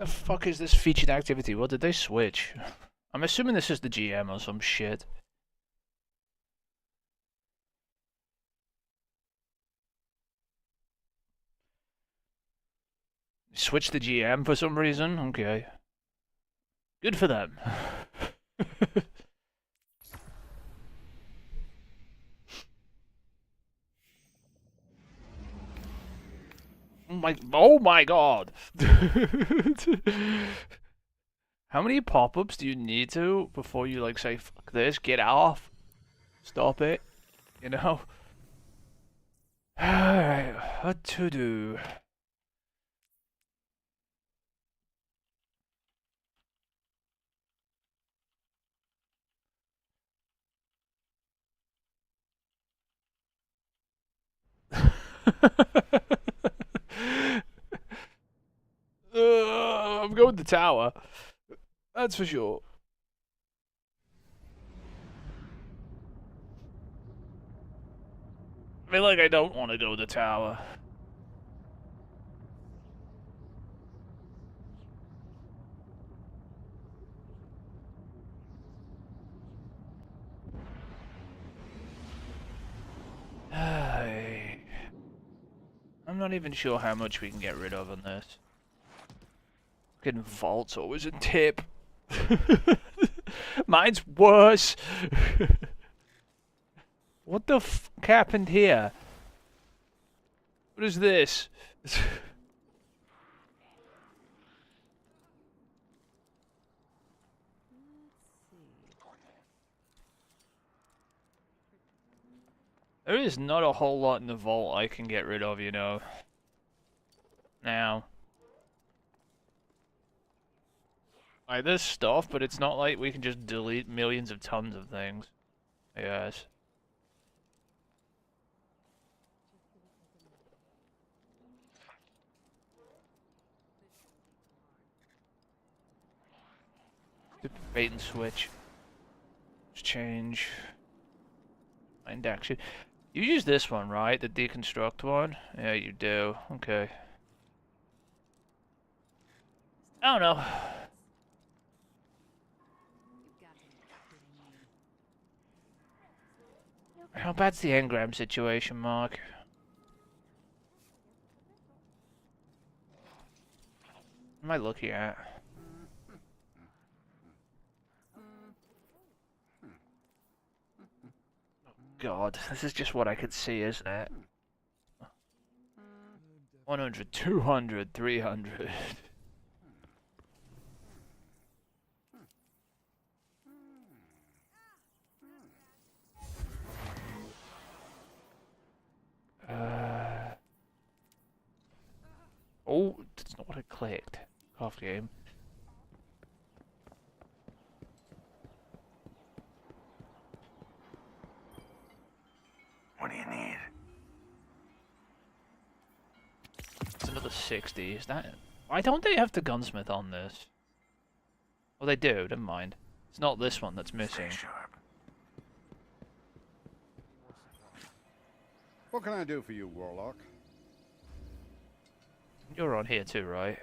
The fuck is this featured activity? What did they switch? I'm assuming this is the GM or some shit. Switch the GM for some reason? Okay. Good for them. Oh my god! How many pop-ups do you need to before you like say fuck this, get off, stop it, you know? Alright, what to do? I'm going to the tower. That's for sure. I feel like I don't want to go to the tower. I'm not even sure how much we can get rid of on this. Fucking vault's always a tip. Mine's worse. What the fuck happened here? What is this? There is not a whole lot in the vault I can get rid of, you know. Now. Like, there's stuff, but it's not like we can just delete millions of tons of things. Yes. Bait and switch. Just change. Find action. You use this one, right? The deconstruct one? Yeah, you do. Okay. I don't know. How bad's the engram situation, Mark? What am I looking at? God, this is just what I could see, isn't it? 100, 200, 300. Oh, that's not what I clicked. Off game. What do you need? It's another 60. Is that... Why don't they have the gunsmith on this? Well, they do. Never mind. It's not this one that's missing. Stay sharp. What can I do for you, Warlock? You're on here too, right?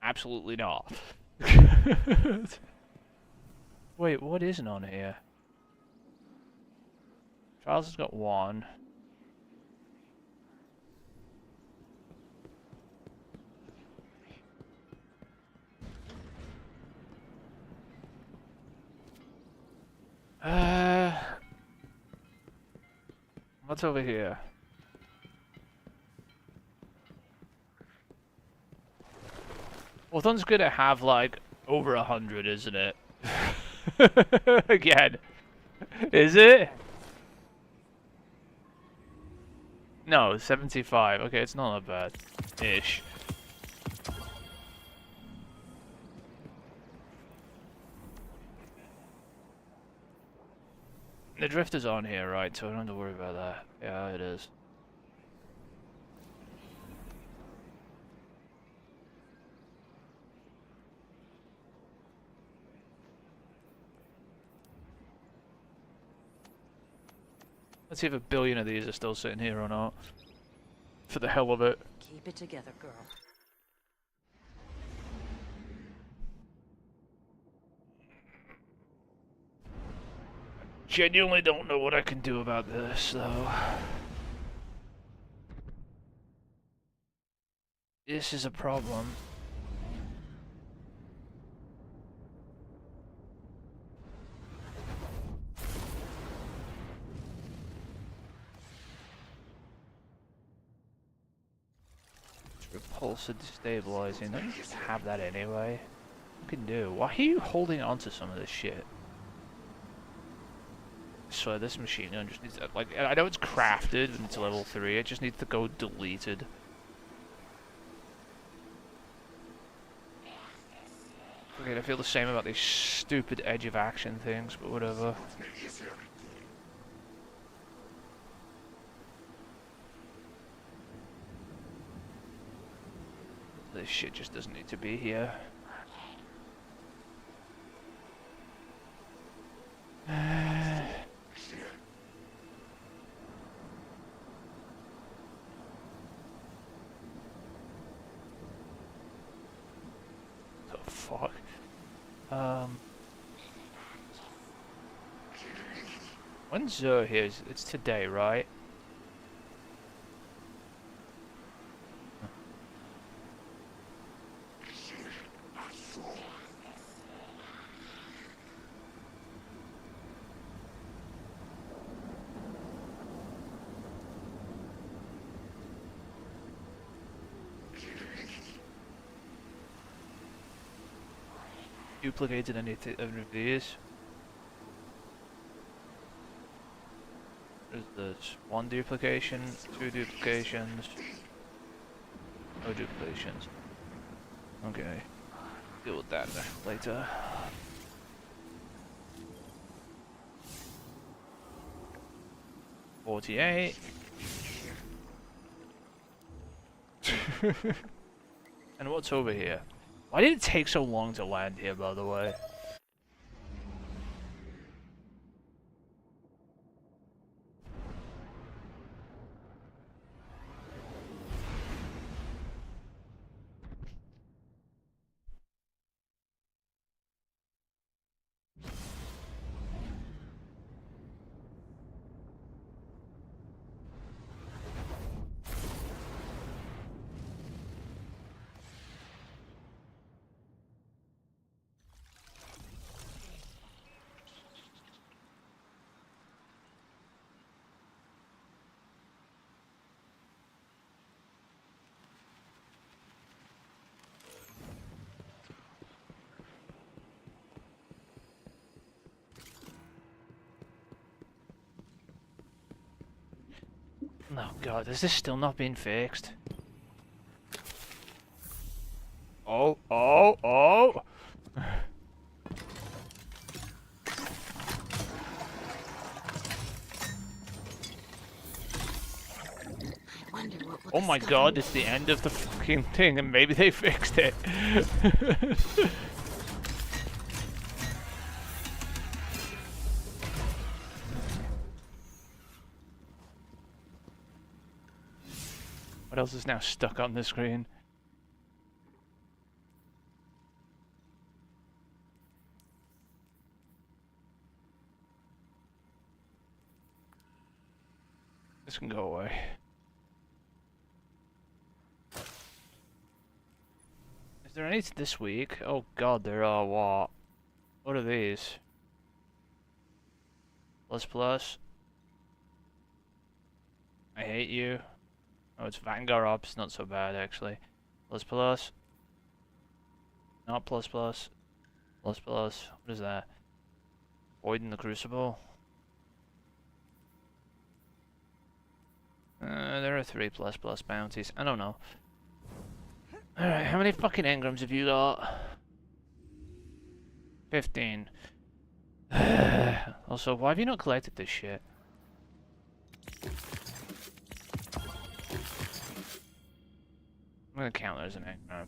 Absolutely not. Wait, what isn't on here? Charles has got one. What's over here? Well, Thun's gonna have like over 100, isn't it? Again, is it? No, 75. Okay, it's not that bad. Ish. The drift is on here, right? So I don't have to worry about that. Yeah, it is. Let's see if a billion of these are still sitting here or not. for the hell of it. Keep it together, girl. Genuinely don't know what I can do about this, though. This is a problem. Repulsive destabilizing. Don't you just have that anyway? You can do. Why are you holding on to some of this shit? I swear this machine gun just needs to, like, I know it's crafted and it's level 3, it just needs to go deleted. Okay, I feel the same about these stupid edge of action things, but whatever. This shit just doesn't need to be here. The fuck? When's Zur here? It's today, right? Duplicated any of these? There's this 1 duplication, 2 duplications, no duplications. Okay, deal with that later. $48. And what's over here? Why did it take so long to land here, by the way? Oh god, is this still not being fixed? Oh, oh, oh! Oh my god, it's the end of the fucking thing and maybe they fixed it. What else is now stuck on the screen? This can go away. Is there any this week? Oh god, there are what? What are these? Plus plus. I hate you. Oh, it's Vanguard Ops, not so bad actually. Plus plus. Not plus plus. Plus plus. What is that? Void in the Crucible. There are 3 plus plus bounties. I don't know. Alright, how many fucking engrams have you got? 15. Also, why have you not collected this shit? I'm gonna count that as an engram.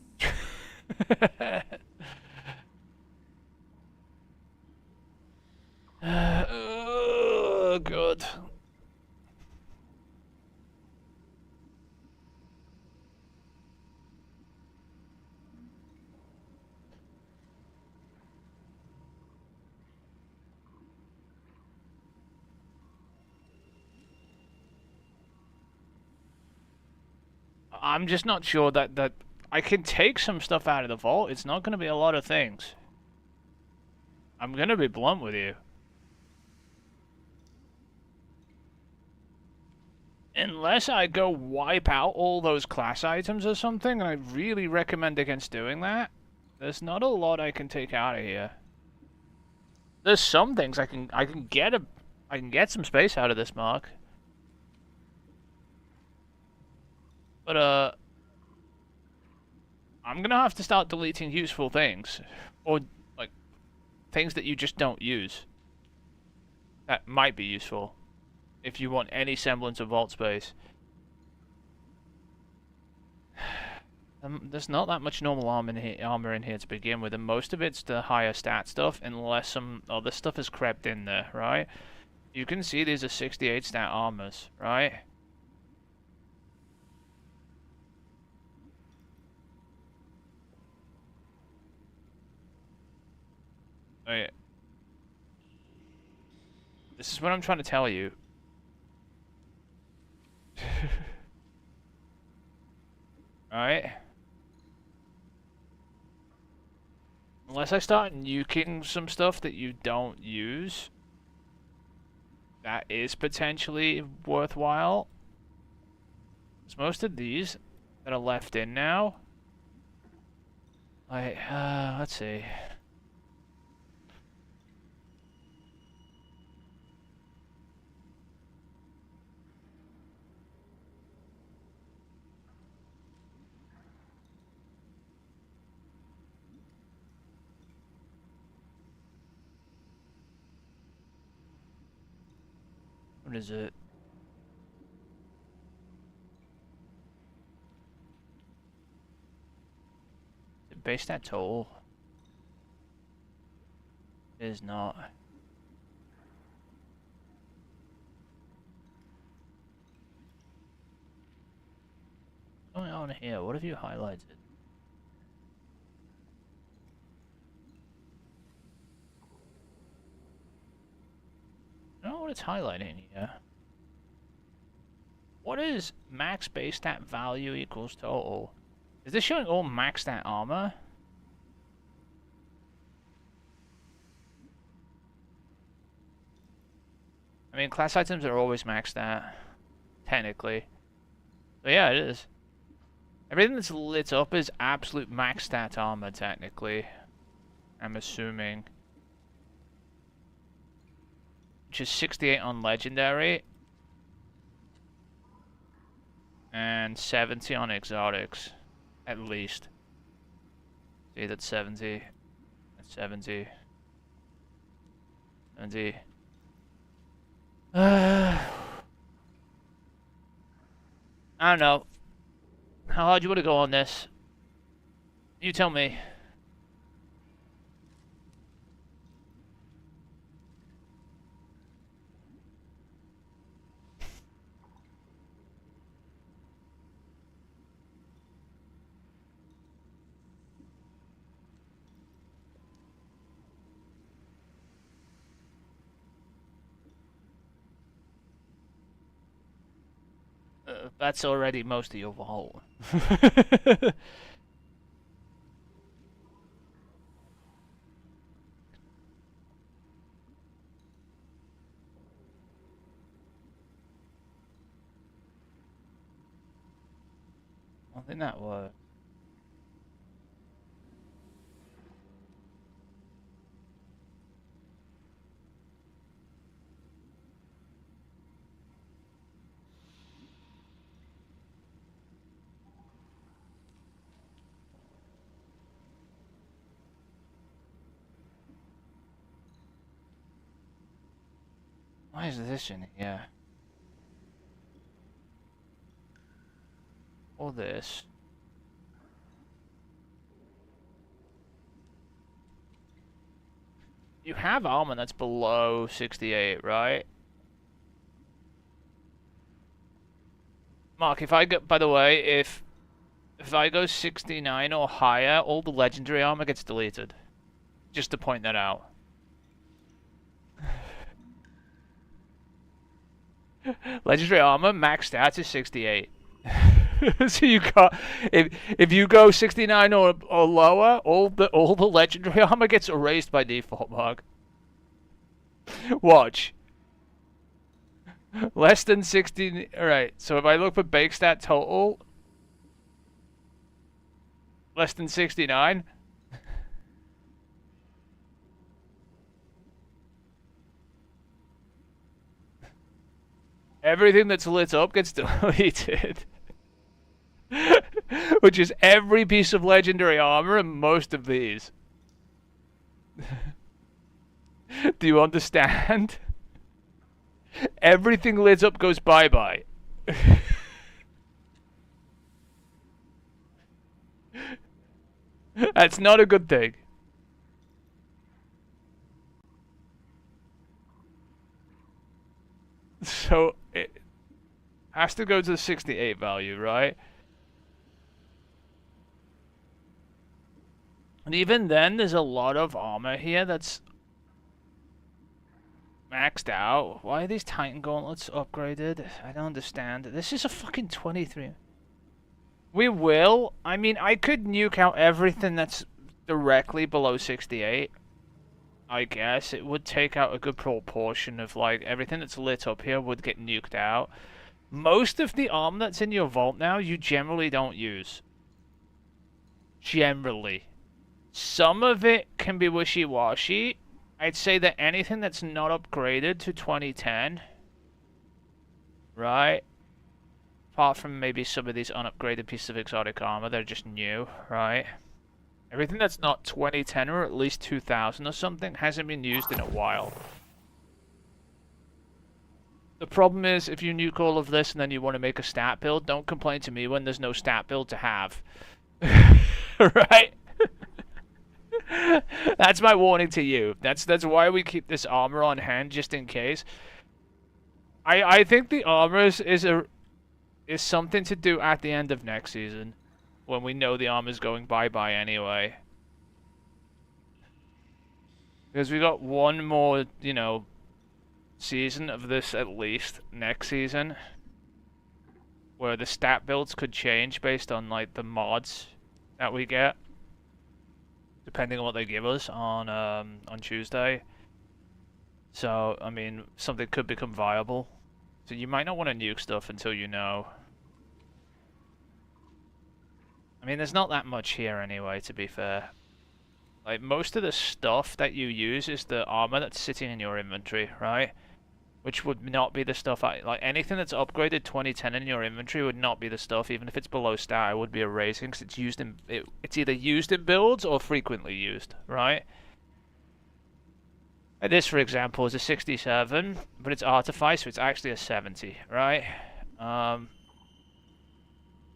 Oh god. I'm just not sure that I can take some stuff out of the vault. It's not going to be a lot of things. I'm going to be blunt with you. Unless I go wipe out all those class items or something, and I really recommend against doing that, there's not a lot I can take out of here. There's some things I can get some space out of this, Mark. But I'm gonna have to start deleting useful things, or like things that you just don't use. That might be useful if you want any semblance of vault space. There's not that much normal armor in here to begin with, and most of it's the higher stat stuff, unless some other stuff has crept in there, right? You can see these are 68 stat armors, right? Wait. This is what I'm trying to tell you. Right? Unless I start nuking some stuff that you don't use, that is potentially worthwhile. Because most of these that are left in now, let's see. What is it? Is it base stat total? It is not. What's going on here? What have you highlighted? I don't know what it's highlighting here. What is max base stat value equals total? Is this showing all max stat armor? I mean, class items are always max stat, technically. But yeah, it is. Everything that's lit up is absolute max stat armor, technically. I'm assuming. Which is 68 on legendary. And 70 on exotics. At least. See, that's 70. That's 70. 70. I don't know. How hard you want to go on this? You tell me. That's already most of your vault. I think that worked. Why is this in here? Or this? You have armor that's below 68, right? Mark, if I go, by the way, if I go 69 or higher, all the legendary armor gets deleted. Just to point that out. Legendary armor, max stats is 68. So you got if you go 69 or lower, all the legendary armor gets erased by default, Mark. Watch. Less than 60. Alright, so if I look for bake stat total, less than 69. Everything that's lit up gets deleted. Which is every piece of legendary armor and most of these. Do you understand? Everything lit up goes bye-bye. That's not a good thing. So it has to go to the 68 value, right? And even then, there's a lot of armor here that's maxed out. Why are these Titan gauntlets upgraded? I don't understand. This is a fucking 23. We will. I mean, I could nuke out everything that's directly below 68. I guess it would take out a good proportion of, like, everything that's lit up here would get nuked out. Most of the armor that's in your vault now, you generally don't use. Generally. Some of it can be wishy-washy. I'd say that anything that's not upgraded to 2010, right? Apart from maybe some of these unupgraded pieces of exotic armor, they're just new, right? Everything that's not 2010 or at least 2000 or something hasn't been used in a while. The problem is, if you nuke all of this and then you want to make a stat build, don't complain to me when there's no stat build to have. Right? That's my warning to you. That's why we keep this armor on hand, just in case. I think the armor is something to do at the end of next season, when we know the armor's going bye-bye anyway. Because we got one more, you know, season of this at least next season, where the stat builds could change based on, like, the mods that we get, depending on what they give us on Tuesday. So, I mean, something could become viable. So you might not want to nuke stuff until you know. I mean, there's not that much here anyway, to be fair. Like, most of the stuff that you use is the armor that's sitting in your inventory, right? Which would not be the stuff like, anything that's upgraded 2010 in your inventory would not be the stuff, even if it's below stat, it would be erasing, because it's used in, it's either used in builds or frequently used, right? And this, for example, is a 67, but it's Artifice, so it's actually a 70, right?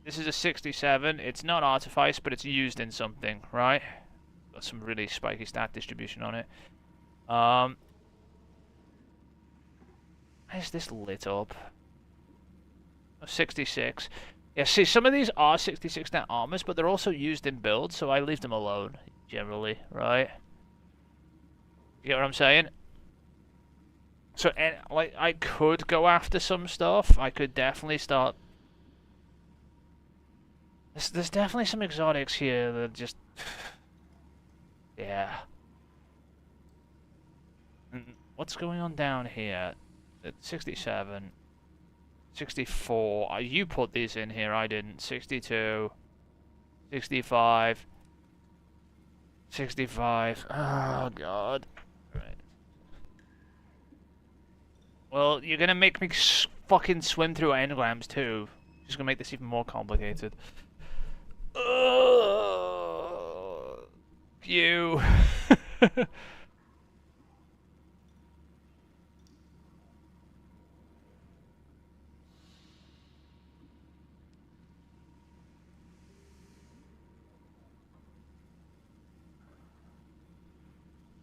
This is a 67, it's not Artifice, but it's used in something, right? Got some really spiky stat distribution on it. Why is this lit up? Oh, 66. Yeah, see, some of these are 66 stat armors, but they're also used in builds, so I leave them alone, generally, right? You get what I'm saying? So, like, I could go after some stuff. I could definitely start... There's definitely some exotics here that just... Yeah. What's going on down here? 67. 64. You put these in here, I didn't. 62. 65. 65. Oh, God. Right. Well, you're gonna make me fucking swim through engrams, too. Just gonna make this even more complicated. You.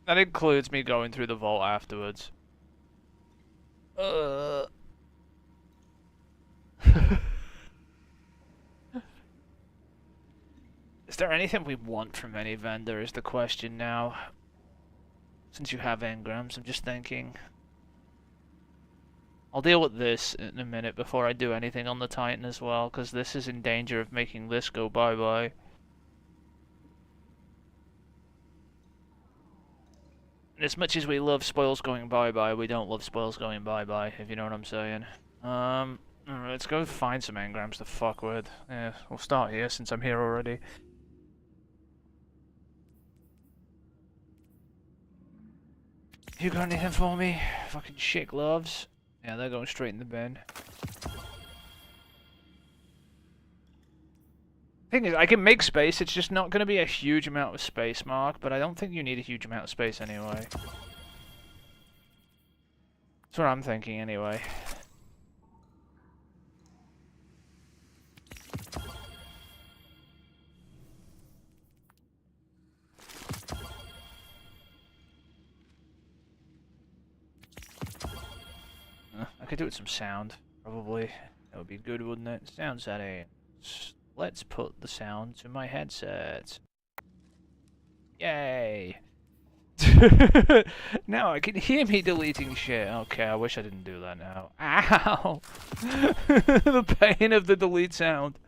That includes me going through the vault afterwards. Is there anything we want from any vendor is the question now. Since you have engrams, I'm just thinking. I'll deal with this in a minute before I do anything on the Titan as well, because this is in danger of making this go bye-bye. As much as we love spoils going bye-bye, we don't love spoils going bye-bye, if you know what I'm saying. Let's go find some engrams to fuck with. Yeah, we'll start here since I'm here already. You got anything for me? Fucking shit gloves. Yeah, they're going straight in the bin. Thing is, I can make space, it's just not going to be a huge amount of space, Mark, but I don't think you need a huge amount of space anyway. That's what I'm thinking anyway. I could do it with some sound, probably. That would be good, wouldn't it? Sound settings. Let's put the sound to my headset. Yay! Now I can hear me deleting shit. Okay, I wish I didn't do that now. Ow! The pain of the delete sound.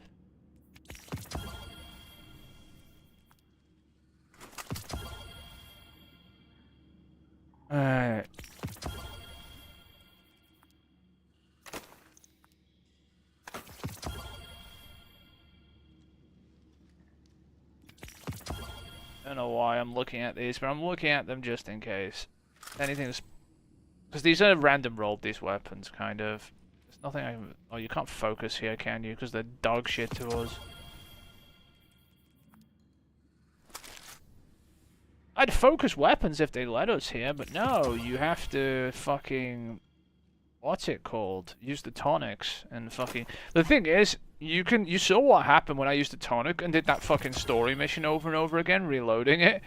Alright. I don't know why I'm looking at these, but I'm looking at them just in case. Anything's... Because these are random rolled, these weapons, kind of. There's nothing I can... Oh, you can't focus here, can you? Because they're dog shit to us. I'd focus weapons if they let us here, but no, you have to fucking... What's it called? Use the tonics and fucking... The thing is, you saw what happened when I used the tonic and did that fucking story mission over and over again, reloading it.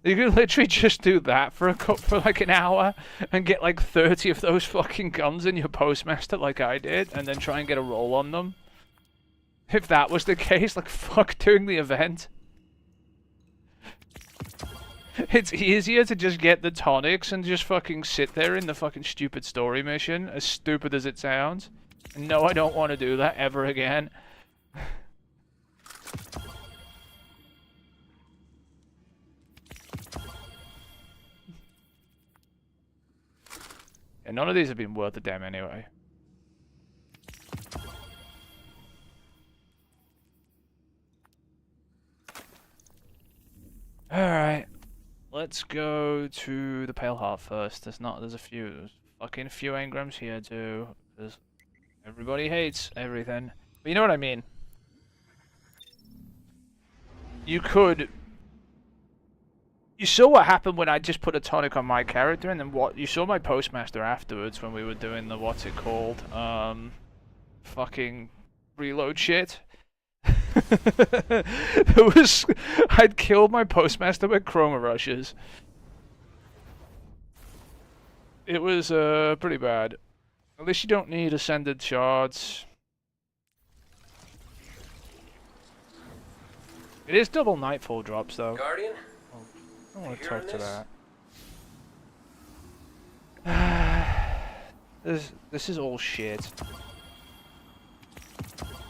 You could literally just do that for like an hour and get like 30 of those fucking guns in your postmaster like I did, and then try and get a roll on them. If that was the case, like fuck doing the event. It's easier to just get the tonics and just fucking sit there in the fucking stupid story mission, as stupid as it sounds. And no, I don't want to do that ever again. And none of these have been worth a damn anyway. Alright. Let's go to the Pale Heart first. There's a few engrams here too. Because everybody hates everything. But you know what I mean. You saw what happened when I just put a tonic on my character, and then you saw my postmaster afterwards when we were doing the what's it called? Fucking reload shit. I'd killed my postmaster with chroma rushes. It was pretty bad. At least you don't need ascended shards. It is double nightfall drops though. Guardian? Oh, I don't want to talk to that. This is all shit.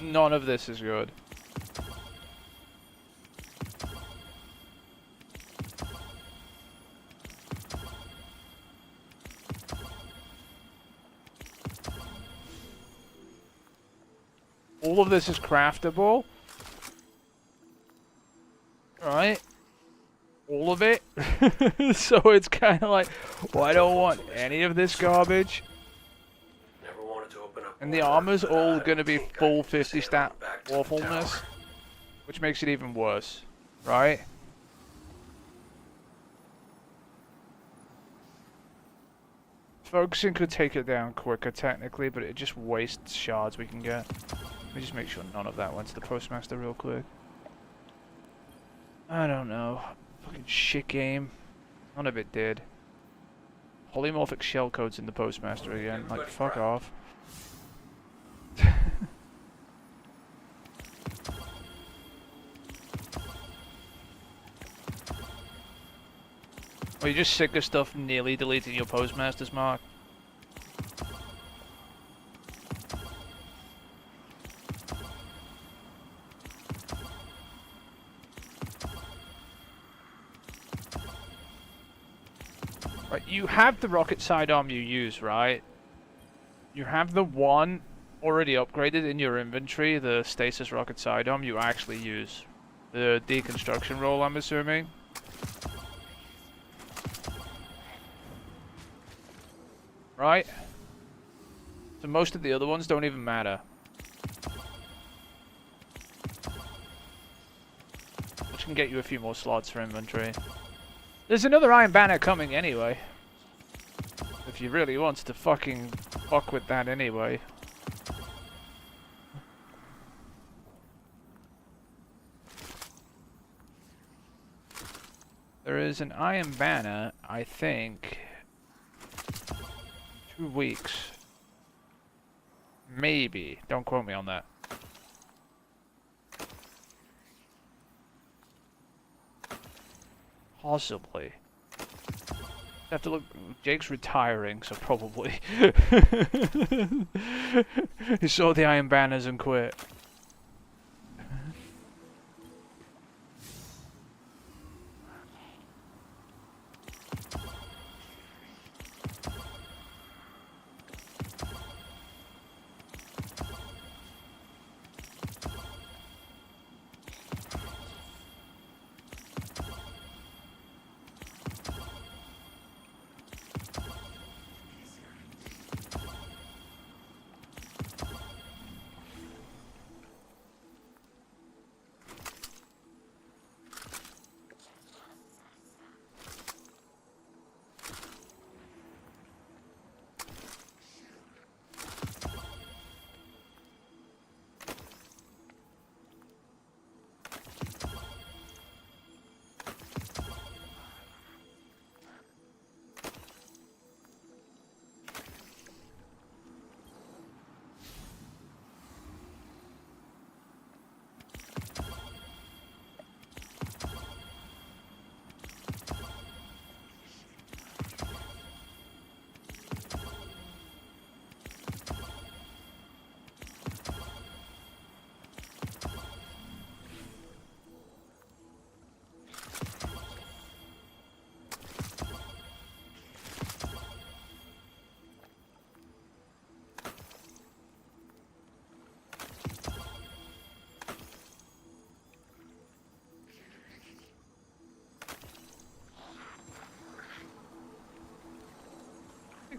None of this is good. All of this is craftable. Right? All of it. So it's kind of like, well, I don't want any of this garbage. Never wanted to open up. And the armor's all gonna be full 50 stat awfulness, which makes it even worse, right? Focusing could take it down quicker technically, but it just wastes shards we can get. Let me just make sure none of that went to the postmaster real quick. I don't know. Fucking shit game. None of it did. Polymorphic shellcodes in the postmaster again. Like, fuck off. Are you just sick of stuff nearly deleting your postmasters, Mark? Like, you have the rocket sidearm you use, right? You have the one already upgraded in your inventory, the stasis rocket sidearm you actually use. The deconstruction roll, I'm assuming. Right? So most of the other ones don't even matter. Which can get you a few more slots for inventory. There's another Iron Banner coming anyway. If you really want to fucking fuck with that anyway. There is an Iron Banner, I think, 2 weeks. Maybe. Don't quote me on that. Possibly. Have to look. Jake's retiring, so probably. He saw the Iron Banners and quit.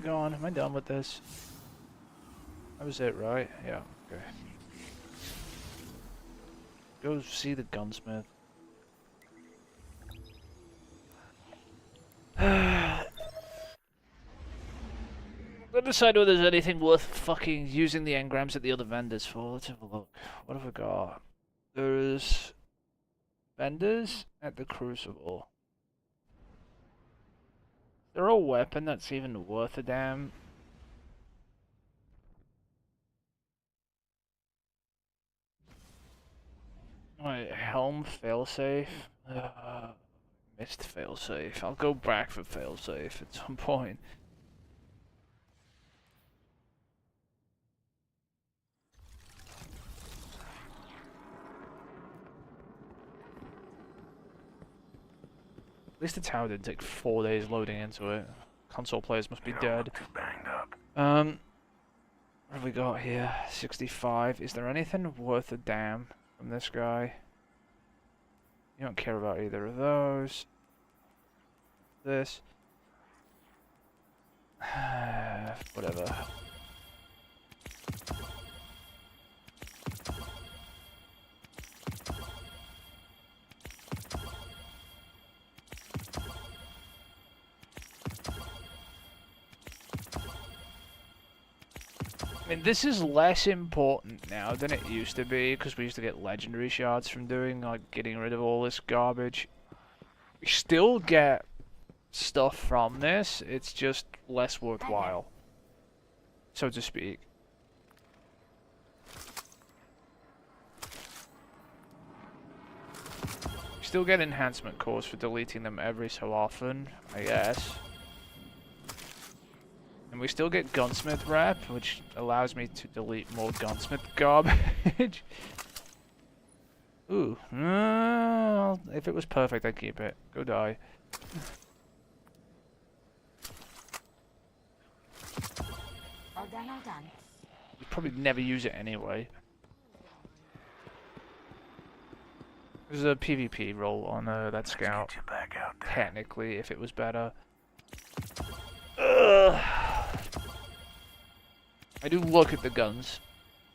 Going. Am I done with this? That was it, right? Yeah, okay. Go see the gunsmith. Let's decide whether there's anything worth fucking using the engrams at the other vendors for. Let's have a look. What have we got? There's vendors at the Crucible. Is there a weapon that's even worth a damn? Right, helm failsafe. Missed failsafe. I'll go back for failsafe at some point. At least the tower didn't take 4 days loading into it. Console players must be dead. Too banged up. What have we got here? 65. Is there anything worth a damn from this guy? You don't care about either of those. This. Whatever. I mean, this is less important now than it used to be, because we used to get legendary shards from doing, like, getting rid of all this garbage. We still get stuff from this, it's just less worthwhile, so to speak. We still get enhancement cores for deleting them every so often, I guess. And we still get gunsmith rep, which allows me to delete more gunsmith garbage. Ooh, if it was perfect, I'd keep it. Go die. done, all done. You'd probably never use it anyway. There's a PvP role on that scout. Get you back out there. Technically, if it was better. Ugh. I do look at the guns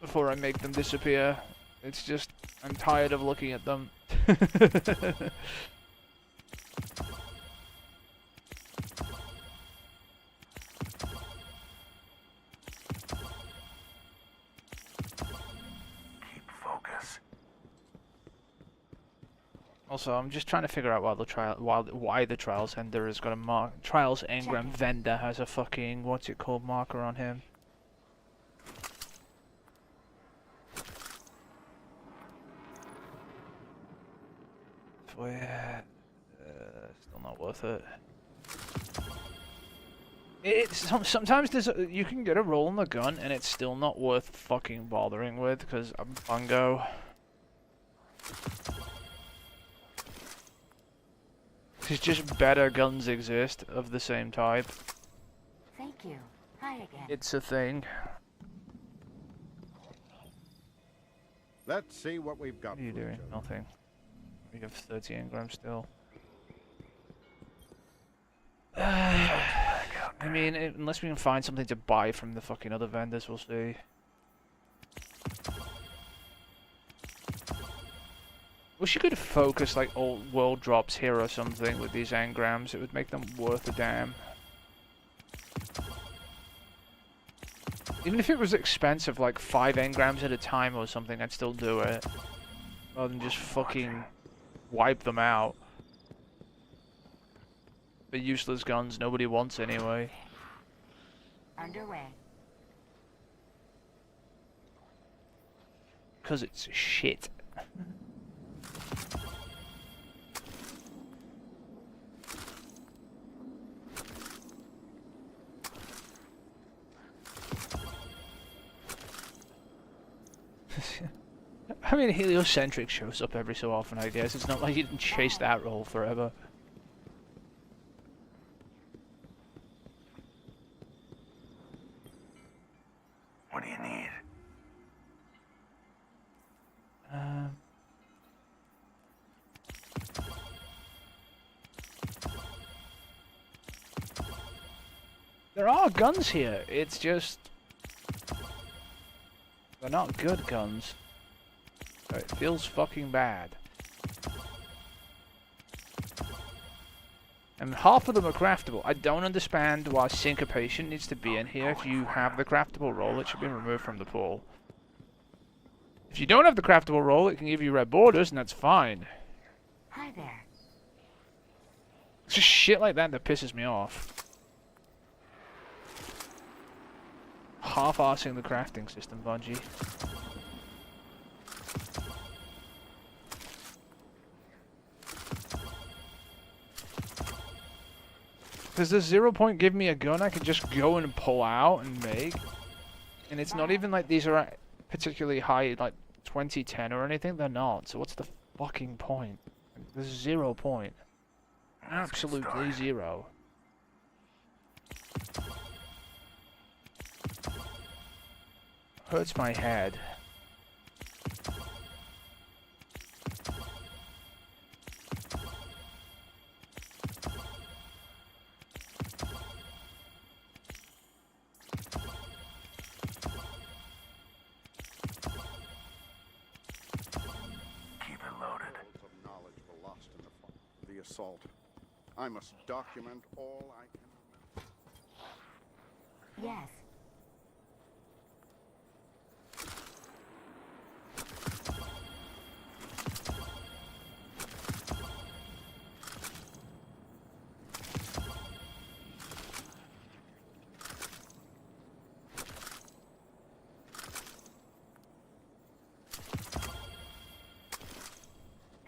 before I make them disappear. It's just, I'm tired of looking at them. Keep focus. Also, I'm just trying to figure out why the Trials Vendor has got a Trials Engram Vendor has a fucking, what's it called, marker on him. Where? Still not worth it. Sometimes you can get a roll on the gun and it's still not worth fucking bothering with because I'm bungo. Because just better guns exist of the same type. Thank you. Hi again. It's a thing. Let's see what we've got. What are you for doing? each other. Nothing. We have 30 engrams still. I mean, unless we can find something to buy from the fucking other vendors, we'll see. Wish you could focus like old world drops here or something with these engrams. It would make them worth a damn. Even if it was expensive, like 5 engrams at a time or something, I'd still do it. Rather than just fucking wipe them out. The useless guns nobody wants anyway. Underway. Because it's shit. I mean, Heliocentric shows up every so often, I guess. It's not like you didn't chase that role forever. What do you need? There are guns here. It's just they're not good guns. So it feels fucking bad. And half of them are craftable. I don't understand why Syncopation needs to be in here. If you have the craftable roll, it should be removed from the pool. If you don't have the craftable roll, it can give you red borders, and that's fine. Hi there. It's just shit like that that pisses me off. Half-arsing the crafting system, Bungie. Does the 0 point give me a gun I can just go and pull out and make? And it's not even like these are particularly high, like 2010 or anything. They're not. So what's the fucking point? There's 0 point. Absolutely 0. Hurts my head. Keep it loaded. Pearls of knowledge were lost in the assault. I must document all I can remember. Yes.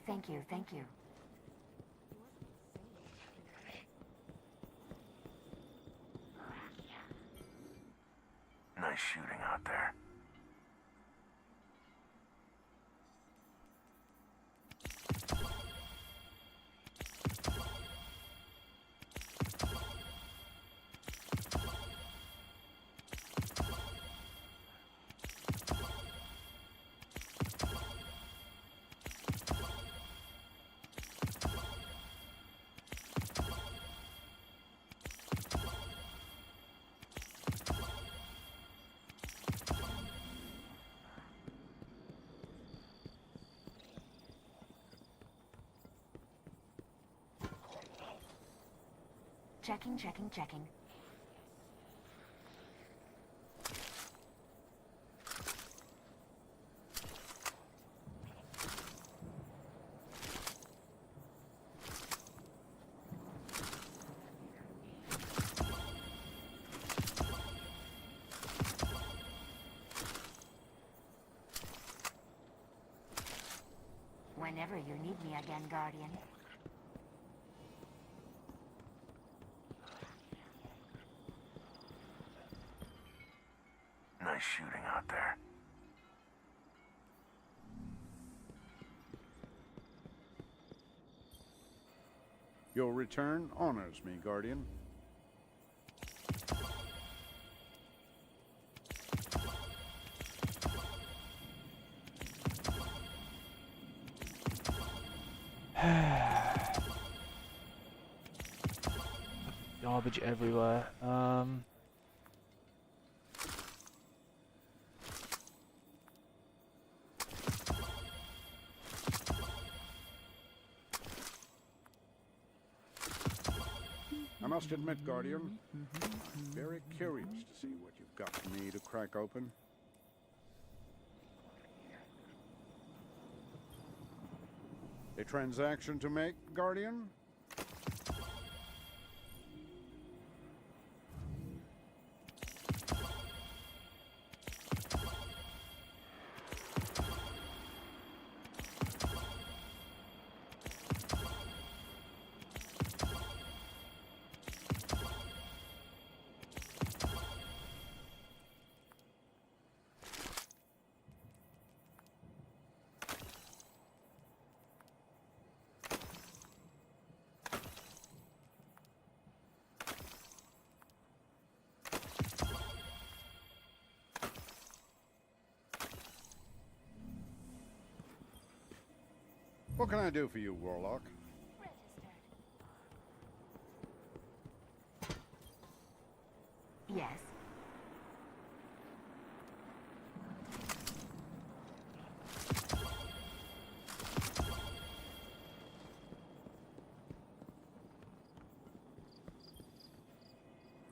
Thank you, thank you. Nice shooting out there. Checking, checking, checking. Whenever you need me again, Guardian. Nice shooting out there. Your return honors me, Guardian. Garbage everywhere. I must admit, Guardian, I'm very curious to see what you've got for me to crack open. A transaction to make, Guardian? What can I do for you, Warlock? Yes.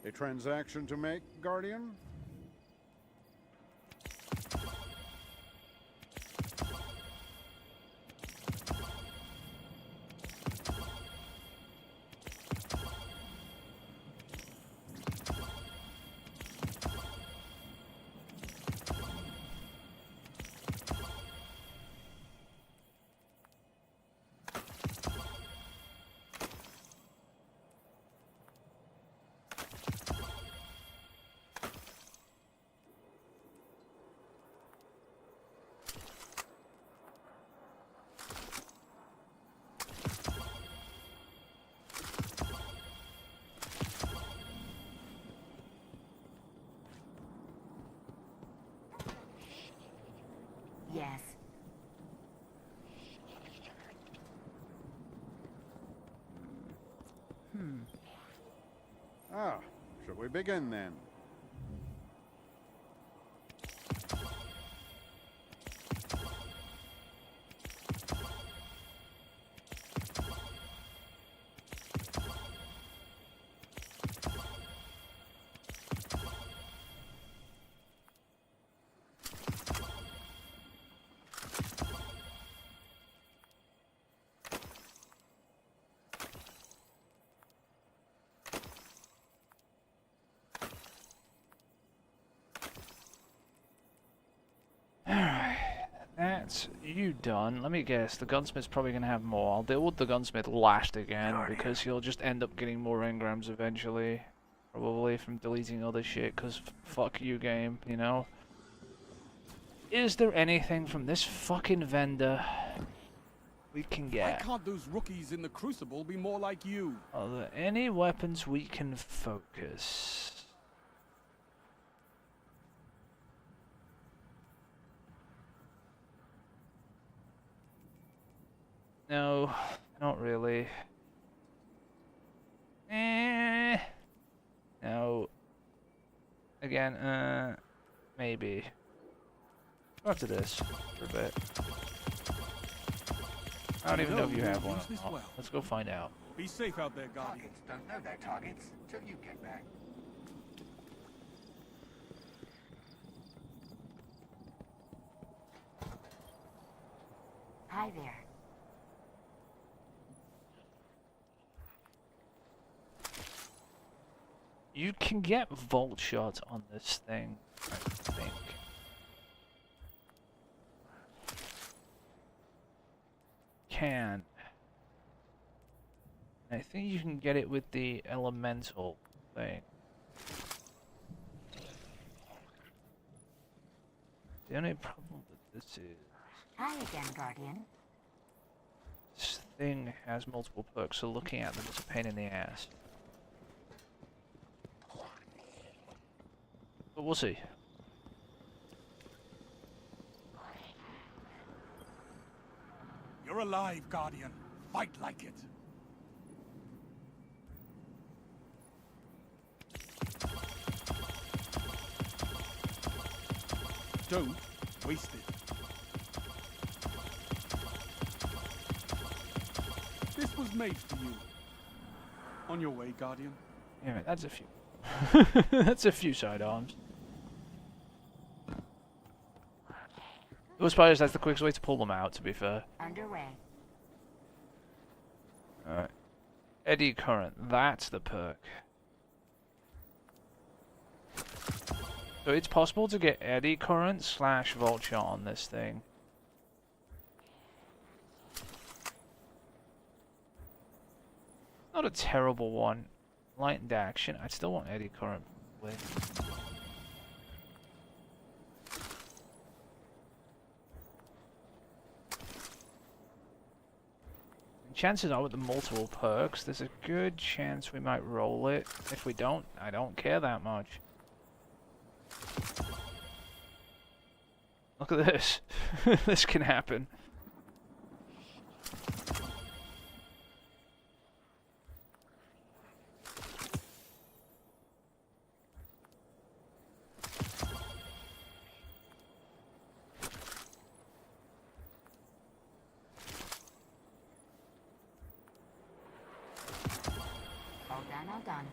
A transaction to make, Guardian? Yes. Ah, shall we begin then? That's you done. Let me guess, the gunsmith's probably gonna have more. I'll deal with the gunsmith last again, Guardian. because he'll just end up getting more engrams eventually. Probably from deleting other shit, because fuck you, game, you know? Is there anything from this fucking vendor we can Why get? can't those rookies in the Crucible be more like you? Are there any weapons we can focus? No, not really. No. Again, maybe. After this, for a bit. I don't even know if you have one. Use this well. Let's go find out. Be safe out there, Guardian. Targets don't know their targets till you get back. Hi there. You can get vault shots on this thing, I think. Can. I think you can get it with the elemental thing. The only problem with this is Hi again, Guardian. this thing has multiple perks, so looking at them is a pain in the ass. But we'll see. You're alive, Guardian. Fight like it. Don't waste it. This was made for you. On your way, Guardian. Yeah, that's a few. That's a few sidearms. I suppose that's the quickest way to pull them out, to be fair. Underway. Alright. Eddy Current, that's the perk. So it's possible to get Eddy Current / Vulture on this thing. Not a terrible one. Lightened action. I still want Eddy Current. Probably. Chances are with the multiple perks, there's a good chance we might roll it. If we don't, I don't care that much. Look at this. This can happen. All done, all done.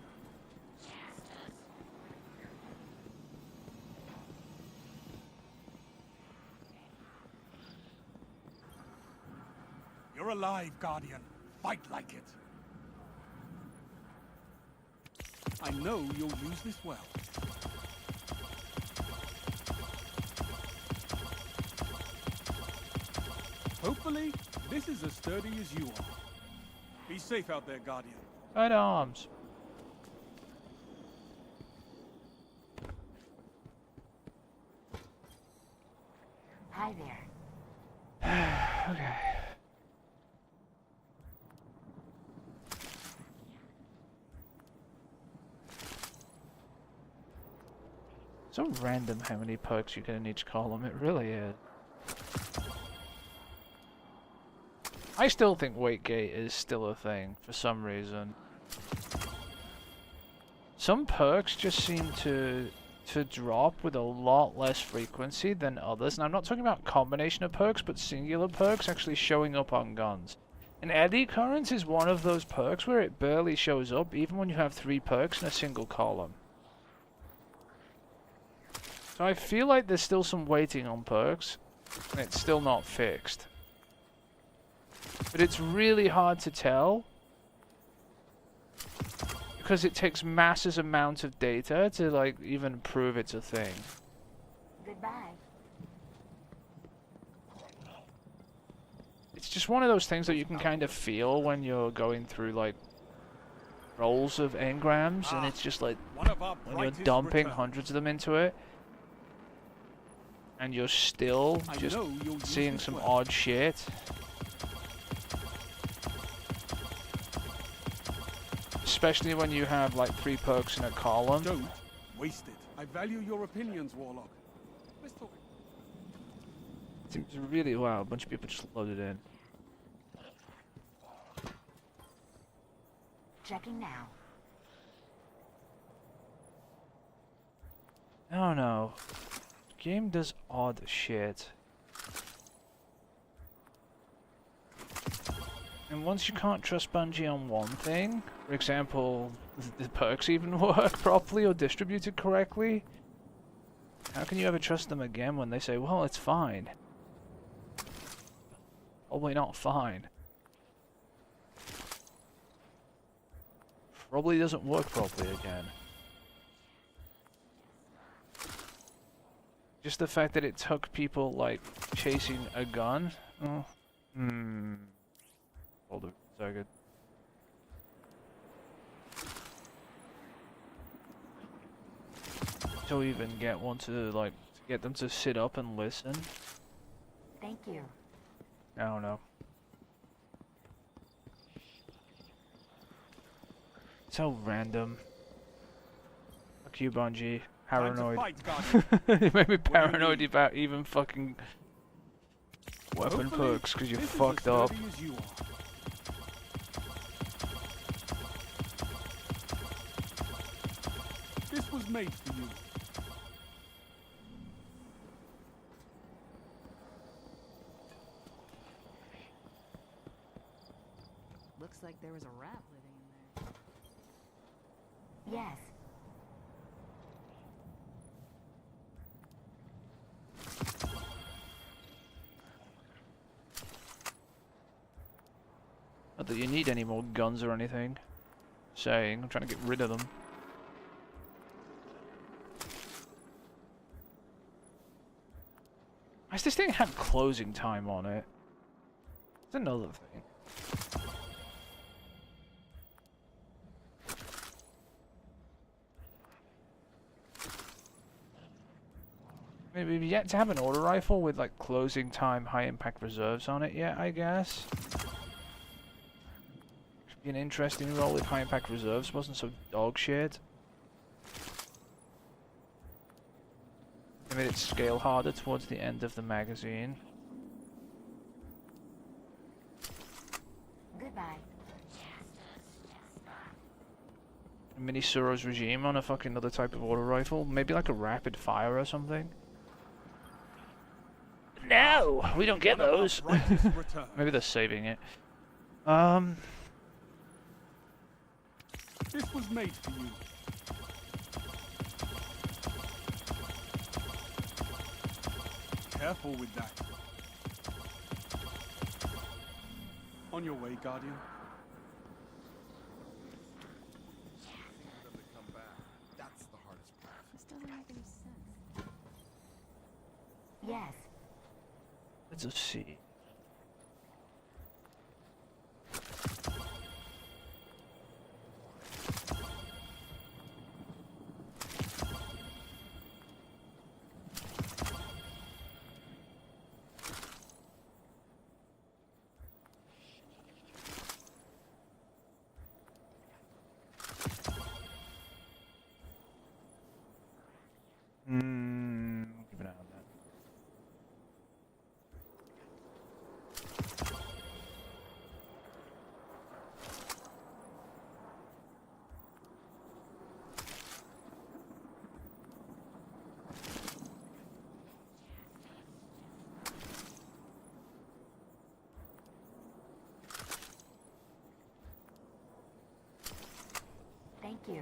You're alive, Guardian. Fight like it. I know you'll use this well. Hopefully, this is as sturdy as you are. Be safe out there, Guardian. Sidearms. Hi there. Okay. So random how many perks you get in each column, it really is. I still think Weight-Gate is still a thing, for some reason. Some perks just seem to drop with a lot less frequency than others, and I'm not talking about combination of perks, but singular perks actually showing up on guns. And Eddy Current is one of those perks where it barely shows up, even when you have 3 perks in a single column. So I feel like there's still some waiting on perks, and it's still not fixed. But it's really hard to tell, because it takes massive amounts of data to like even prove it's a thing. Goodbye. It's just one of those things that you can kind of feel when you're going through like rolls of engrams, and it's just like One of our when you're brightest dumping returns. hundreds of them into it, and you're still I just know you'll use seeing this some well. odd shit. Especially when you have like 3 perks in a column. Don't waste it. I value your opinions, Warlock. Let's talk. Seems really wow, a bunch of people just loaded in. Checking now. Oh no. Game does odd shit. And once you can't trust Bungie on one thing, for example, the perks even work properly or distributed correctly, how can you ever trust them again when they say, well, it's fine? Probably not fine. Probably doesn't work properly again. Just the fact that it took people, like, chasing a gun? Oh. Hold it a second. To even get one to, like, to get them to sit up and listen? Thank you. I don't know. So random. Fuck you, Bungie. Time to Paranoid. fight, Guardian. You made me do you paranoid need? about even fucking weapon Hopefully, perks because you this is fucked as up. sturdy as you are. This was made for you. Looks like there was a rat living in there. Yes. Not that you need any more guns or anything. Saying, I'm trying to get rid of them. Why does this thing have closing time on it? It's another thing. Maybe we've yet to have an auto rifle with like closing time high impact reserves on it yet, I guess. Be an interesting role if high impact reserves wasn't so dog shit. They made it scale harder towards the end of the magazine. Goodbye. Mini Suro's regime on a fucking other type of auto rifle. Maybe like a rapid fire or something. No! We don't get One of our those. brightest returns. Maybe they're saving it. This was made for you. Careful with that. On your way, Guardian. For them to come back. That's the hardest part. This doesn't make any sense. Yes. Let's just see. Keep an eye on that. Thank you.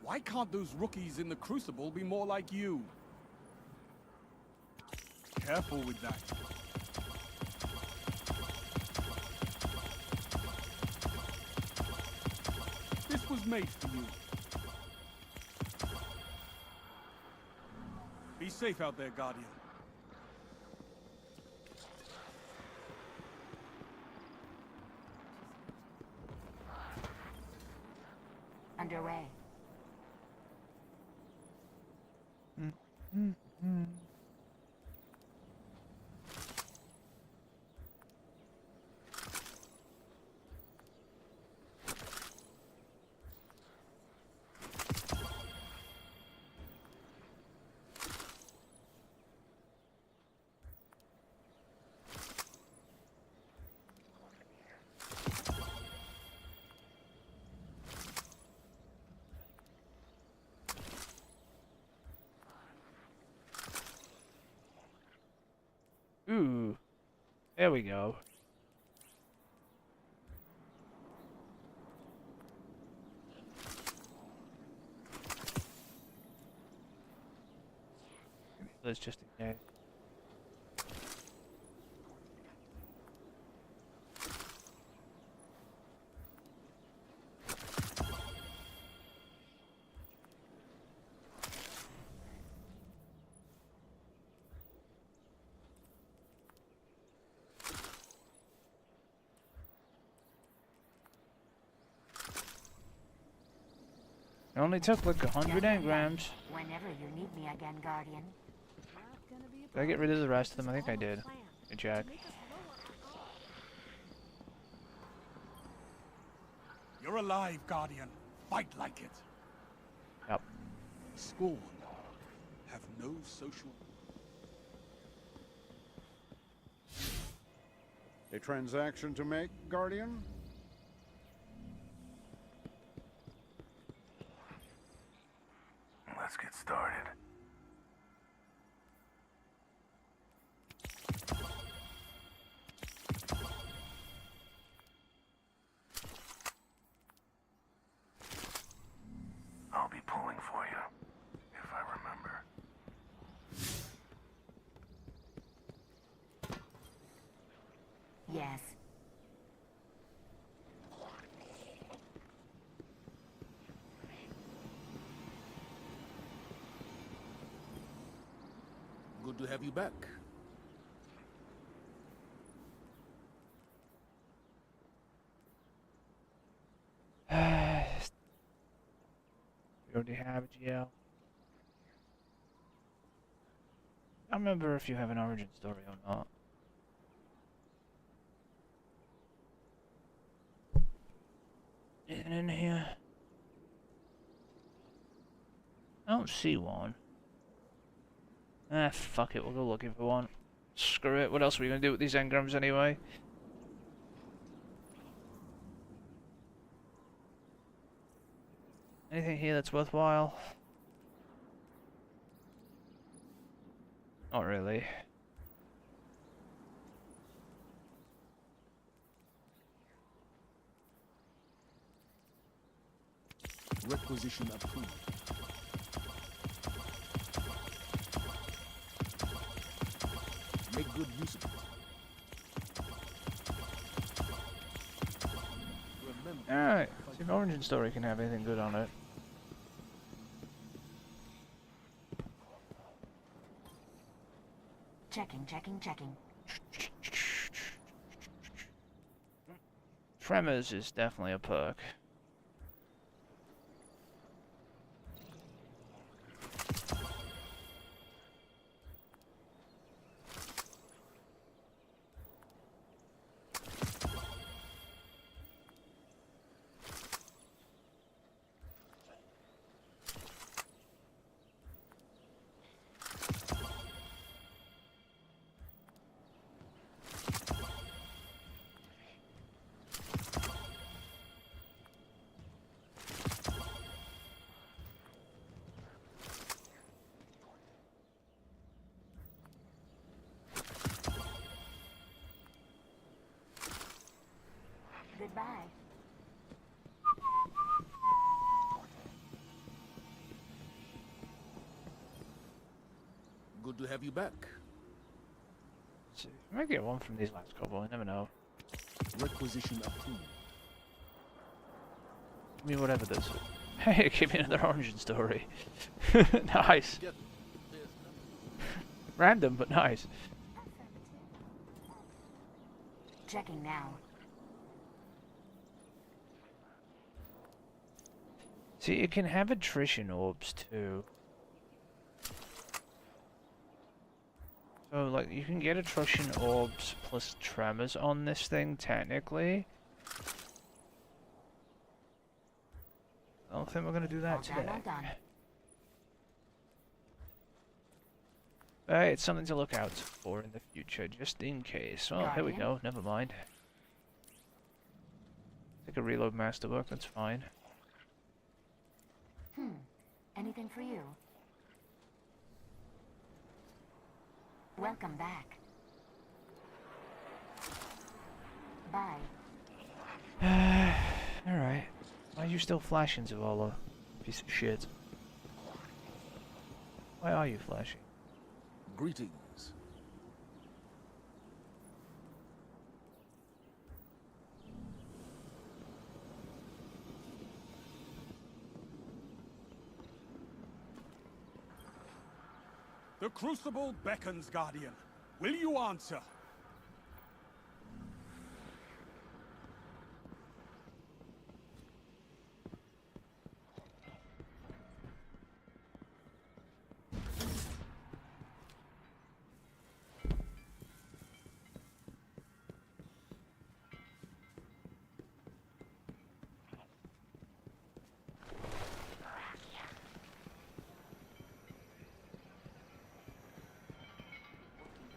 Why can't those rookies in the Crucible be more like you? Careful with that. This was made for you. Be safe out there, Guardian. Underway. There we go. That's just in case. It only took like 100 engrams. Whenever you need me again, Guardian. Not gonna be a Did I get problem. rid of the rest of them? I think I All did. planned Good to check. make us lower our guard. You're alive, Guardian. Fight like it. Yep. Scorn have no social... A transaction to make, Guardian? Let's get started. I'll be pulling for you, if I remember. Yes. Good to have you back. We already have a GL. I don't remember if you have an origin story or not. Anything in here? I don't see one. Ah, fuck it, we'll go looking for one. Screw it, what else are we gonna do with these engrams anyway? Anything here that's worthwhile? Not really. Requisition approved. Make good use of it. Remember, Alright, see if Origin Story can have anything good on it. Checking, checking, checking. Tremors is definitely a perk. Goodbye. good to have you back. See, I might get one from these last couple, I never know. Requisition approved. Give me whatever this is. Hey, give me another origin story. Nice. Get this. Random, but nice. Checking now. See, it can have attrition orbs too. So, like, you can get attrition orbs plus tremors on this thing, technically. I don't think we're gonna do that All done, today. all done. Hey, it's something to look out for in the future, just in case. Oh, here we Guardian? go, never mind. Take a reload masterwork, that's fine. Anything for you? Goodbye. Alright. Why are you still flashing, Zavala? Piece of shit. Why are you flashing? Greetings. The Crucible beckons, Guardian. Will you answer?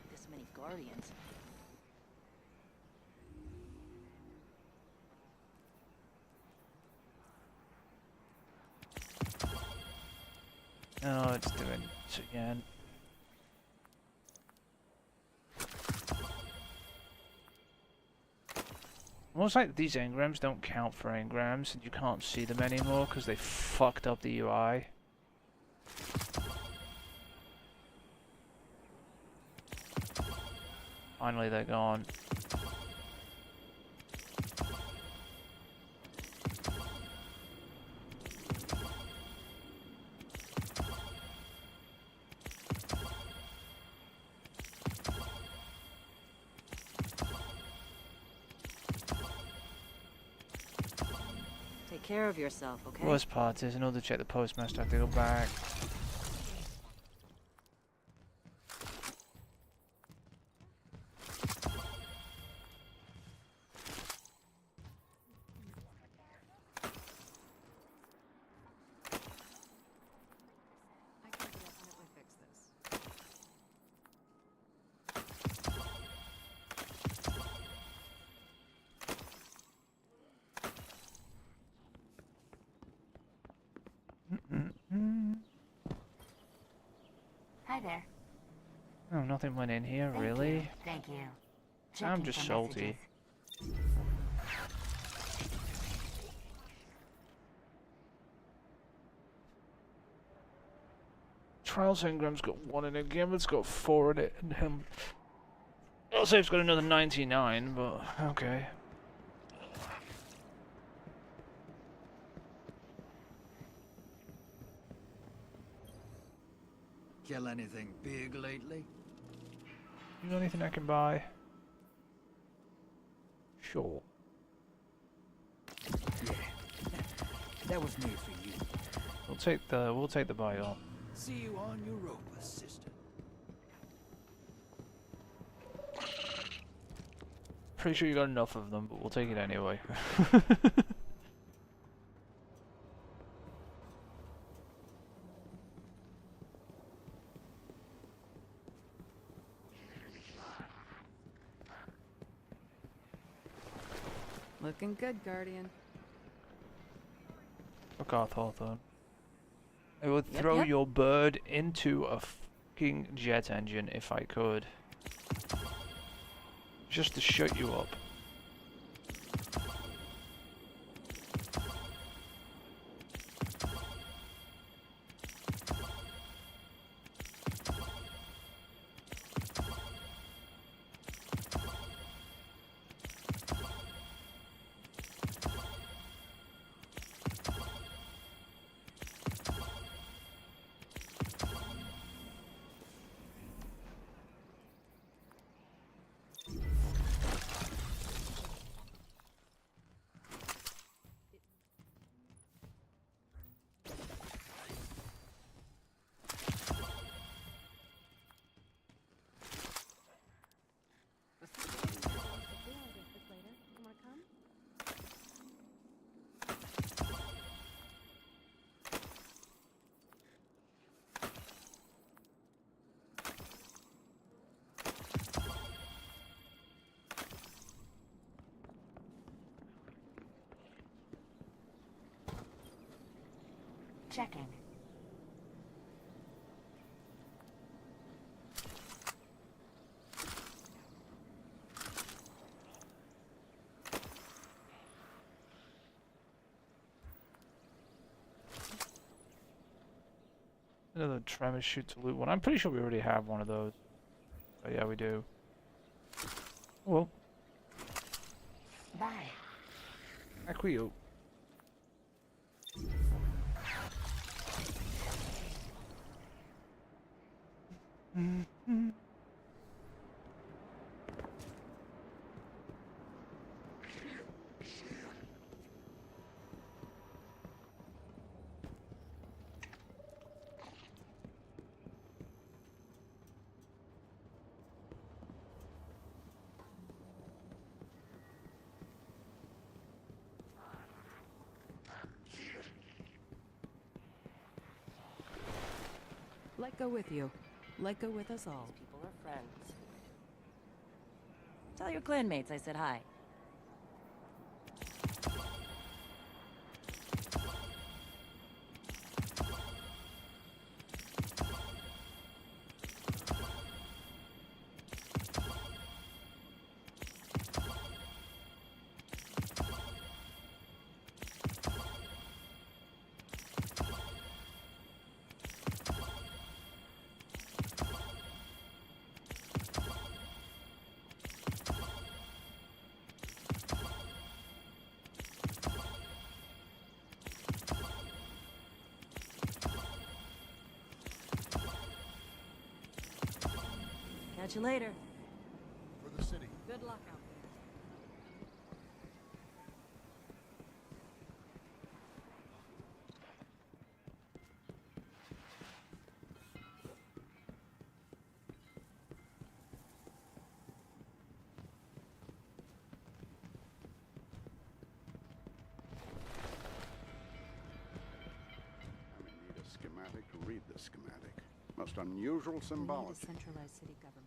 This many guardians. No, it's doing it again. Almost like these engrams don't count for engrams and you can't see them anymore because they fucked up the UI. Finally they're gone. Take care of yourself, okay? Worst part is in order to check the postmaster I have to go back. I can definitely fix this. Hi there. Oh, nothing went in here, Thank really? You. Thank you. I'm Checking just for salty. messages. Trials engram's got 1 in it, Gambit's got 4 in it, and him. I'll say it's got another 99, but okay. Kill anything big lately? You know anything I can buy? Sure. Yeah. That was made for you. We'll take the buy on. See you on Europa, sister. Pretty sure you got enough of them, but we'll take it anyway. Looking good, Guardian. Fuck off, Hawthorne. I would Yep, throw yep. your bird into a fucking jet engine if I could. Just to shut you up. Checking. Another tremor shoot to loot one. I'm pretty sure we already have one of those. But yeah, we do. Well, Bye. Acquio. Let go with you. Let go with us all. People are friends. Tell your clanmates I said hi. Catch you later. For the city. Good luck out I may need a schematic to read the schematic. Most unusual there. We need a symbology. centralized city government.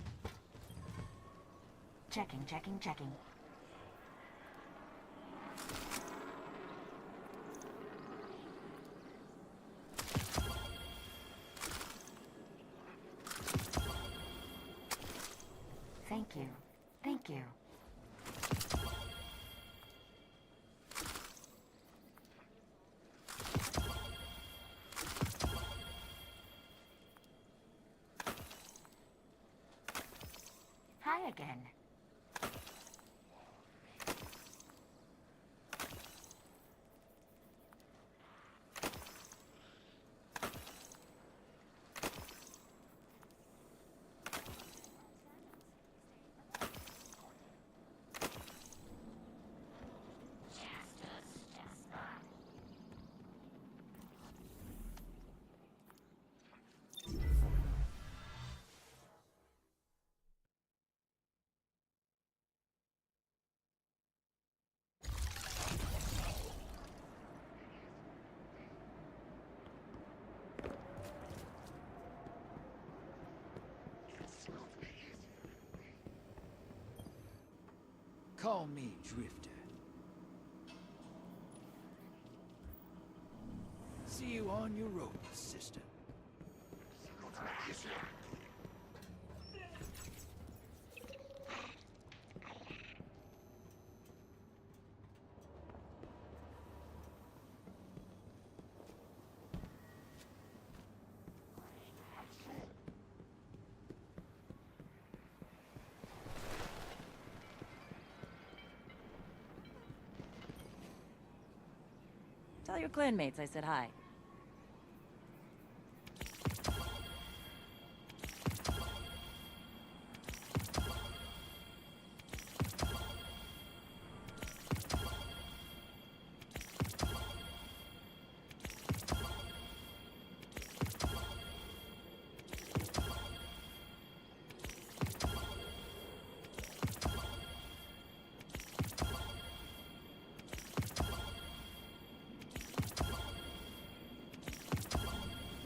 Checking, checking, checking. Thank you. Thank you. Hi again. Call me Drifter. See you on your road, sister. Tell your clanmates I said hi.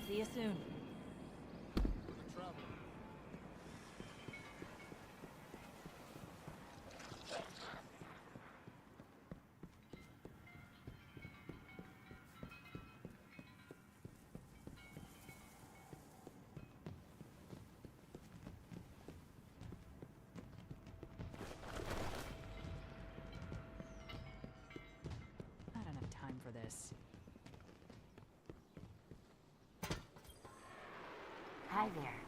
See you soon. I don't have time for this. Hi there.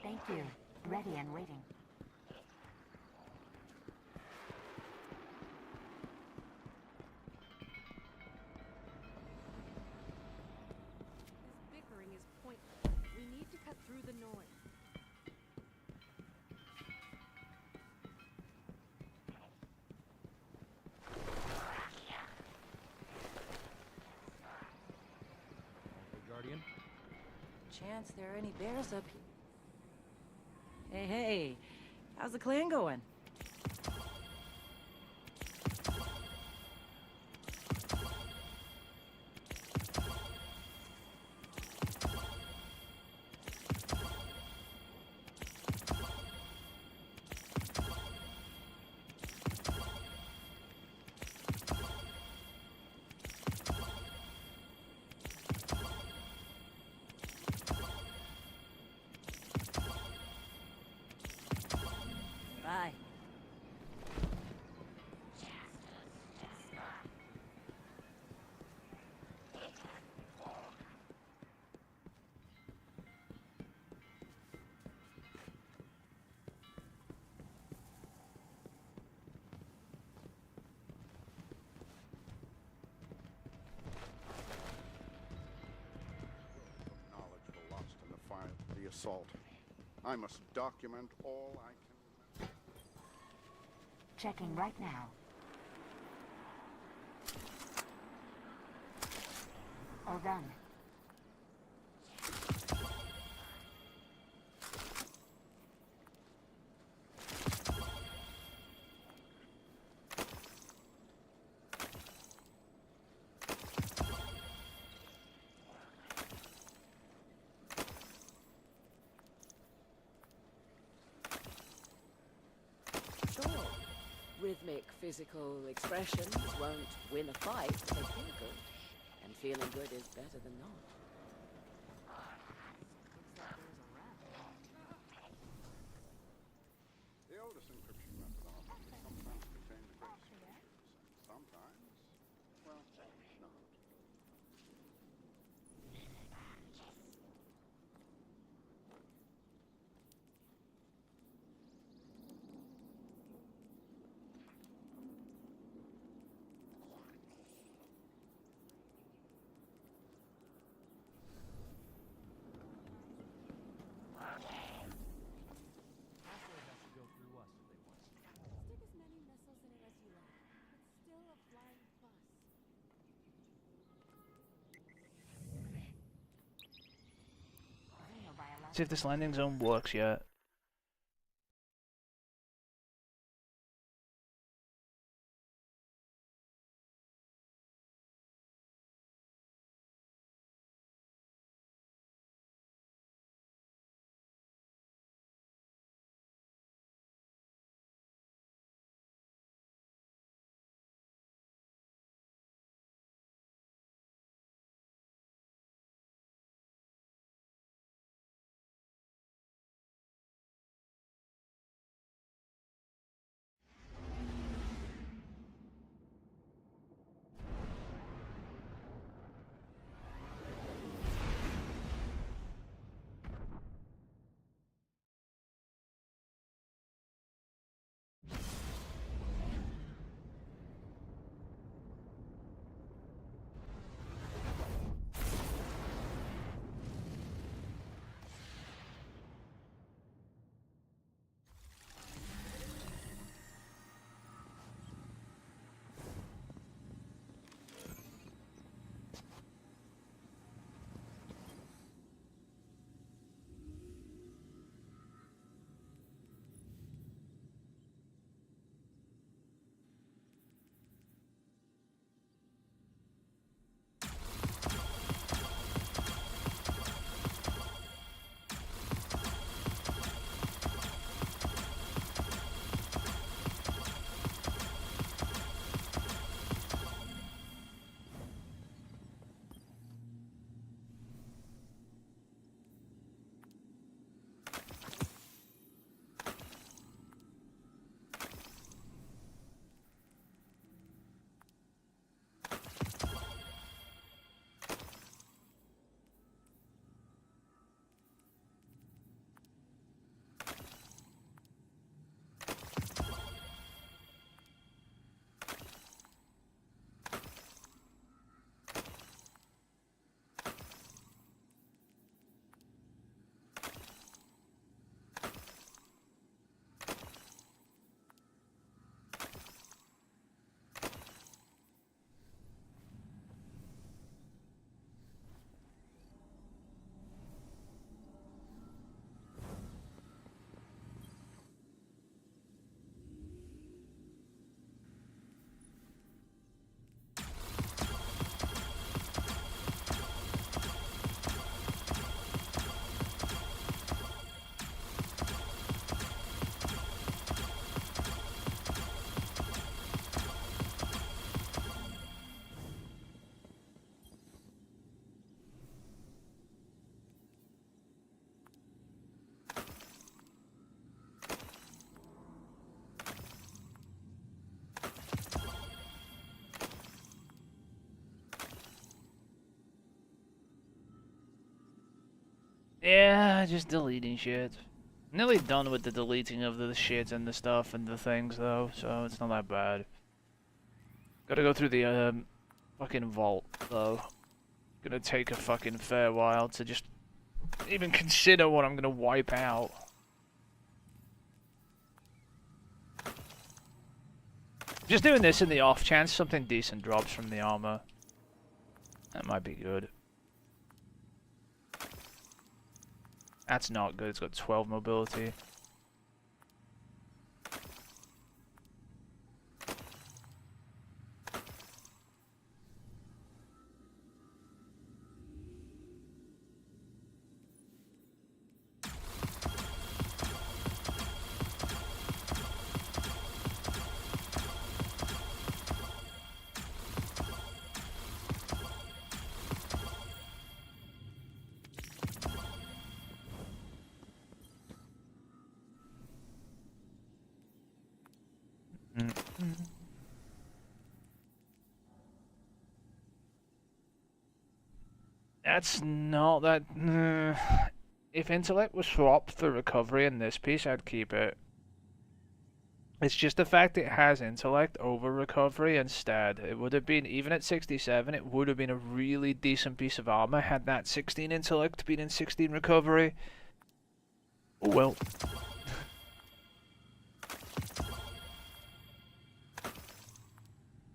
Thank you. Ready and waiting. This bickering is pointless. We need to cut through the noise. Guardian? Chance there are any bears up here. Hey, hey. How's the clan going? Bye. Knowledge lost in the fire, the assault. I must document all I can remember. Checking right now. All done. Sure, rhythmic physical expressions won't win a fight, but they feel good. And feeling good is better than not. Looks like there's a rat living in there. The oldest encryption methodology sometimes contains great secrets, and sometimes, well, not. Password has to go through us if they want. Stick as many missiles in it as you like. It's still a flying bus. See if this landing zone works yet. Yeah, just deleting shit. Nearly done with the deleting of the shit and the stuff and the things though, so it's not that bad. Gotta go through the fucking vault though. Gonna take a fucking fair while to just even consider what I'm gonna wipe out. Just doing this in the off chance something decent drops from the armor. That might be good. That's not good, it's got 12 mobility. That's not that... If intellect was swapped for recovery in this piece, I'd keep it. It's just the fact it has intellect over recovery instead. It would have been, even at 67, it would have been a really decent piece of armor had that 16 intellect been in 16 recovery. Oh well.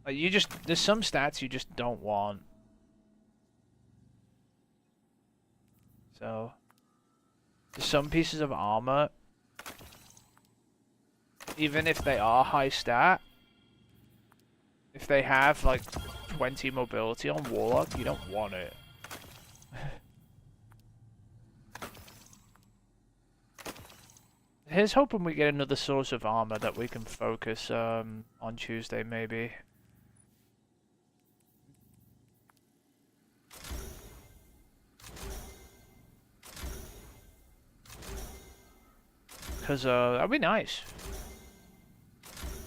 There's some stats you just don't want. So, there's some pieces of armor, even if they are high stat, if they have like 20 mobility on Warlock, you don't want it. Here's hoping we get another source of armor that we can focus on Tuesday maybe. Because that'd be nice.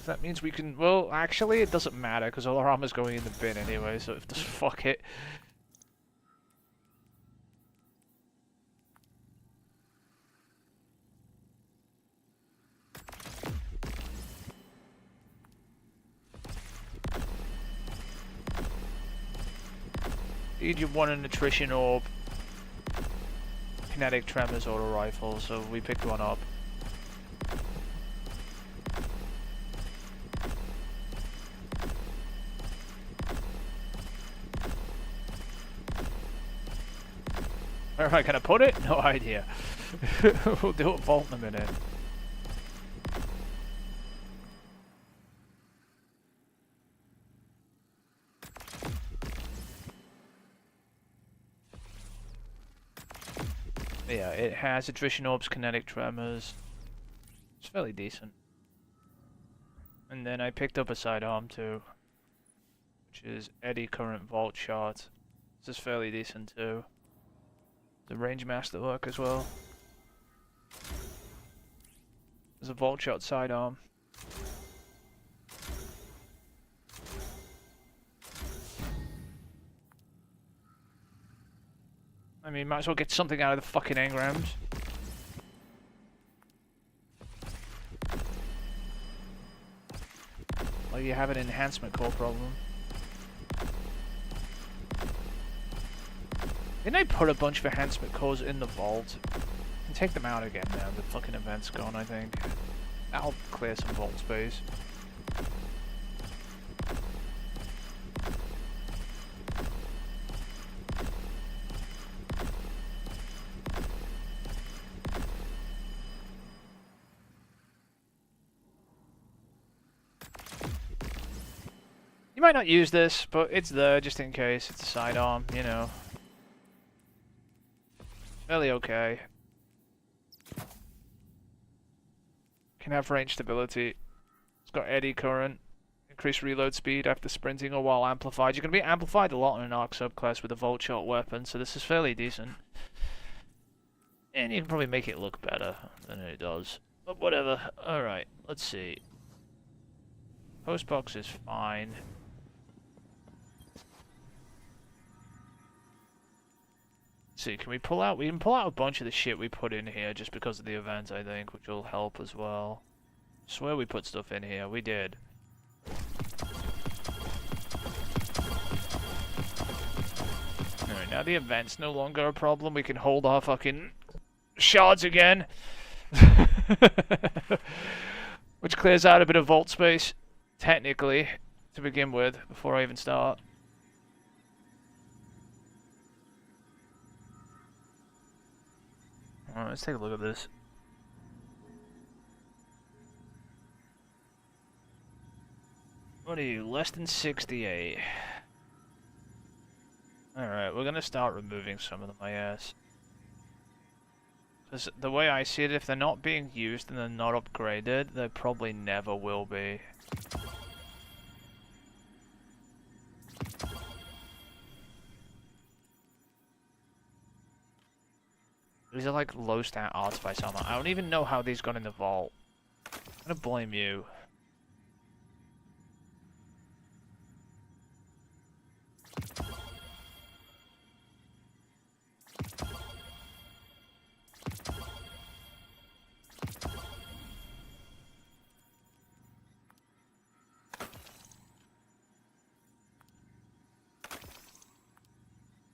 That means we can... Well, actually, it doesn't matter, because all our armor's going in the bin anyway, so just fuck it. You want an attrition orb, kinetic tremors, auto rifle, so we picked one up. Where am I gonna put it? No idea. We'll do a vault in a minute. Yeah, it has attrition orbs, kinetic tremors. It's fairly decent. And then I picked up a sidearm too, which is eddy current vault shot. This is fairly decent too. The range master work as well. There's a vault shot sidearm. I mean, might as well get something out of the fucking engrams. Well, you have an enhancement core problem. Didn't I put a bunch of enhancement cores in the vault? I can take them out again now. The fucking event's gone, I think. That'll clear some vault space. You might not use this, but it's there just in case. It's a sidearm, you know. Fairly okay. Can have range stability. It's got eddy current. Increased reload speed after sprinting or while amplified. You're going to be amplified a lot in an arc subclass with a Vault Shot weapon, so this is fairly decent. And you can probably make it look better than it does. But whatever. Alright, let's see. Postbox is fine. see, can we pull out? We can pull out a bunch of the shit we put in here just because of the event, I think, which will help as well. Swear we put stuff in here. We did. Alright, now the event's no longer a problem. We can hold our fucking shards again. Which clears out a bit of vault space, technically, to begin with, before I even start. Alright, let's take a look at this. What are you? Less than 68. Alright, we're gonna start removing some of them, I guess. Because the way I see it, if they're not being used and they're not upgraded, they probably never will be. These are like low stat artifice armor. I don't even know how these got in the vault. I'm gonna blame you.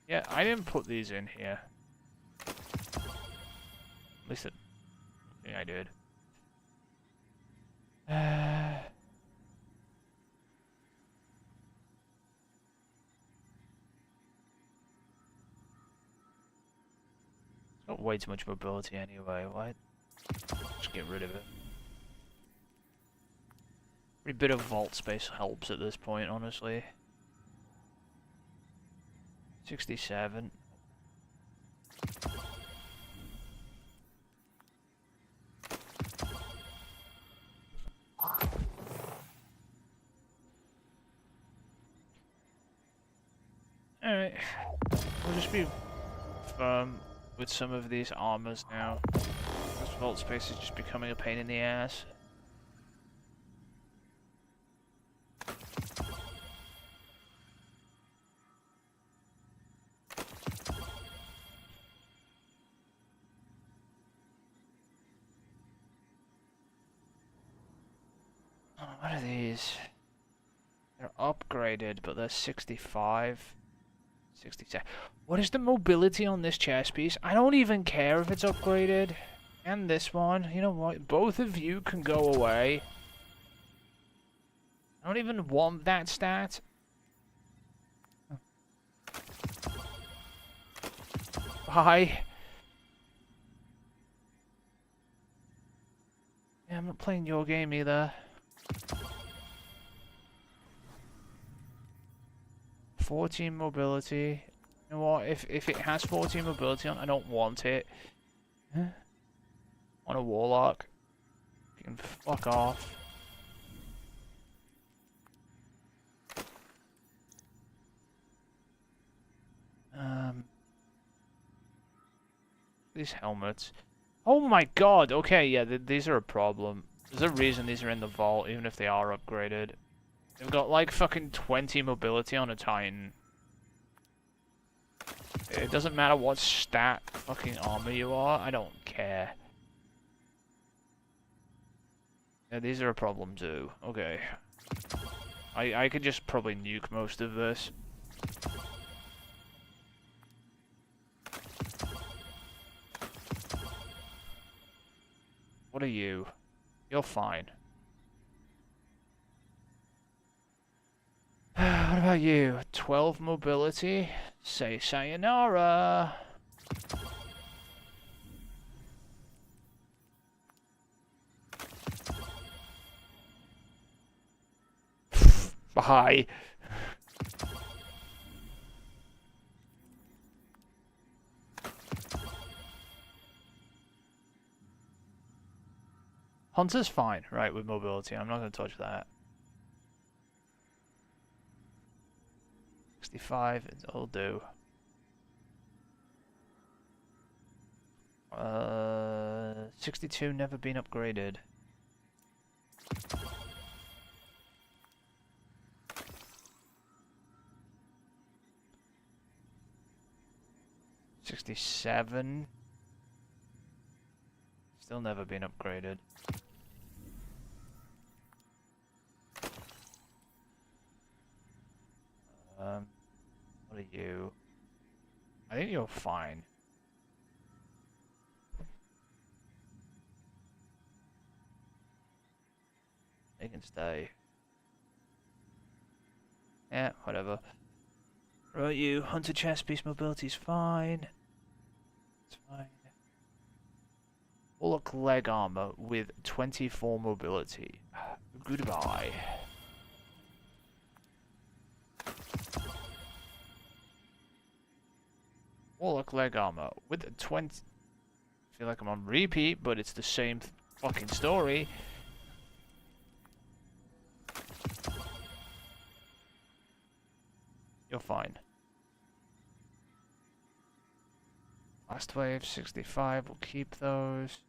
Yeah, I didn't put these in here. At least yeah, I did. It's got way too much mobility anyway. Why? Just get rid of it. Every bit of vault space helps at this point, honestly. 67. Alright. We'll just be firm with some of these armors now. This vault space is just becoming a pain in the ass. What are these? They're upgraded, but they're 65. 67. What is the mobility on this chest piece? I don't even care if it's upgraded. And this one. You know what? Both of you can go away. I don't even want that stat. Bye. Yeah, I'm not playing your game either. 14 mobility. You know what? If it has 14 mobility on, I don't want it. On a warlock. You can fuck off. These helmets. Oh my god! Okay, yeah, these are a problem. There's a reason these are in the vault, even if they are upgraded. They've got like fucking 20 mobility on a Titan. It doesn't matter what stat fucking armor you are, I don't care. Yeah, these are a problem too. Okay. I could just probably nuke most of this. What are you? You're fine. What about you? 12 mobility? Say sayonara. Bye. Hunter's fine, right, with mobility. I'm not going to touch that. 65, it'll do. 62, never been upgraded. 67. Still never been upgraded. What are you? I think you're fine. They can stay. Yeah, whatever. Right, you. Hunter chest piece mobility's fine. It's fine. Bullock leg armor with 24 mobility. Goodbye. Warlock leg armor with a 20. I feel like I'm on repeat, but it's the same fucking story. You're fine. Last wave 65. We'll keep those.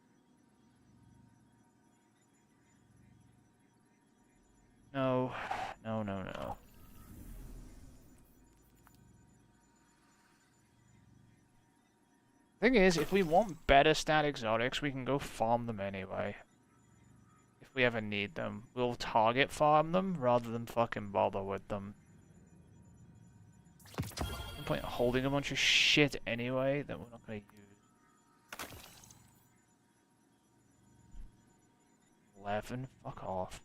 No, no, no, no. Thing is, if we want better stat exotics, we can go farm them anyway. If we ever need them, we'll target farm them rather than fucking bother with them. No point holding a bunch of shit anyway that we're not gonna use. 11? Fuck off.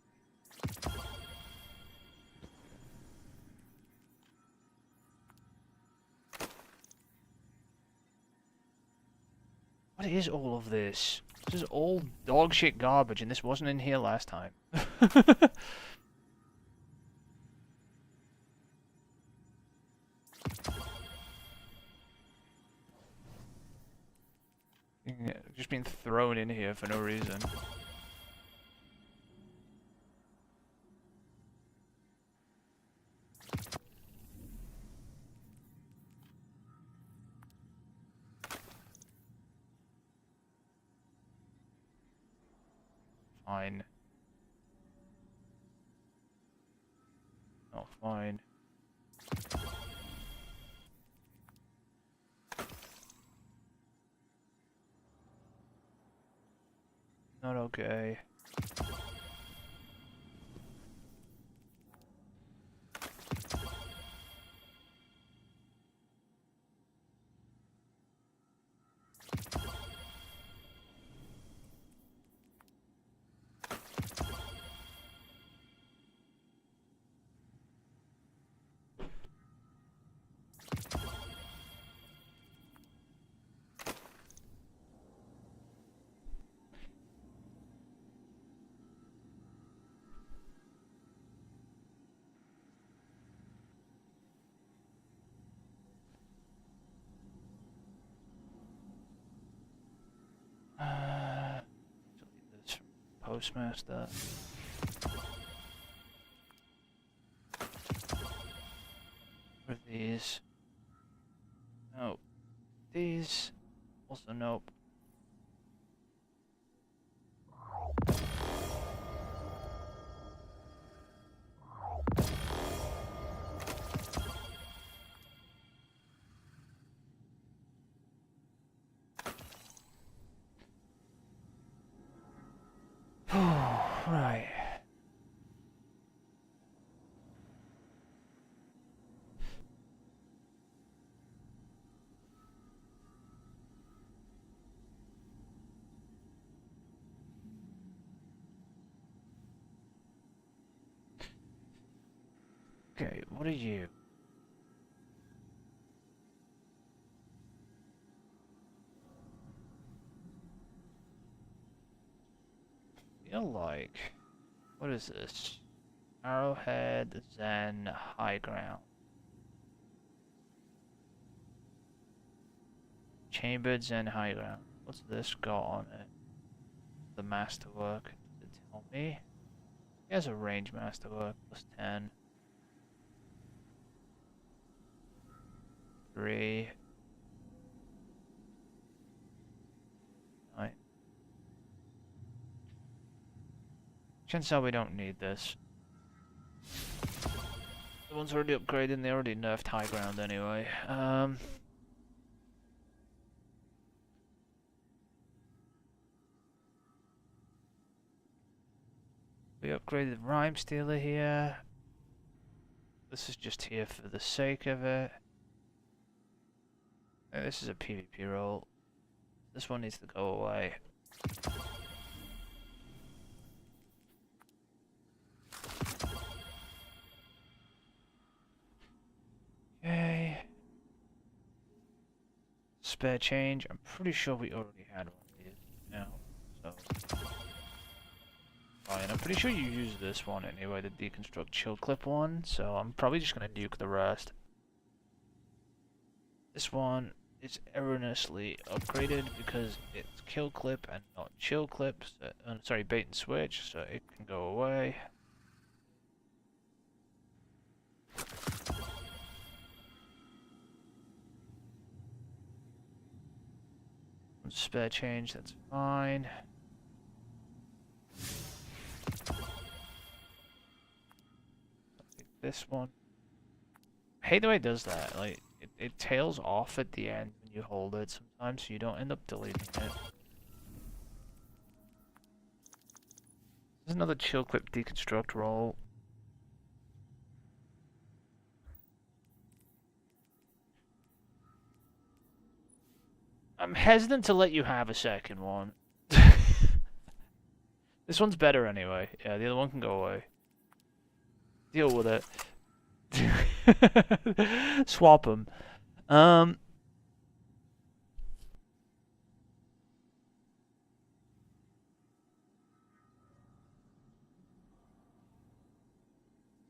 What is all of this? This is all dog shit garbage, and this wasn't in here last time. Just being thrown in here for no reason. Fine. Not fine. Not okay. Delete this from Postmaster. What are these? Nope. These. Also nope. Right. Okay, what are you? Feel like, what is this? Arrowhead, Zen, High Ground. Chambered Zen, High Ground. What's this got on it? The Masterwork. Does it tell me? He has a range Masterwork, plus 10. 3. Chances are we don't need this. The one's already upgraded and they already nerfed High Ground anyway. We upgraded the Rhyme Stealer here. This is just here for the sake of it. And this is a PvP role. This one needs to go away. Okay. Spare change. I'm pretty sure we already had one of these now. So. Oh, and I'm pretty sure you use this one anyway, the deconstruct chill clip one. So I'm probably just gonna nuke the rest. This one is erroneously upgraded because it's kill clip and not chill clip. So, sorry, bait and switch, so it can go away. Spare change, that's fine. This one. I hate the way it does that. Like it tails off at the end when you hold it sometimes, so you don't end up deleting it. There's another chill clip deconstruct roll. I'm hesitant to let you have a second one. This one's better anyway. Yeah, the other one can go away. Deal with it. Swap them.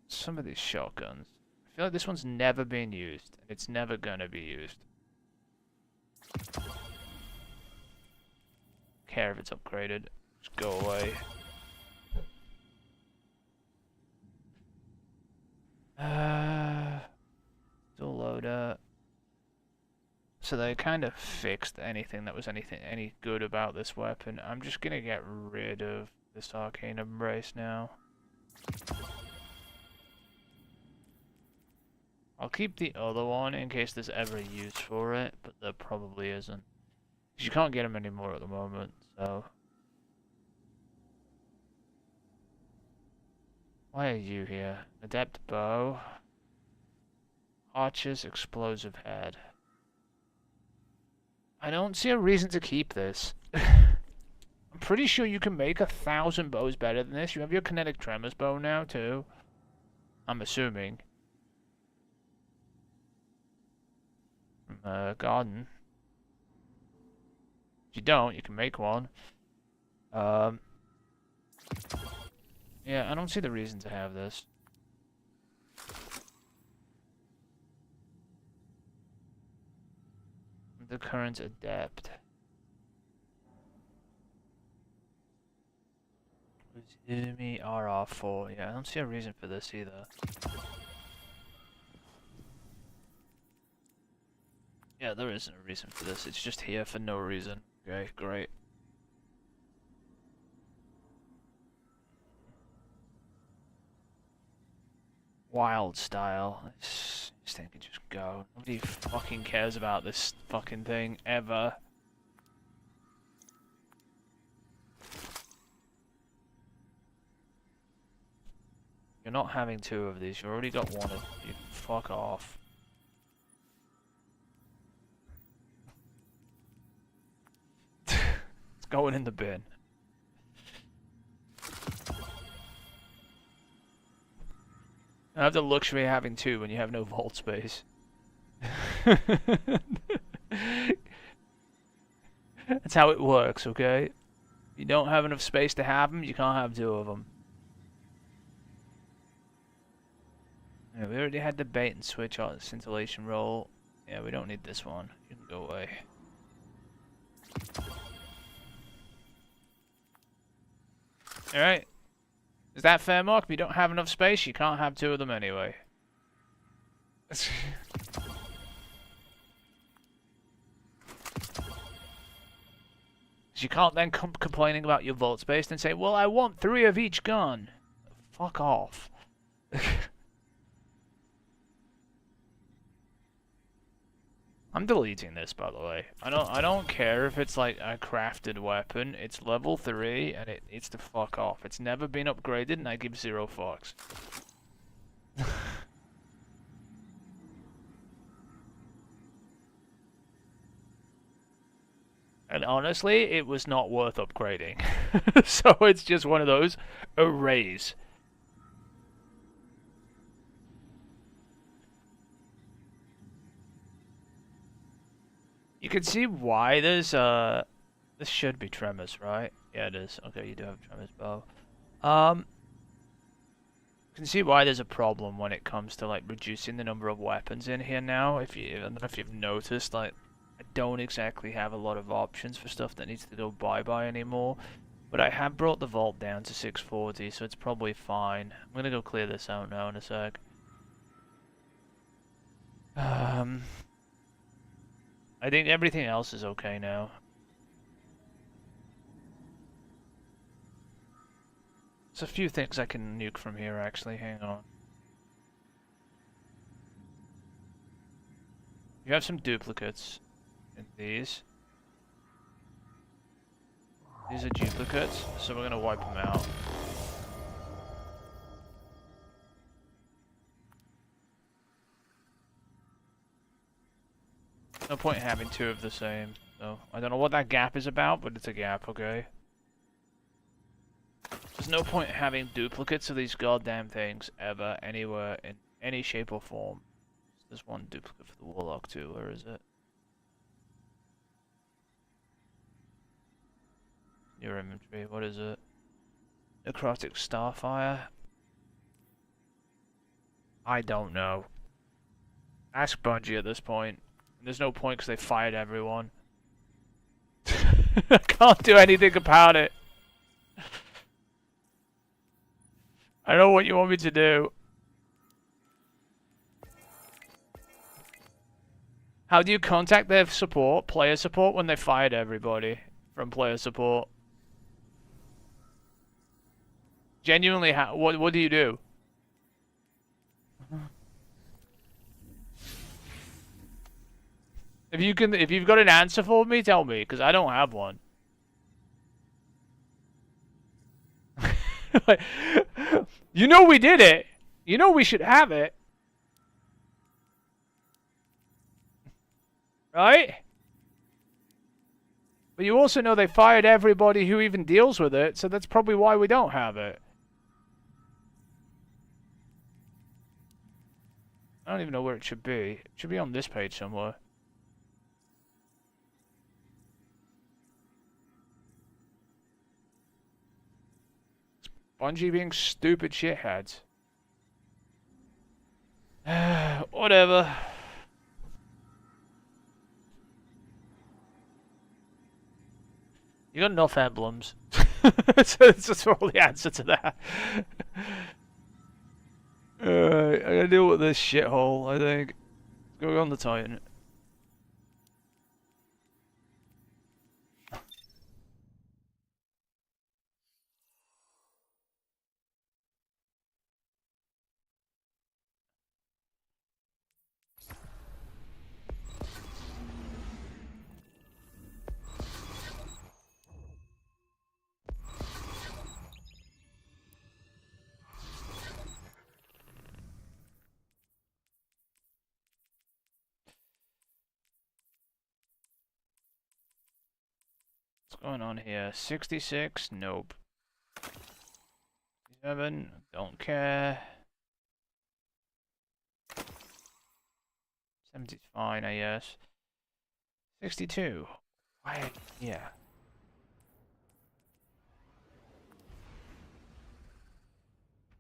Some of these shotguns. I feel like this one's never been used, and it's never gonna be used. Care if it's upgraded. Just go away. Still loader. So they kind of fixed anything that was any good about this weapon. I'm just gonna get rid of this arcane embrace now. I'll keep the other one in case there's ever a use for it, but there probably isn't. You can't get them anymore at the moment, so. Why are you here? Adept bow. Archer's explosive head. I don't see a reason to keep this. I'm pretty sure you can make 1,000 bows better than this. You have your kinetic tremors bow now too. I'm assuming. From garden. If you don't, you can make one. Yeah, I don't see the reason to have this. The current adept. Uzumi RR4. Yeah, I don't see a reason for this either. Yeah, there isn't a reason for this. It's just here for no reason. Okay, great. Wild style. I just think it just go. Nobody fucking cares about this fucking thing ever. You're not having 2 of these. You already got 1 of them. You can fuck off. It's going in the bin. I have the luxury of having 2 when you have no vault space. That's how it works, okay? If you don't have enough space to have them, you can't have 2 of them. Yeah, we already had the bait and switch on scintillation roll. Yeah, we don't need this one. You can go away. Alright. Is that fair, Mark? If you don't have enough space, you can't have 2 of them anyway. You can't then come complaining about your vault space and say, well, I want 3 of each gun. Fuck off. I'm deleting this, by the way. I don't care if it's like a crafted weapon. It's level 3 and it needs to fuck off. It's never been upgraded and I give 0 fucks. And honestly, it was not worth upgrading. So it's just one of those arrays. You can see why there's this should be Tremors, right? Yeah, it is. Okay, you do have Tremors bow. You can see why there's a problem when it comes to like reducing the number of weapons in here now. I don't know if you've noticed, like I don't exactly have a lot of options for stuff that needs to go bye-bye anymore. But I have brought the vault down to 640, so it's probably fine. I'm gonna go clear this out now in a sec. I think everything else is okay now. There's a few things I can nuke from here actually, hang on. You have some duplicates in these. These are duplicates, so we're gonna wipe them out. No point in having 2 of the same, so I don't know what that gap is about, but it's a gap, okay? There's no point in having duplicates of these goddamn things ever, anywhere, in any shape or form. There's one duplicate for the Warlock too, where is it? Your inventory, what is it? Necrotic Starfire? I don't know. Ask Bungie at this point. There's no point because they fired everyone. I can't do anything about it. I don't know what you want me to do. How do you contact their support, player support, when they fired everybody from player support? Genuinely, what do you do? If you've got an answer for me, tell me, because I don't have one. Like, you know we did it. You know we should have it. Right? But you also know they fired everybody who even deals with it, so that's probably why we don't have it. I don't even know where it should be. It should be on this page somewhere. Bungie being stupid shitheads. Whatever. You got enough emblems. So that's probably the answer to that. I gotta deal with this shithole, I think. Let's go on the Titan. What's going on here? 66? Nope. 7? Don't care. 70's fine, I guess. 62. Why? Yeah.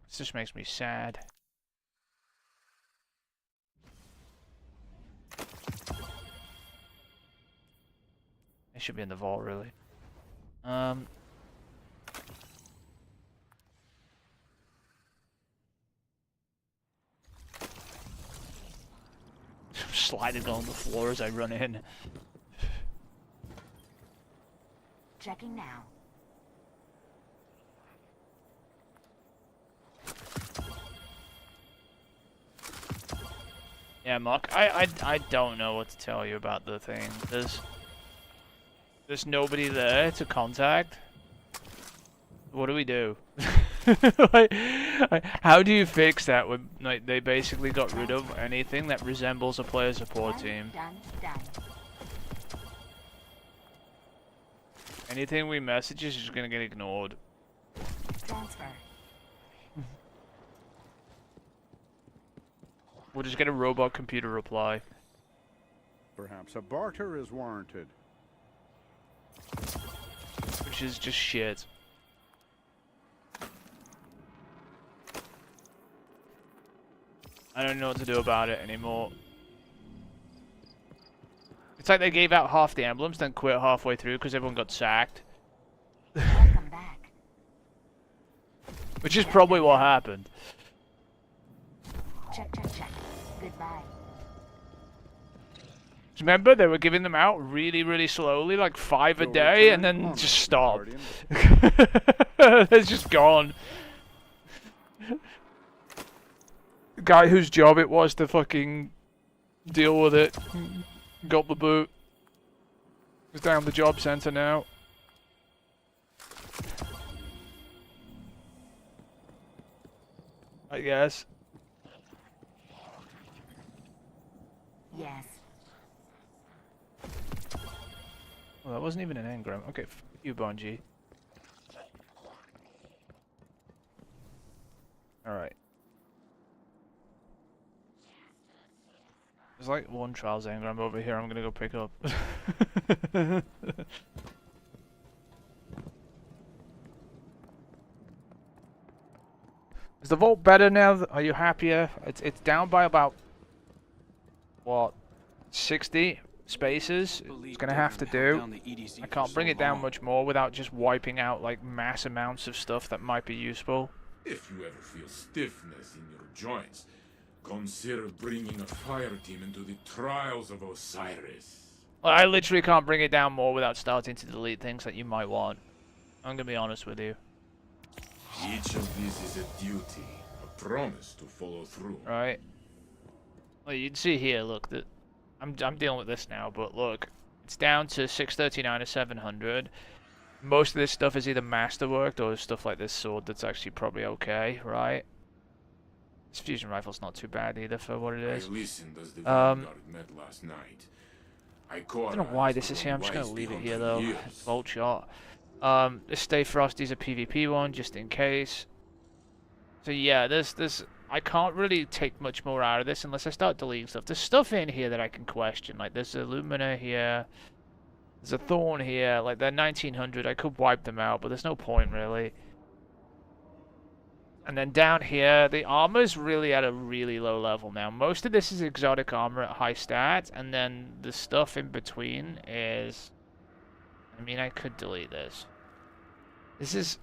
This just makes me sad. It should be in the vault, really. Sliding on the floor as I run in. Checking now. Yeah, Mark, I don't know what to tell you about the thing. There's nobody there to contact. What do we do? How do you fix that when like they basically got rid of anything that resembles a player support team? Done. Anything we message is just gonna get ignored. Transfer. We'll just get a robot computer reply. Perhaps a barter is warranted. Which is just shit. I don't know what to do about it anymore. It's like they gave out half the emblems, then quit halfway through because everyone got sacked. Welcome back. Which is probably what happened. Check. Goodbye. Remember, they were giving them out really, really slowly, like 5 a You'll day, return and then honor, just stopped. Guardian. It's just gone. The guy whose job it was to fucking deal with it got the boot. He's down the job center now. I guess. Yes. Well, that wasn't even an engram. Okay, f you, Bungie. Alright. There's like one Trials engram over here I'm gonna go pick up. Is the vault better now? Are you happier? It's down by about what, 60 spaces? It's gonna have to do. I can't bring it down much more without just wiping out like mass amounts of stuff that might be useful. If you ever feel stiffness in your joints, consider bringing a fire team into the trials of Osiris. I literally can't bring it down more without starting to delete things that you might want. I'm gonna be honest with you. Each of these is a duty, a promise to follow through. Right. Well, you can see here, look, that I'm dealing with this now, but look, it's down to 639 or 700. Most of this stuff is either masterworked or stuff like this sword that's actually probably okay, right? This fusion rifle's not too bad either for what it is. I listened as the Vanguard met last night. I don't know why this is here, I'm just gonna leave it here though. Years. Bolt shot. This Stay Frosty's a PvP one, just in case. So yeah, there's I can't really take much more out of this unless I start deleting stuff. There's stuff in here that I can question, like there's a Lumina here, there's a Thorn here, like they're 1900, I could wipe them out, but there's no point really. And then down here, the armor's really at a really low level now. Most of this is exotic armor at high stats, and then the stuff in between is... I mean, I could delete this. This is...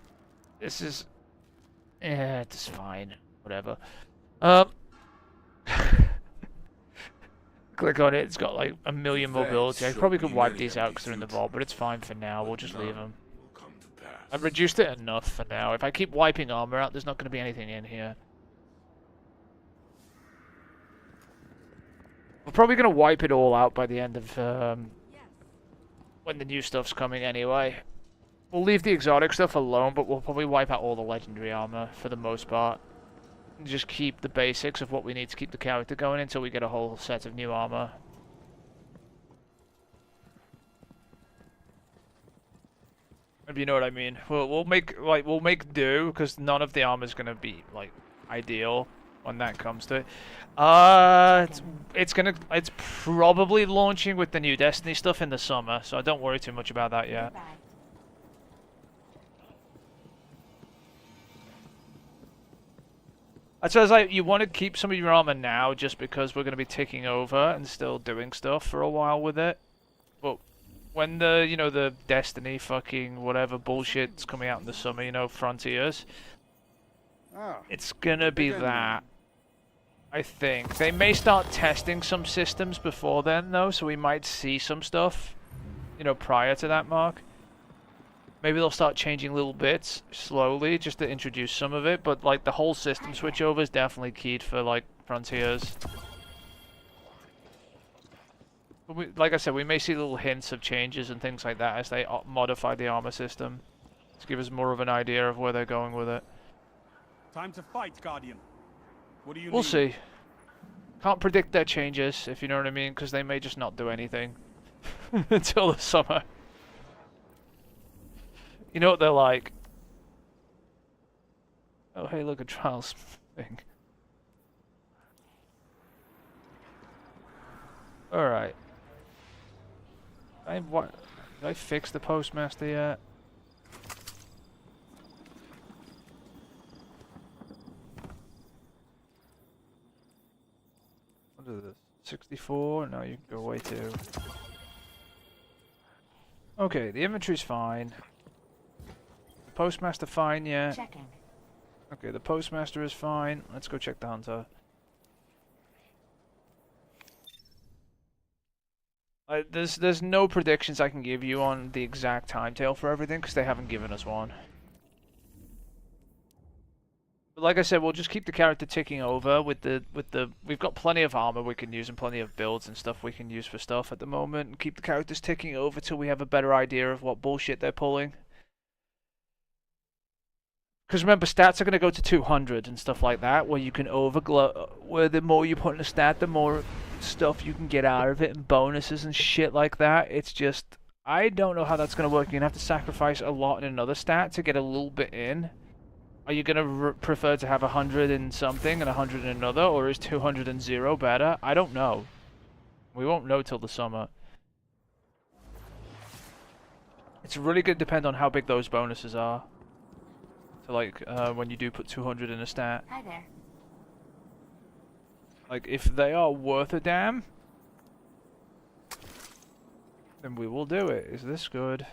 it's fine. Whatever. Click on it, it's got like a million mobility. I probably could wipe these out because they're in the vault, but it's fine for now. We'll just leave them. I've reduced it enough for now. If I keep wiping armor out, there's not going to be anything in here. We're probably going to wipe it all out by the end of when the new stuff's coming anyway. We'll leave the exotic stuff alone, but we'll probably wipe out all the legendary armor for the most part. And just keep the basics of what we need to keep the character going until we get a whole set of new armor. If you know what I mean. We'll make do, because none of the armor's gonna be like ideal when that comes to it. It's probably launching with the new Destiny stuff in the summer, so don't worry too much about that yet. Goodbye. So it's like you want to keep some of your armor now, just because we're gonna be ticking over and still doing stuff for a while with it. But when the Destiny fucking whatever bullshit's coming out in the summer, Frontiers, it's gonna be that. I think they may start testing some systems before then, though, so we might see some stuff, prior to that mark. Maybe they'll start changing little bits slowly, just to introduce some of it. But like the whole system switchover is definitely keyed for like Frontiers. But like I said, we may see little hints of changes and things like that as they modify the armor system to give us more of an idea of where they're going with it. Time to fight, Guardian. What do you We'll need? see. Can't predict their changes, if you know what I mean, because they may just not do anything until the summer. You know what they're like. Oh, hey, look at Trials thing. Alright. What? Did I fix the postmaster yet? What is this? 64? No, you can go away too. Okay, the inventory's fine. The postmaster fine, yeah. Checking. Okay, the postmaster is fine. Let's go check the hunter. There's no predictions I can give you on the exact timetable for everything because they haven't given us one. But like I said, we'll just keep the character ticking over with the we've got plenty of armor we can use and plenty of builds and stuff we can use for stuff at the moment, and keep the characters ticking over till we have a better idea of what bullshit they're pulling. Because remember, stats are going to go to 200 and stuff like that, where you can overglow, where the more you put in a stat, the more stuff you can get out of it, and bonuses and shit like that. It's just, I don't know how that's going to work. You're going to have to sacrifice a lot in another stat to get a little bit in. Are you going to prefer to have 100 in something and 100 in another, or is 200 and 0 better? I don't know. We won't know till the summer. It's really going to depend on how big those bonuses are. So like, when you do put 200 in a stat. Hi there. Like, if they are worth a damn, then we will do it. Is this good?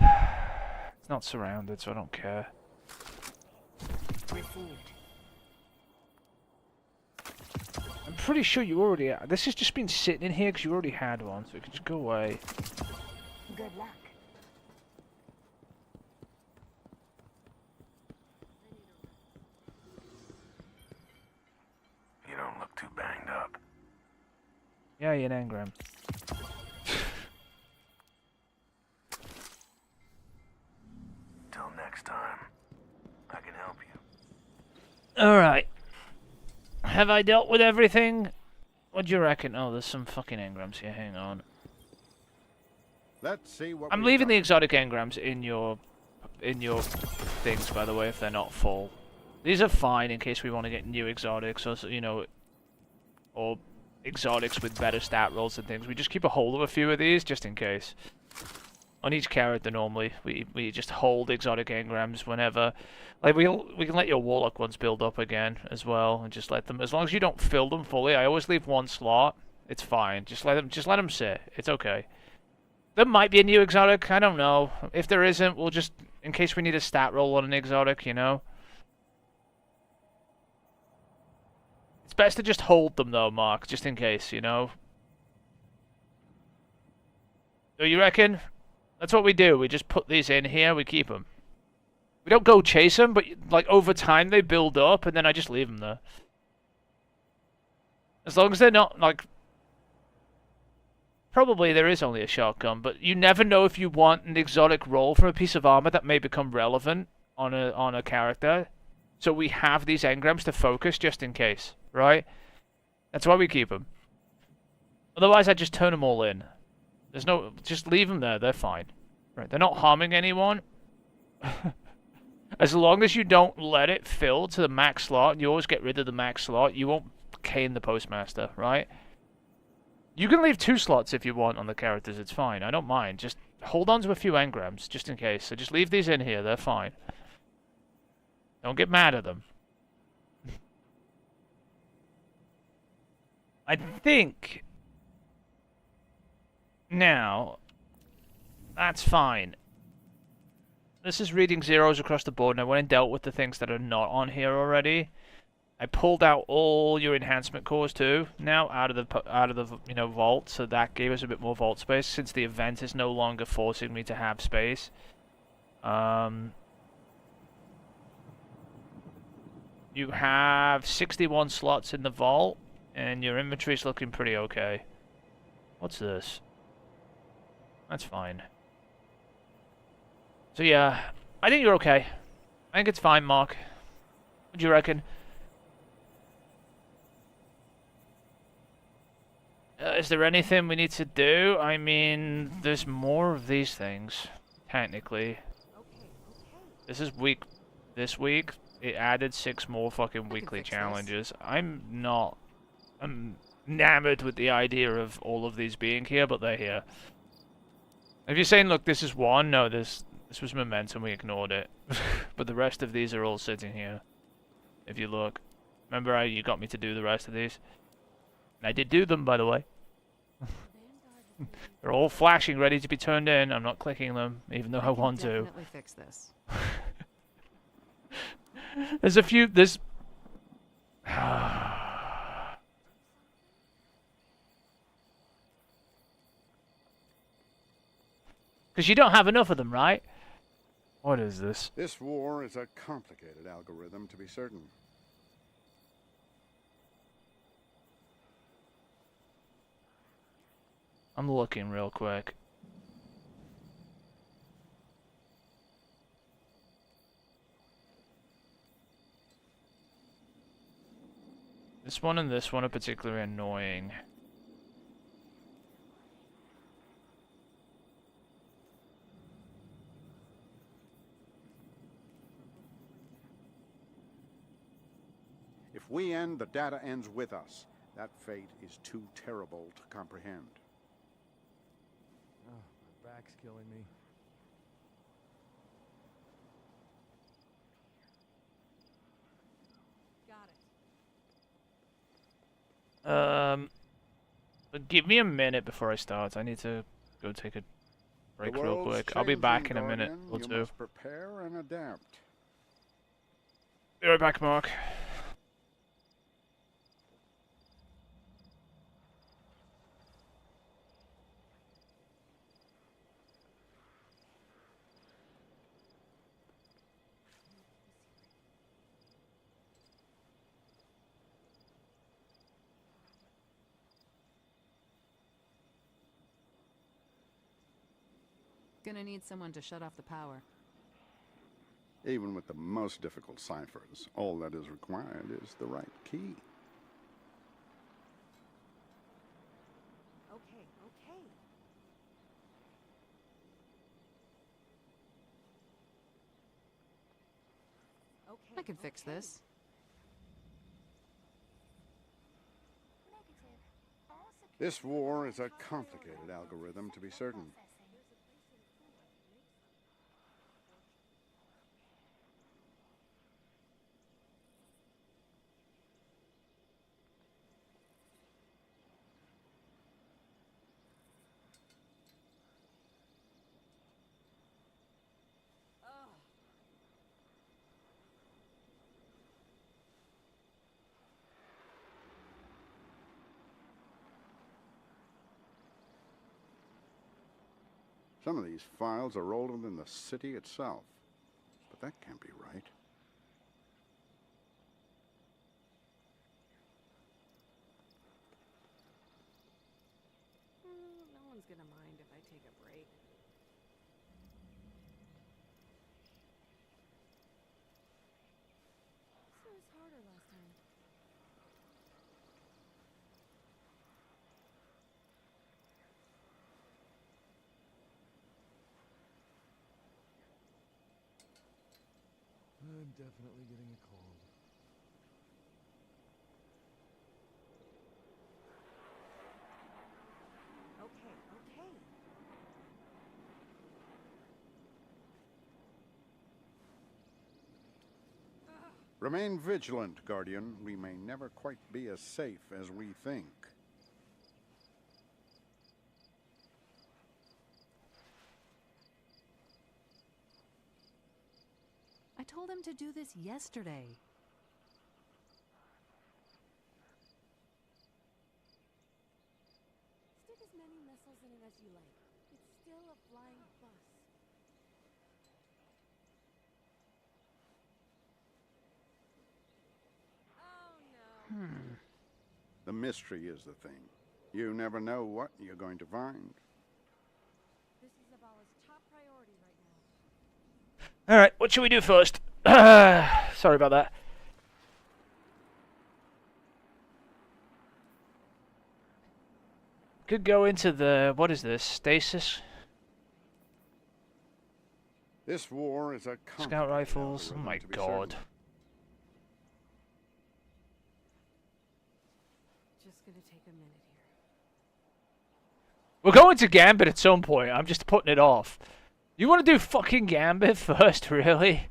It's not surrounded, so I don't care. Received. I'm pretty sure you already... This has just been sitting in here because you already had one, so it can just go away. Good luck. You don't look too banged up. Yeah, you're an engram. Till next time, I can help you. Alright. Have I dealt with everything? What do you reckon? Oh, there's some fucking engrams here. Hang on. Let's see what I'm we've leaving got. the exotic engrams in your things, by the way, if they're not full. These are fine in case we want to get new exotics, or you know, or exotics with better stat rolls and things. We just keep a hold of a few of these just in case. On each character, normally we just hold exotic engrams whenever. Like we can let your warlock ones build up again as well, and just let them. As long as you don't fill them fully, I always leave one slot. It's fine. Just let them sit. It's okay. There might be a new exotic. I don't know. If there isn't, we'll just, in case we need a stat roll on an exotic, you know. It's best to just hold them though, Mark, just in case, you know. So you reckon? That's what we do. We just put these in here, we keep them. We don't go chase them, but like over time they build up, and then I just leave them there. As long as they're not like... Probably there is only a shotgun, but you never know if you want an exotic roll from a piece of armor that may become relevant on a character. So we have these engrams to focus just in case, right? That's why we keep them. Otherwise, I just turn them all in. There's no... Just leave them there. They're fine. Right, they're not harming anyone. As long as you don't let it fill to the max slot, and you always get rid of the max slot, you won't cane the postmaster, right? You can leave 2 slots if you want on the characters. It's fine. I don't mind. Just hold on to a few engrams, just in case. So just leave these in here. They're fine. Don't get mad at them. I think... Now... That's fine. This is reading zeros across the board, and I went and dealt with the things that are not on here already. I pulled out all your enhancement cores too, now out of the vault, so that gave us a bit more vault space, since the event is no longer forcing me to have space. You have 61 slots in the vault, And your inventory's looking pretty okay. What's this? That's fine. So yeah, I think you're okay. I think it's fine, Mark. What do you reckon? Is there anything we need to do? I mean, there's more of these things, technically. This is this week, it added 6 more fucking weekly challenges. I'm enamored with the idea of all of these being here, but they're here. If you're saying, look, this is one, no, this was momentum, we ignored it. But the rest of these are all sitting here. If you look. Remember how you got me to do the rest of these? And I did do them, by the way. They're all flashing, ready to be turned in. I'm not clicking them, even though I want to. Definitely fix this. There's a few. There's. Because you don't have enough of them, right? What is this? This war is a complicated algorithm, to be certain. I'm looking real quick. This one and this one are particularly annoying. If we end, the data ends with us. That fate is too terrible to comprehend. Oh, my back's killing me. Got it. But give me a minute before I start. I need to go take a break The real world's quick. I'll be back in changing, a minute Guardian. or You two. must prepare and adapt. Be right back, Mark. Gonna need someone to shut off the power. Even with the most difficult ciphers, all that is required is the right key. Okay, okay. Okay. I can fix this. This war is a complicated algorithm, to be certain. Some of these files are older than the city itself. But that can't be right. No one's gonna mind if I take a break. So it was harder last time. I'm definitely getting a cold. Okay, okay. Remain vigilant, Guardian. We may never quite be as safe as we think. I told him to do this yesterday. Stick as many missiles in it as you like. It's still a flying bus. Oh no. The mystery is the thing. You never know what you're going to find. This is Zavala's top priority right now. Alright, what should we do first? Sorry about that. Could go into the... what is this? Stasis? This war is a Scout rifles? Oh my god. Just gonna take a minute here. We're going to Gambit at some point. I'm just putting it off. You want to do fucking Gambit first, really?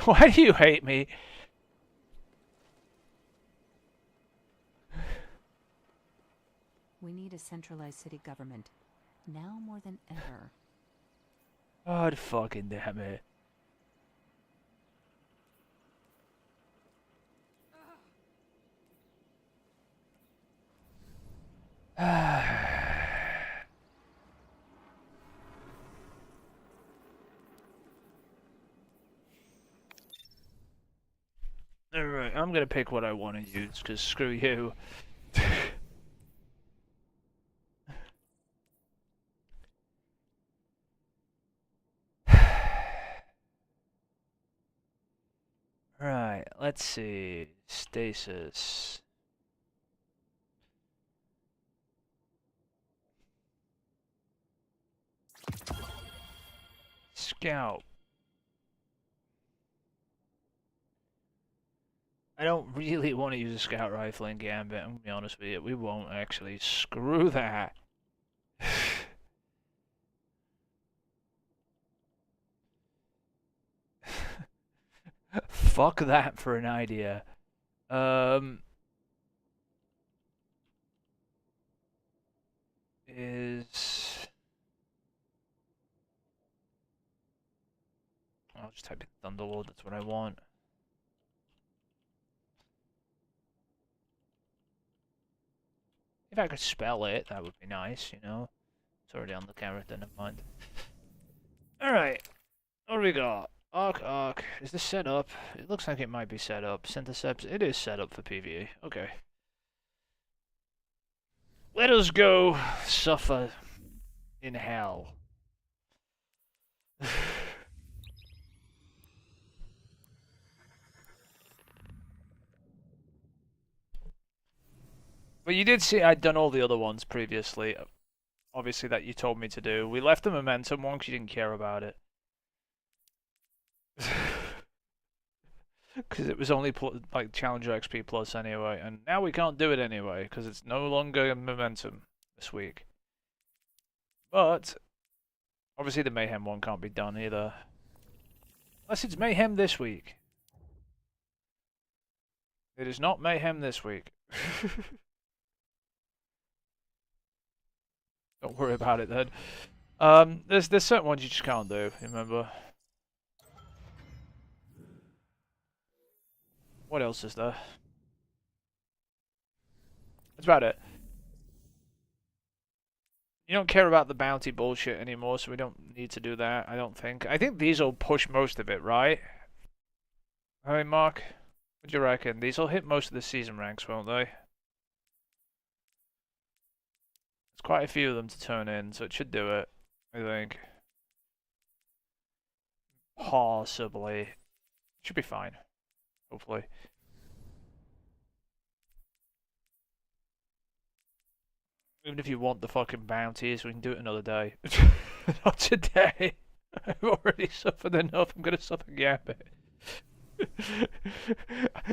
Why do you hate me? We need a centralized city government. Now more than ever. God fucking damn it. Alright, I'm gonna pick what I want to use, because screw you. Right, let's see. Stasis. Scout. I don't really want to use a scout rifle in Gambit, I'm gonna be honest with you. We won't actually. Screw that. Fuck that for an idea. I'll just type in Thunderlord, that's what I want. If I could spell it, that would be nice, you know. It's already on the character, never mind. Alright, what do we got? Arc. Is this set up? It looks like it might be set up. Syntheseps, it is set up for PvE. Okay. Let us go suffer in hell. But you did see I'd done all the other ones previously. Obviously that you told me to do. We left the momentum one because you didn't care about it. Because it was only like Challenger XP Plus anyway, and now we can't do it anyway because it's no longer momentum this week. But obviously the Mayhem one can't be done either, unless it's Mayhem this week. It is not Mayhem this week. Don't worry about it then. There's certain ones you just can't do. Remember. What else is there? That's about it. You don't care about the bounty bullshit anymore, so we don't need to do that, I don't think. I think these will push most of it, right? Alright, Mark? What do you reckon? These will hit most of the season ranks, won't they? There's quite a few of them to turn in, so it should do it, I think. Possibly. Should be fine. Hopefully. Even if you want the fucking bounties, we can do it another day. Not today. I've already suffered enough. I'm gonna suffer Gambit.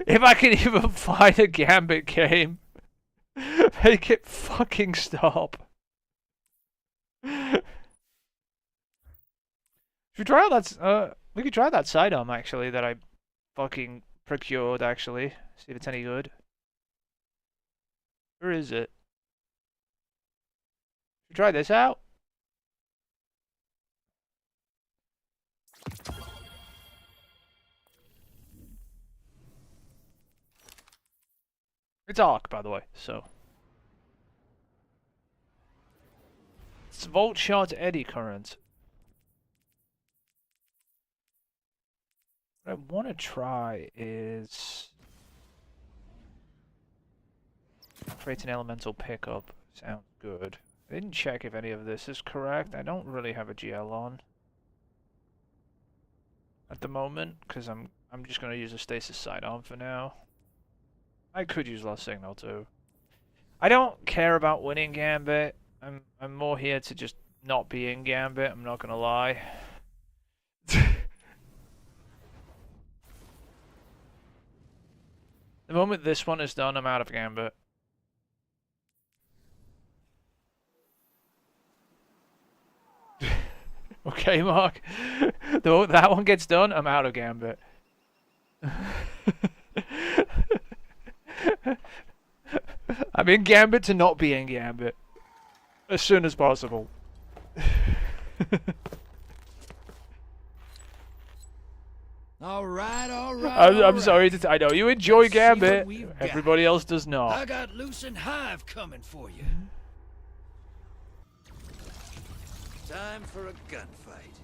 If I can even find a Gambit game, make it fucking stop. Should we try out that? We could try that sidearm actually that I fucking procured actually. See if it's any good. Where is it? Should we try this out? It's Arc, by the way, so. It's Volt Shot Eddy Current. What I want to try is... Create an elemental pickup. Sounds good. I didn't check if any of this is correct. I don't really have a GL on at the moment because I'm just gonna use a stasis sidearm for now. I could use Lost Signal too. I don't care about winning Gambit. I'm more here to just not be in Gambit. I'm not gonna lie. The moment this one is done, I'm out of Gambit. Okay, Mark. The moment that one gets done, I'm out of Gambit. I'm in Gambit to not be in Gambit. As soon as possible. All right. I'm sorry to I know you enjoy Gambit. Everybody else does not. I got Lucent Hive coming for you. Time for a gunfight.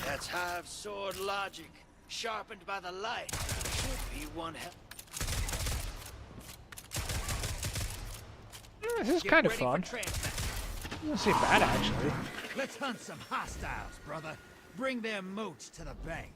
That's Hive's sword logic, sharpened by the light. Should be one hell. This is kind of fun. Doesn't seem bad, actually. Let's hunt some hostiles, brother. Bring their moats to the bank.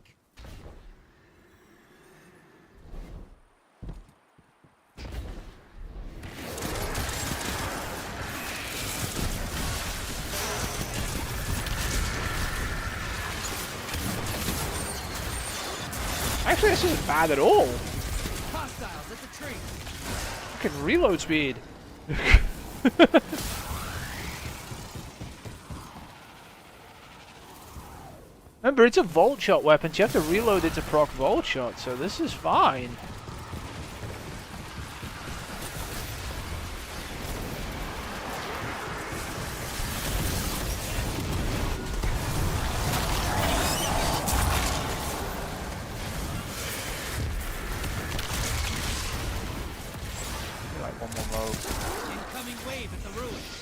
Actually, this isn't bad at all. Hostiles at the tree. Fucking reload speed. Remember, it's a Volt Shot weapon, so you have to reload it to proc Volt Shot, so this is fine. Like one more mode. Incoming wave at the ruins.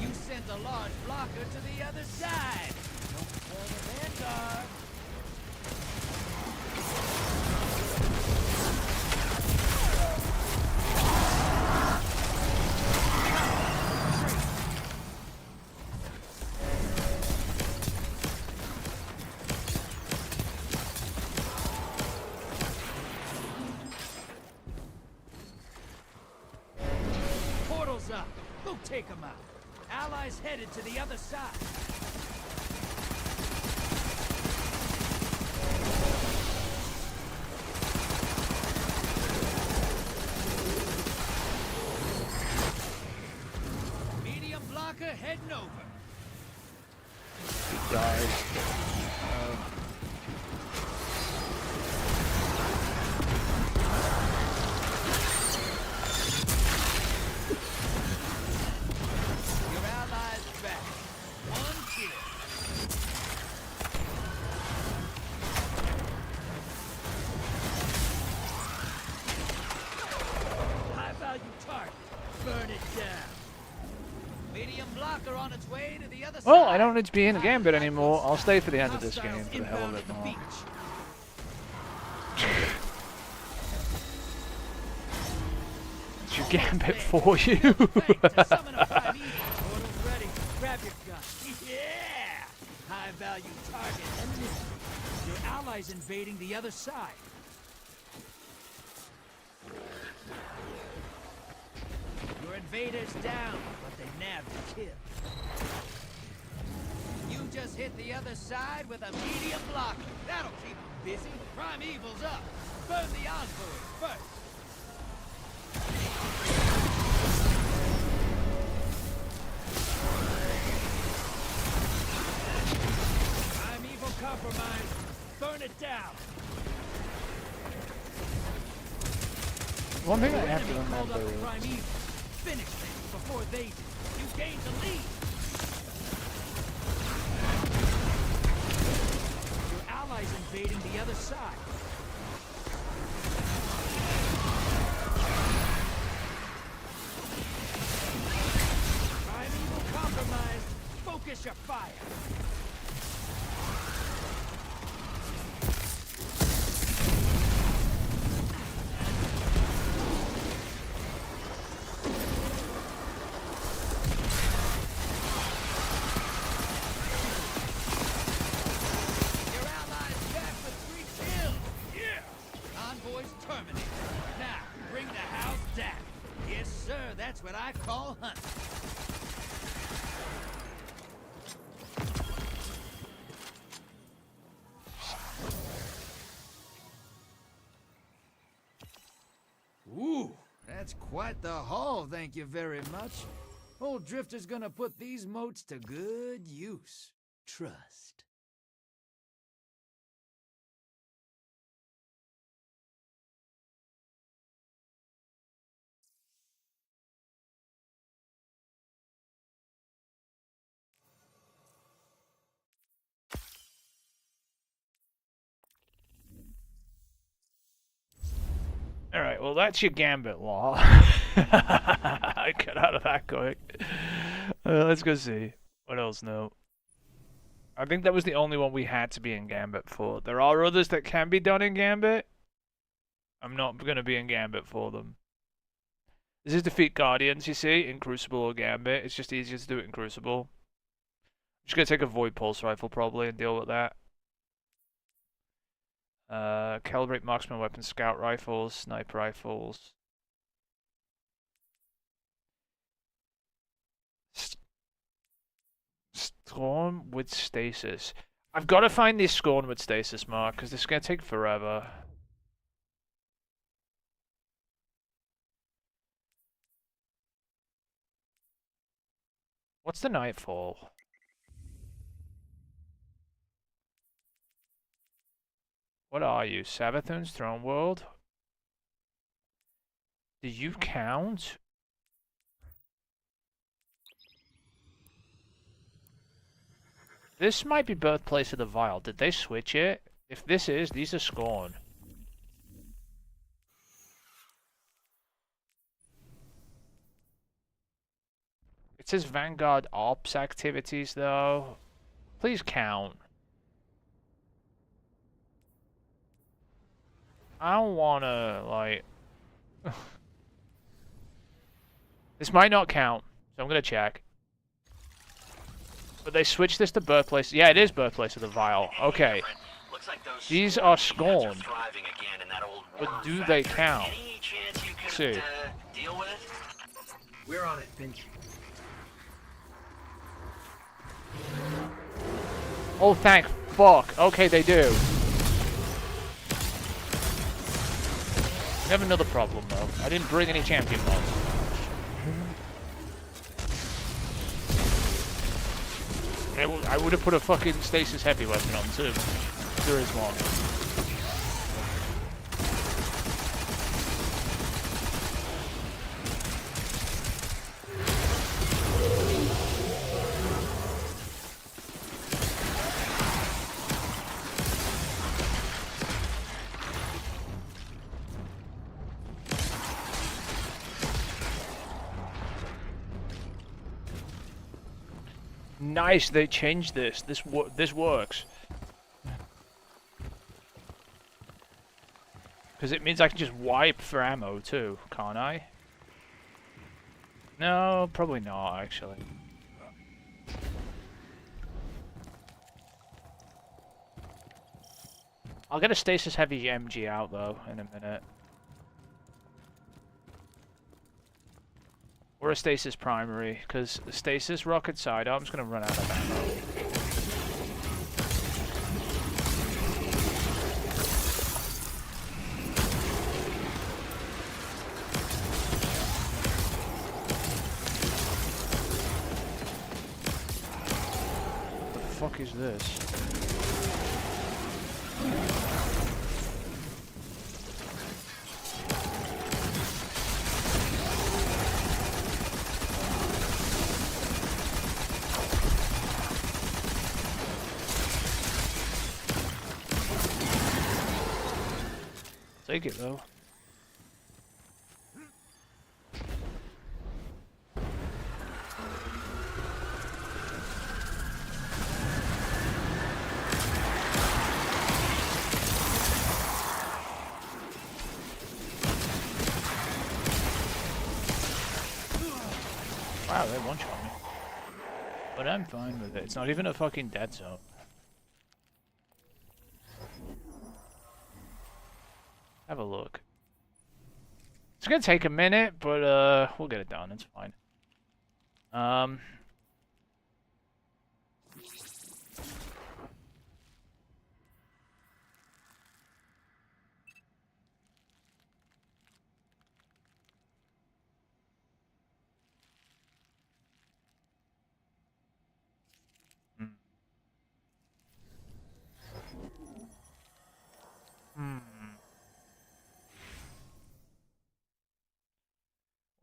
You sent a large blocker to the other side. Don't tell the vanguard. Portal's up. Go take them out. Allies headed to the other side. Medium blocker heading over. Died. Your allies back. One kill. High value target. Burn it down. Medium blocker on its way to the other side. Well, I don't need to be in Gambit anymore. I'll stay for the end of this game for the hell of it more. It's your Gambit for you. Yeah! High value target eliminated. Your allies invading the other side. Your invaders down, but they nabbed the kill. You just hit the other side with a medium blocker. That'll keep them busy. Primeval's up. Burn the envoy first. Primeval compromised. Burn it down. One thing I have to Your enemy called remember up is Primeval. Finish things before they do. You gained the lead. Your allies invading the other side. Primeval compromised. Focus pressure fire. Your allies back with 3 kills. Yeah. Convoys terminated. Now, bring the house down. Yes, sir. That's what I call hunting. Ooh, that's quite the haul, thank you very much. Old Drifter's gonna put these moats to good use. Trust. Alright, well that's your Gambit law. I got out of that quick. Let's go see. What else? No. I think that was the only one we had to be in Gambit for. There are others that can be done in Gambit. I'm not going to be in Gambit for them. This is defeat Guardians, you see, in Crucible or Gambit. It's just easier to do it in Crucible. I'm just going to take a Void Pulse Rifle probably and deal with that. Calibrate marksman weapons, scout rifles, sniper rifles. Scorn with stasis. I've got to find this Scorn with stasis mark because this is going to take forever. What's the Nightfall? What are you? Savathun's Throne World? Do you count? This might be Birthplace of the Vile. Did they switch it? If this is, these are Scorn. It says Vanguard Ops activities though. Please count. I don't wanna, like... This might not count, so I'm gonna check. But they switched this to Birthplace. Yeah, it is Birthplace of the Vile. Okay. These are Scorn. But do they count? Let's see. We're on it, Finch. Oh, thank fuck. Okay, they do. We have another problem, though. I didn't bring any champion mods. I would have put a fucking stasis heavy weapon on, too. There is one. Nice, they changed this. This works. Because it means I can just wipe for ammo too, can't I? No, probably not actually. I'll get a stasis heavy MG out though in a minute. Or a stasis primary, because stasis rocket sidearm's gonna run out of ammo. What the fuck is this? Take it though. Wow, they one-shot me. But I'm fine with it. It's not even a fucking dead zone. Have a look. It's gonna take a minute, but we'll get it done. It's fine.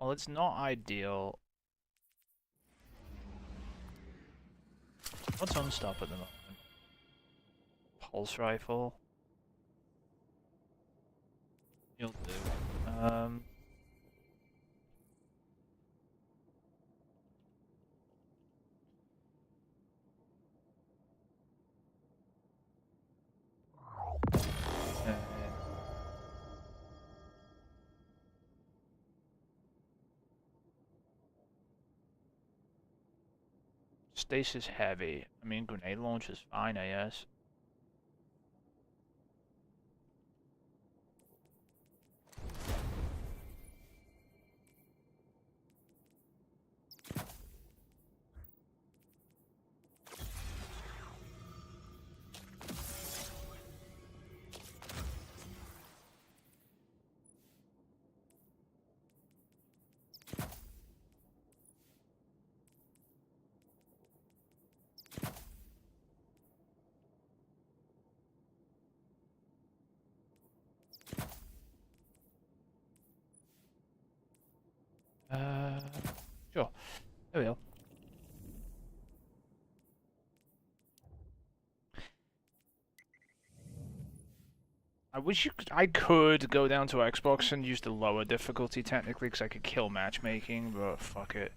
Well, it's not ideal. What's on stop at the moment? Pulse rifle. You'll do. Stasis heavy. I mean, grenade launch is fine, I guess. Sure. There we go. I wish I could go down to Xbox and use the lower difficulty technically, because I could kill matchmaking, but fuck it.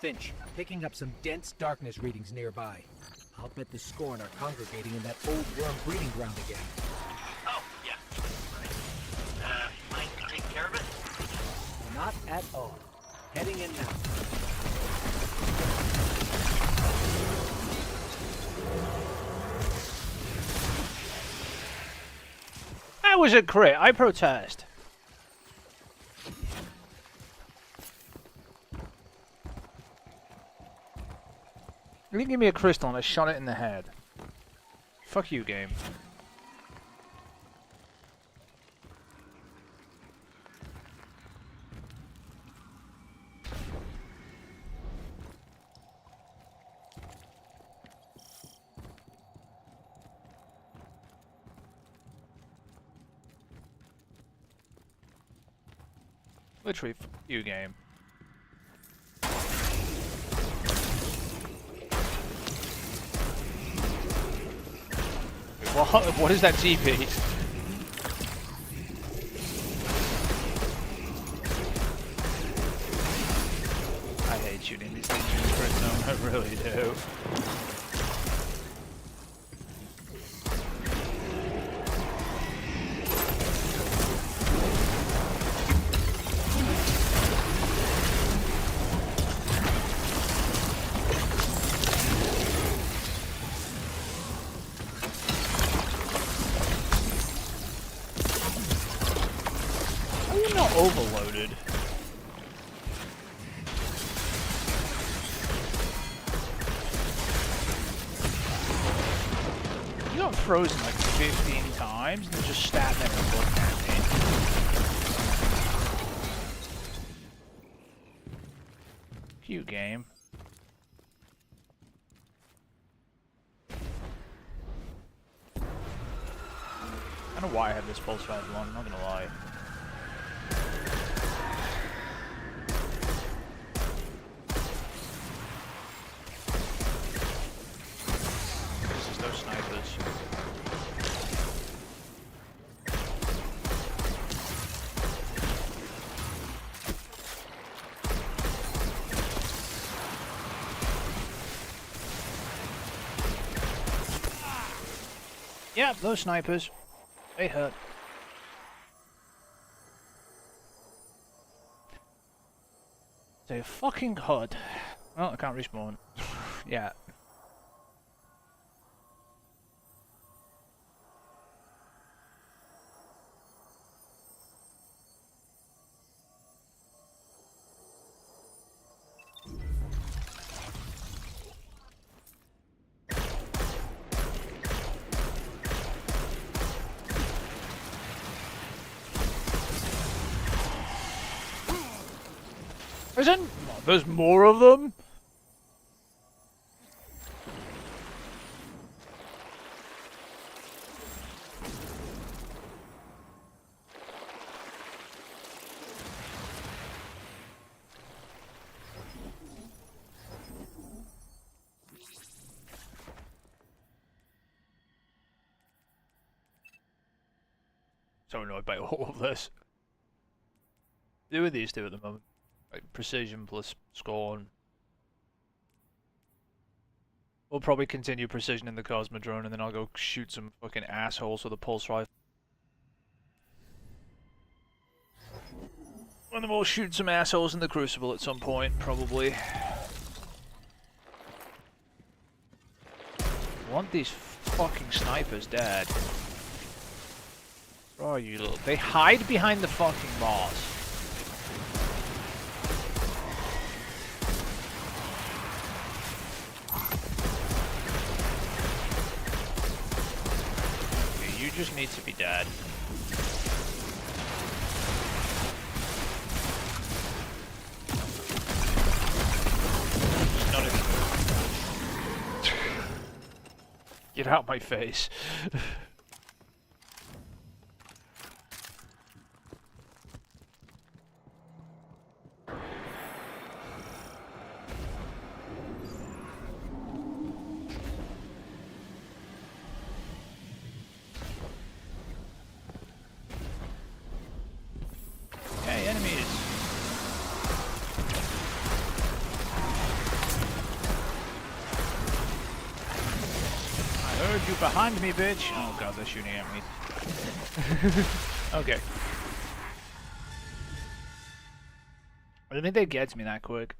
Finch, picking up some dense darkness readings nearby. I'll bet the Scorn are congregating in that old worm breeding ground again. Oh, yeah. Right. Mind to take care of it? Not at all. Heading in now. That was a crit. I protest. You didn't give me a crystal and I shot it in the head. Fuck you, game. Literally, fuck you, game. What is that TP? I hate shooting these things in sprint zone, I really do. Overloaded. You got frozen like 15 times and just sat there and looked at me. Cute game. I don't know why I have this pulse rifle on, I'm not gonna lie. Yeah, those snipers. They hurt. They fucking HUD. Well, I can't respawn. Yeah. There's more of them? So annoyed by all of this. Do with these two at the moment. Like precision plus scorn. We'll probably continue precision in the Cosmodrome and then I'll go shoot some fucking assholes with a pulse rifle. And then we'll shoot some assholes in the Crucible at some point, probably. I want these fucking snipers dead. Where are you little... They hide behind the fucking boss. You just need to be dead. Not even... Get out my face. Behind me, bitch! Oh god, they're shooting at me. Okay. I don't think they get me that quick.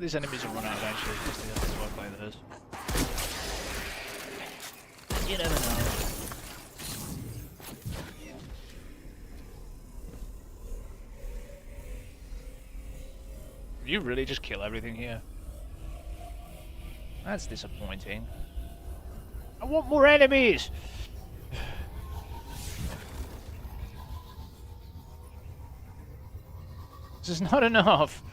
these enemies will run out eventually, just they have to work like this. But you never know. You really just kill everything here? That's disappointing. I want more enemies! This is not enough.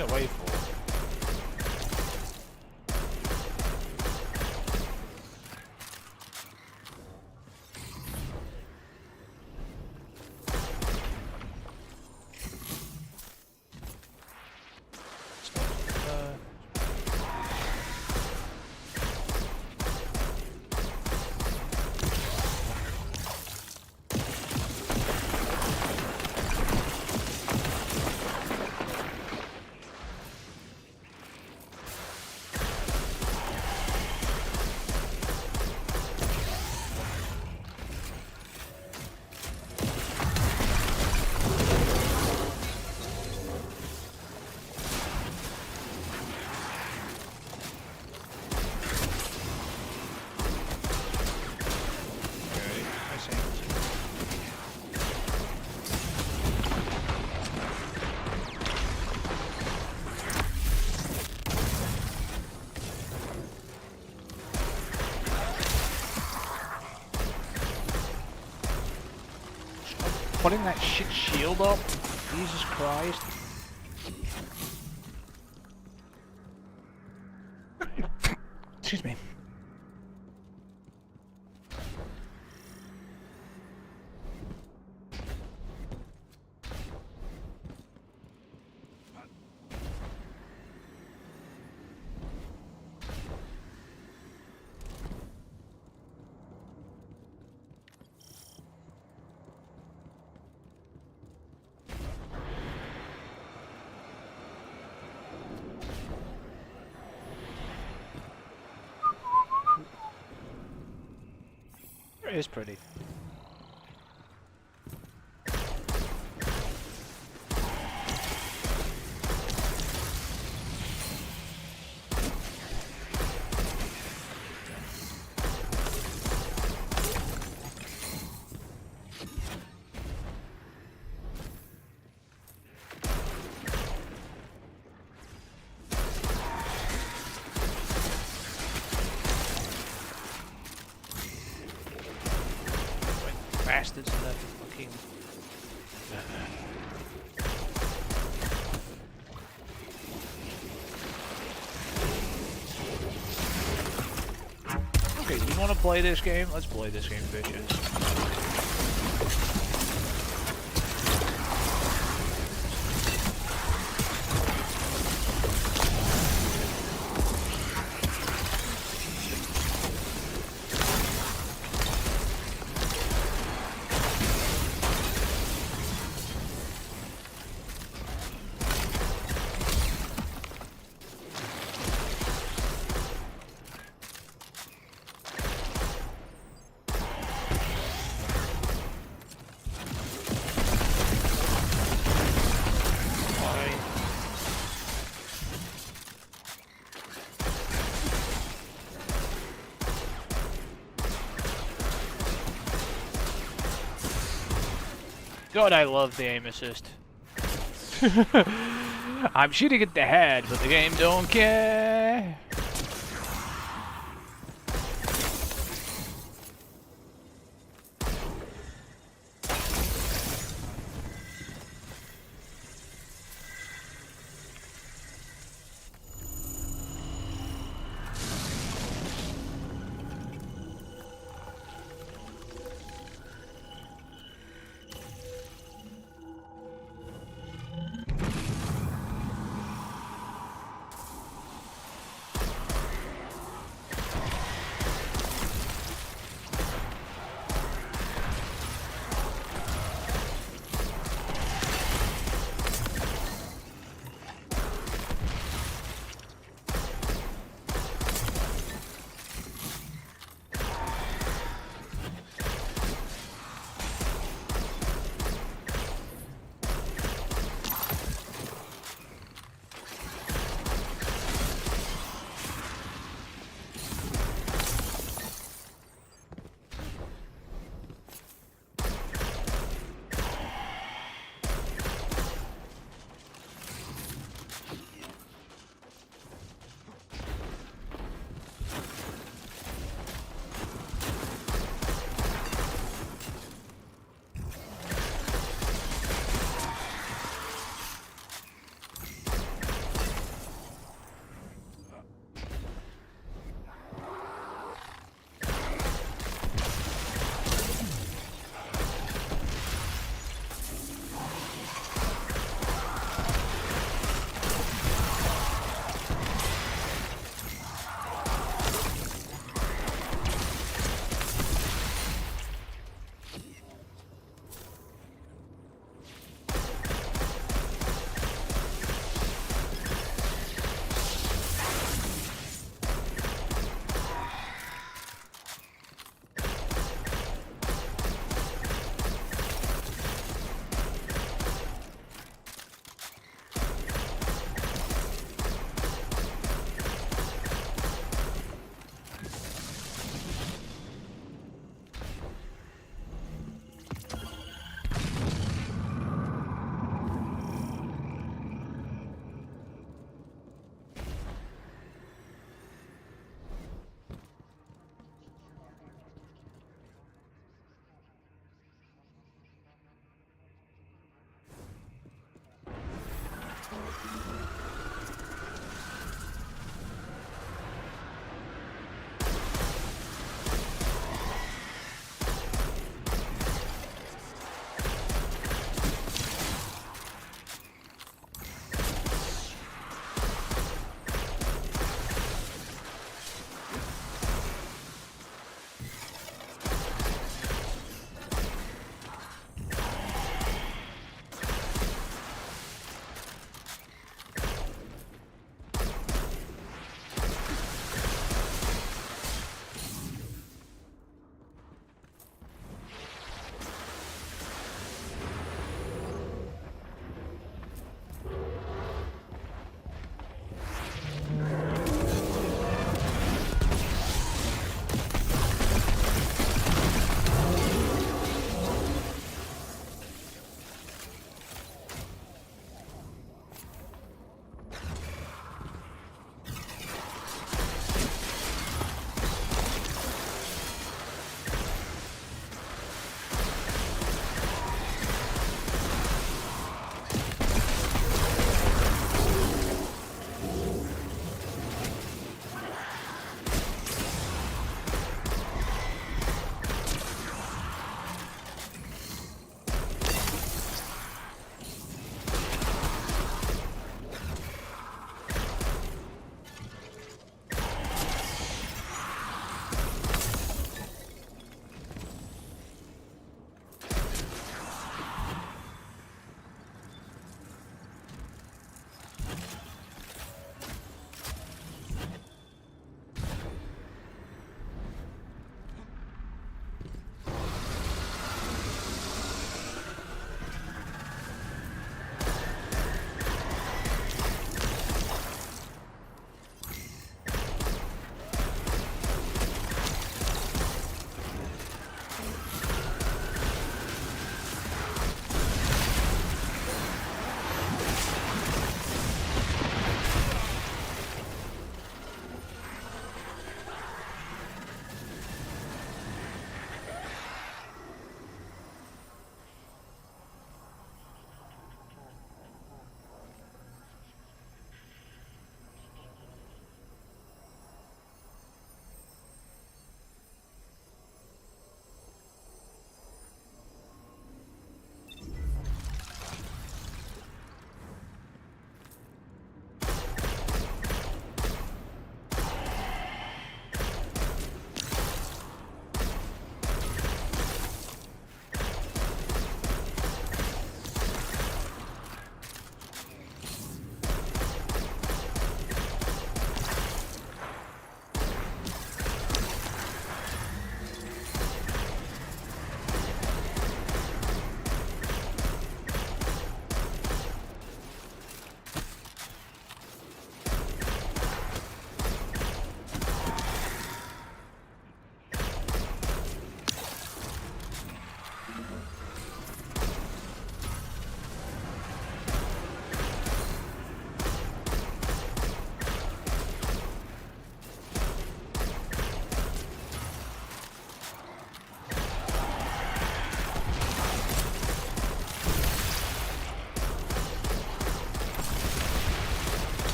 Away for. Putting that shit shield up? Jesus Christ. Excuse me. It is pretty. Bastards in that fucking... Okay, you wanna play this game? Let's play this game, bitches. God, I love the aim assist. I'm shooting at the head, but the game don't care.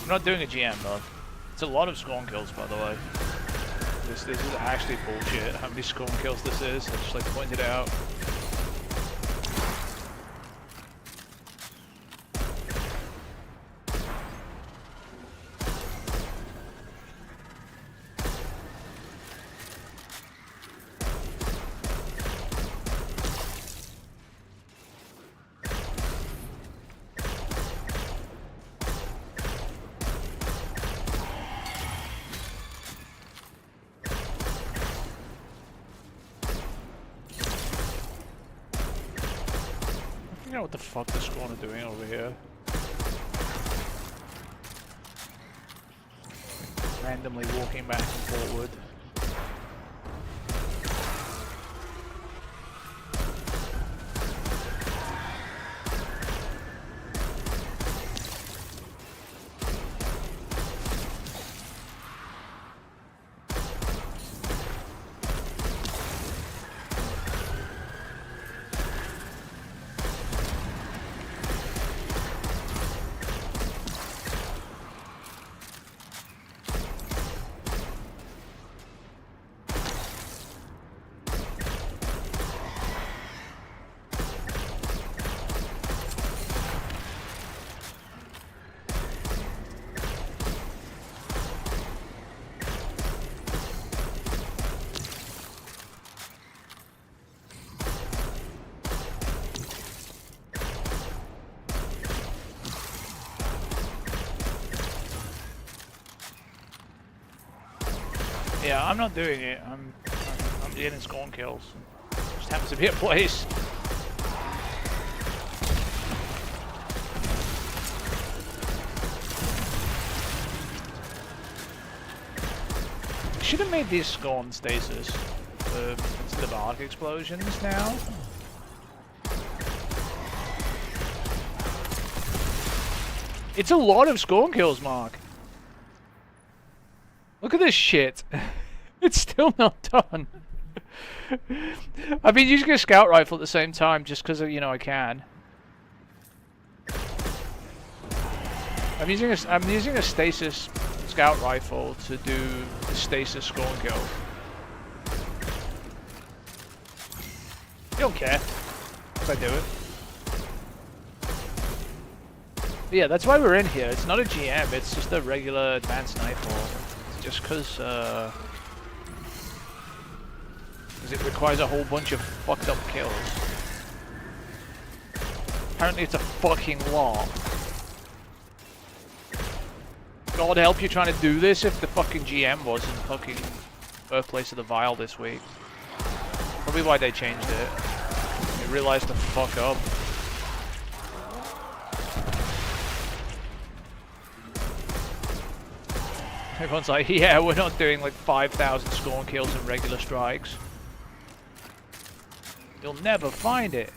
I'm not doing a GM though. It's a lot of scorn kills, by the way. This is actually bullshit. How many scorn kills this is? I just like pointed out. I don't know what the fuck the Scorn are doing over here. Randomly walking back and forward. Yeah, I'm not doing it. I'm getting Scorn kills. Just happens to be a place. Should have made these Scorn stasis instead of arc explosions now. It's a lot of Scorn kills, Mark. Look at this shit. It's still not done. I've been using a scout rifle at the same time just because, you know, I can. I'm using a stasis scout rifle to do the stasis Scorn kill. You don't care if I do it. But yeah, that's why we're in here. It's not a GM, it's just a regular advanced nightfall. Just because it requires a whole bunch of fucked up kills. Apparently it's a fucking lot. God help you trying to do this if the fucking GM was in fucking Birthplace of the Vile this week. Probably why they changed it. They realized to fuck up. Everyone's like, yeah, we're not doing like 5,000 Scorn kills and regular strikes. You'll never find it.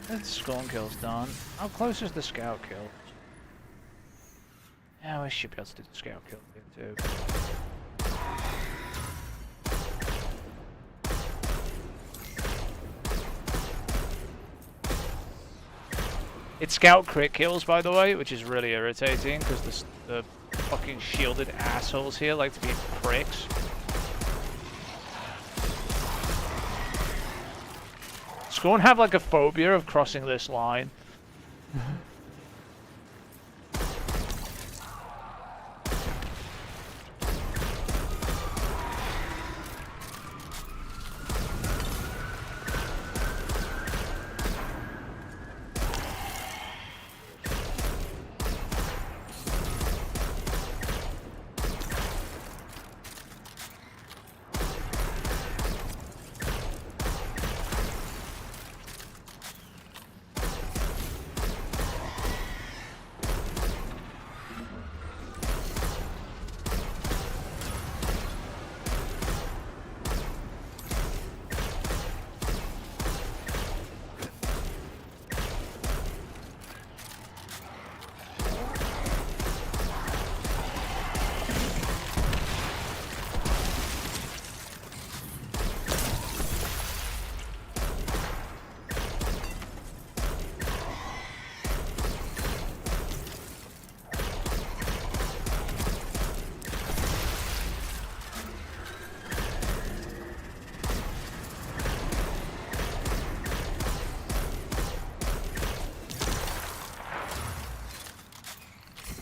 That Scorn kill's done. How close is the scout kill? Yeah, we should be able to do the scout kill here too. It's scout crit kills, by the way, which is really irritating because the fucking shielded assholes here like to be pricks. Scorn have like a phobia of crossing this line.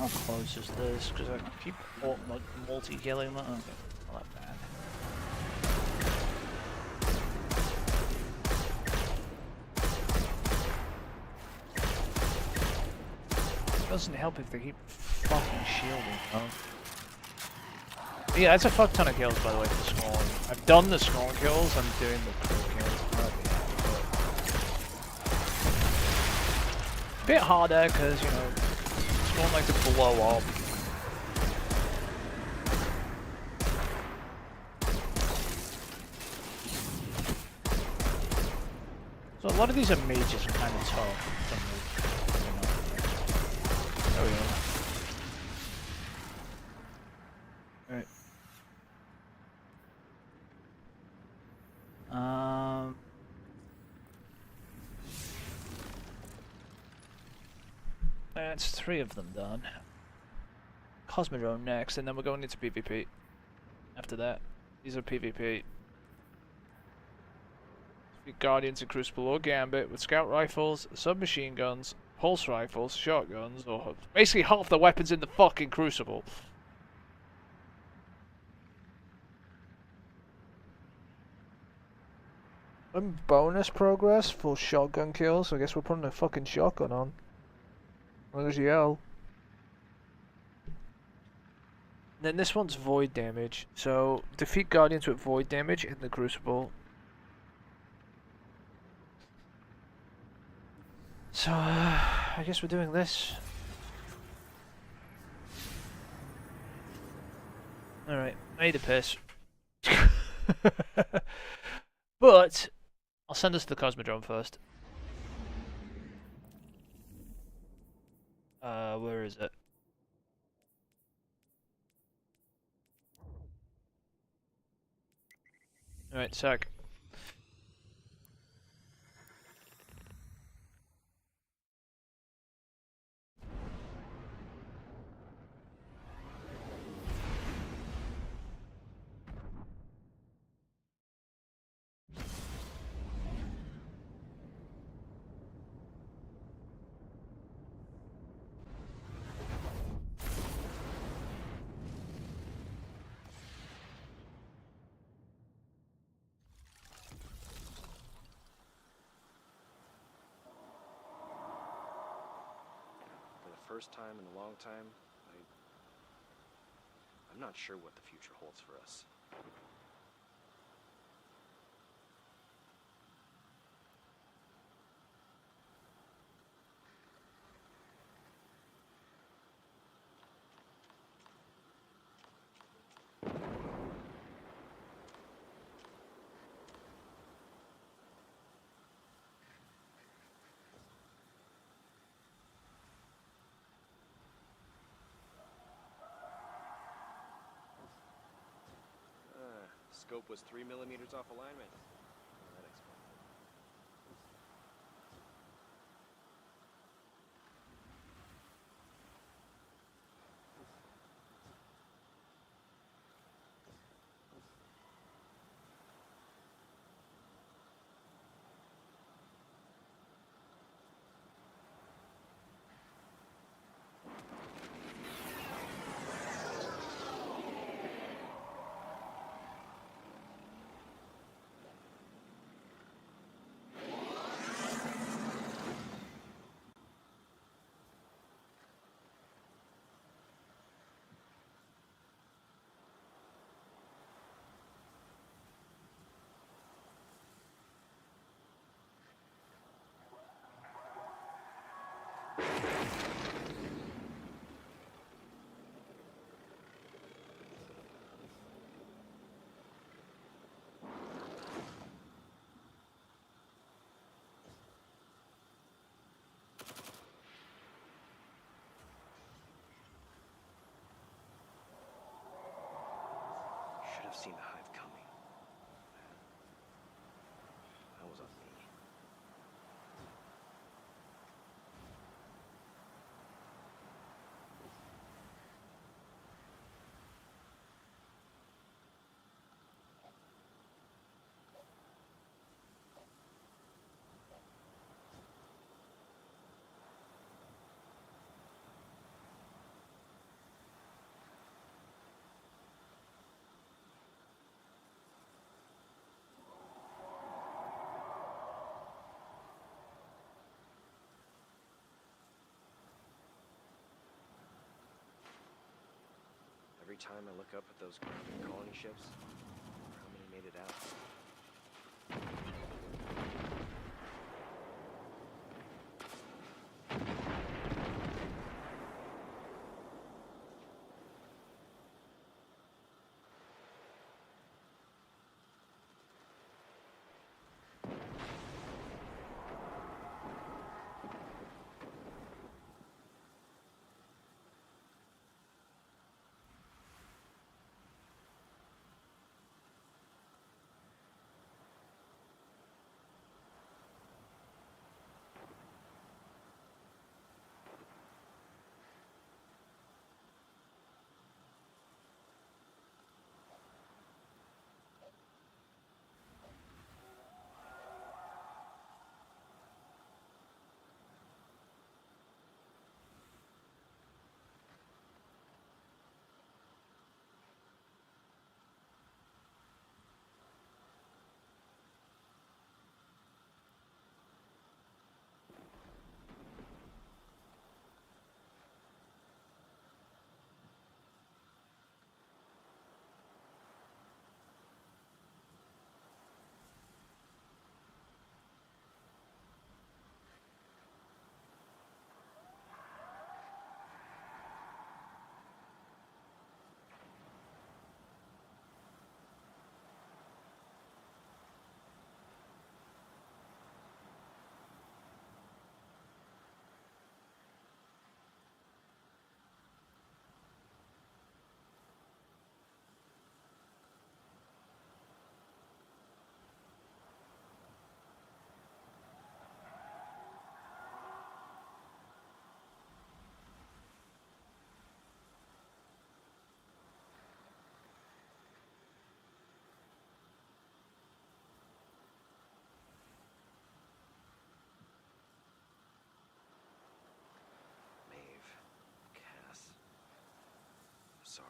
How close is this? Because I keep multi-killing that. Okay, not that bad. Doesn't help if they keep fucking shielding, though. Yeah, that's a fuck ton of kills, by the way, for Scorn. I've done the Scorn kills, I'm doing the pro kills. A bit harder, because, you know, Scorn like to blow up. So a lot of these are mages are kind of tough. There we go. Alright. That's 3 of them done. Cosmodrome next, and then we're going into PvP. After that, these are PvP. Guardians of Crucible or Gambit with scout rifles, submachine guns, pulse rifles, shotguns, or basically half the weapons in the fucking Crucible. And bonus progress for shotgun kills, so I guess we're putting a fucking shotgun on. There's yell. Then this one's void damage, so defeat guardians with void damage in the Crucible. So, I guess we're doing this. Alright, I need a piss. But, I'll send us to the Cosmodrome first. Where is it? Alright, sec. First time in a long time, I'm not sure what the future holds for us. Scope was 3 millimeters off alignment. That explains it. Should have seen the hive coming. That was on me. every time I look up at those grounded colony ships, how many made it out? Sorry.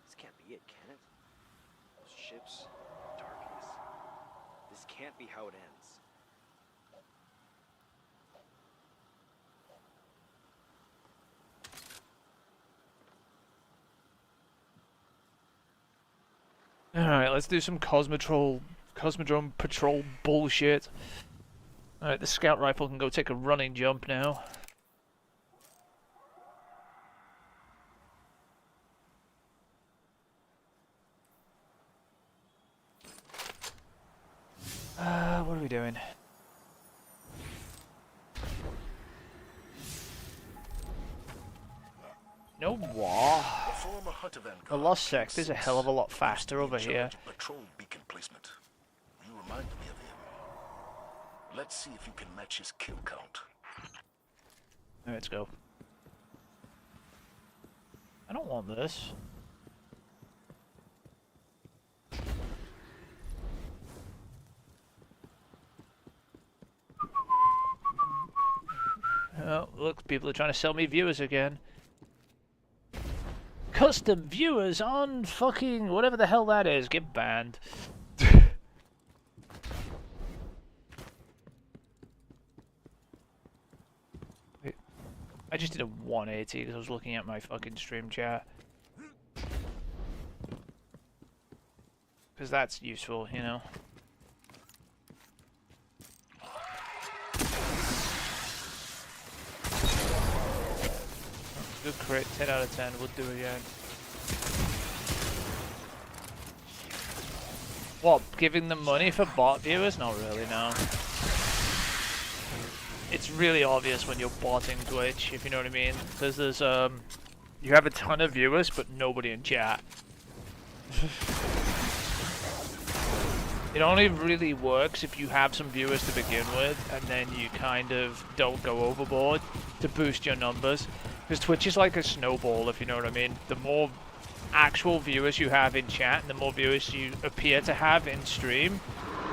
This can't be it, can it? Those ships, darkness. This can't be how it ends. Alright, let's do some Cosmodrome Patrol bullshit. Alright, the scout rifle can go take a running jump now. What are we doing? No war. The Lost Sector's a hell of a lot faster over here. Patrol beacon placement. You remind me of him. Let's see if you can match his kill count. Let's go. I don't want this. Oh, look, people are trying to sell me viewers again. Custom viewers on fucking whatever the hell that is. Get banned. Wait, I just did a 180 because I was looking at my fucking stream chat. Because that's useful, you know. Good crit, 10 out of 10, we'll do it again. What, giving them money for bot viewers? Not really, no. It's really obvious when you're botting Twitch, if you know what I mean. Because there's, you have a ton of viewers, but nobody in chat. It only really works if you have some viewers to begin with, and then you kind of don't go overboard to boost your numbers. Because Twitch is like a snowball, if you know what I mean. The more actual viewers you have in chat and the more viewers you appear to have in stream,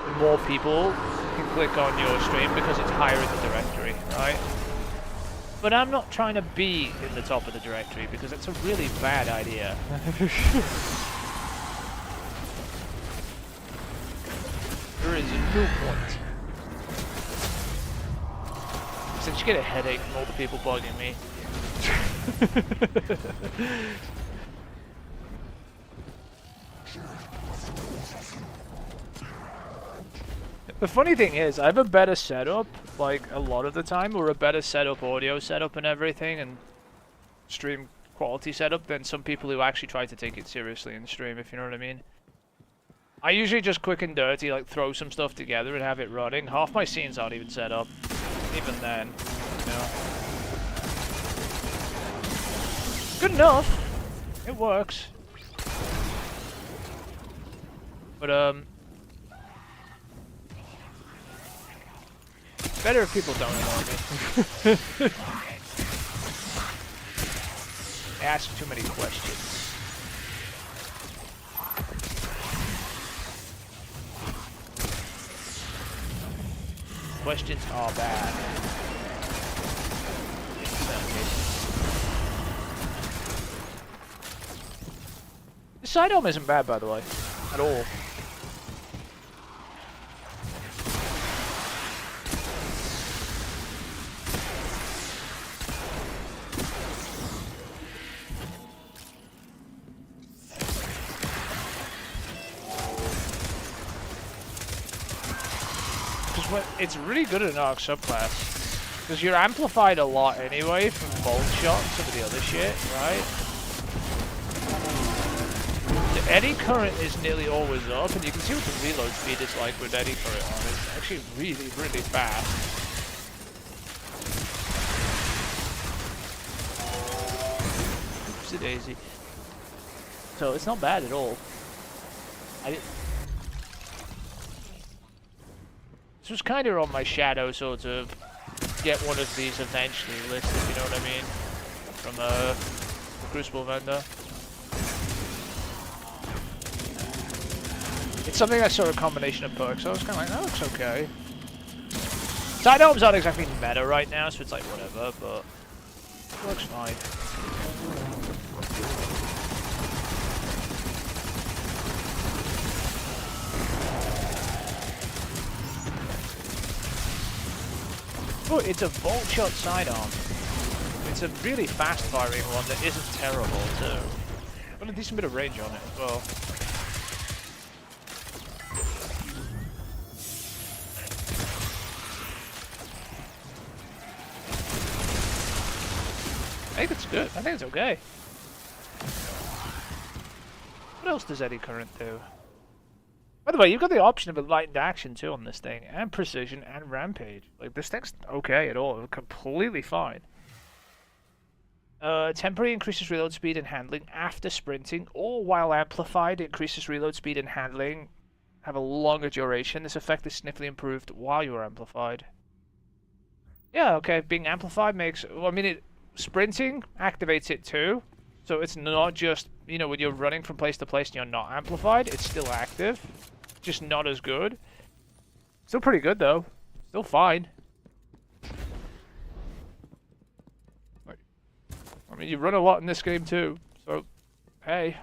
the more people can click on your stream because it's higher in the directory, right? But I'm not trying to be in the top of the directory because it's a really bad idea. There is no point. So I just get a headache from all the people bugging me. The funny thing is, I have a better setup, like a lot of the time, or a better setup, audio setup and everything, and stream quality setup than some people who actually try to take it seriously in stream, if you know what I mean. I usually just quick and dirty, like throw some stuff together and have it running. Half my scenes aren't even set up, even then, you know. Good enough. It works. But better if people don't annoy me. I ask too many questions. Questions are bad. In some cases. The side home isn't bad, by the way, at all. It's really good in Arc subclass because you're amplified a lot anyway from bolt shot and some of the other shit, right? The eddy current is nearly always up, and you can see what the reload speed is like with eddy current on. It's actually really, really fast. Oopsie daisy. So it's not bad at all. This was kind of on my shadow, sort of, get one of these eventually list, if you know what I mean, from the Crucible vendor. It's something I saw a combination of perks, so I was kind of like, that looks okay. Side homes aren't exactly meta right now, so it's like whatever, but it looks fine. Oh, it's a bolt shot sidearm. It's a really fast firing one that isn't terrible too. Got a decent bit of range on it as well. I think it's good. I think it's okay. What else does eddy current do? By the way, you've got the option of enlightened action too on this thing, and precision, and rampage. Like, this thing's okay at all, completely fine. Temporary increases reload speed and handling after sprinting, or while amplified, increases reload speed and handling, have a longer duration. This effect is significantly improved while you are amplified. Yeah, okay, being amplified makes, well, I mean, sprinting activates it too. So it's not just, you know, when you're running from place to place and you're not amplified, it's still active. Just not as good. Still pretty good though. Still fine. I mean, you run a lot in this game too, so hey.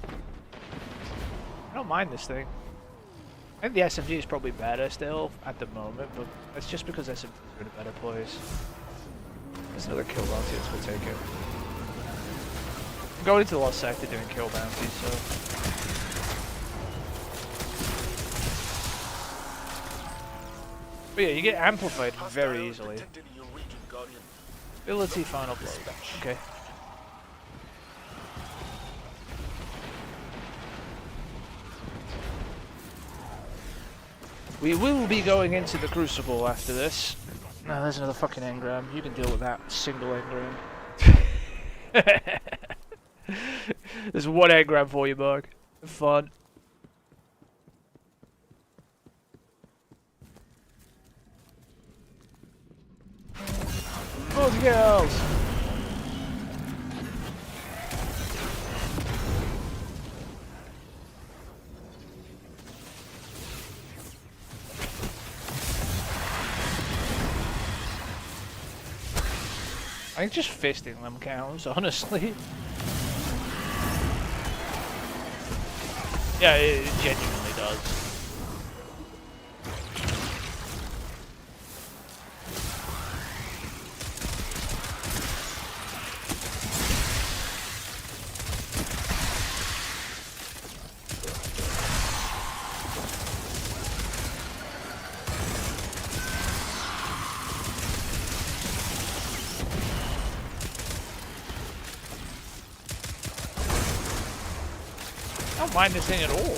I don't mind this thing. I think the SMG is probably better still at the moment, but that's just because SMG is in a better place. There's another kill bounty, let's go take it. I'm going into the lost sector doing kill bounties, so... But yeah, you get amplified very easily. Ability final blow. Okay. We will be going into the Crucible after this. No, there's another fucking engram. You can deal with that single engram. There's one engram for you, Mark. Have fun. Boys and girls! I think just fisting them counts, honestly. Yeah, it genuinely does. I don't mind this thing at all.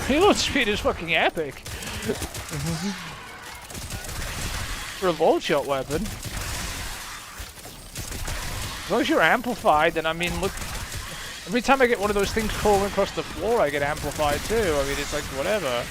Reload speed is fucking epic. For a bolt shot weapon. As long as you're amplified, then I mean, look. Every time I get one of those things crawling across the floor, I get amplified too. I mean, it's like whatever.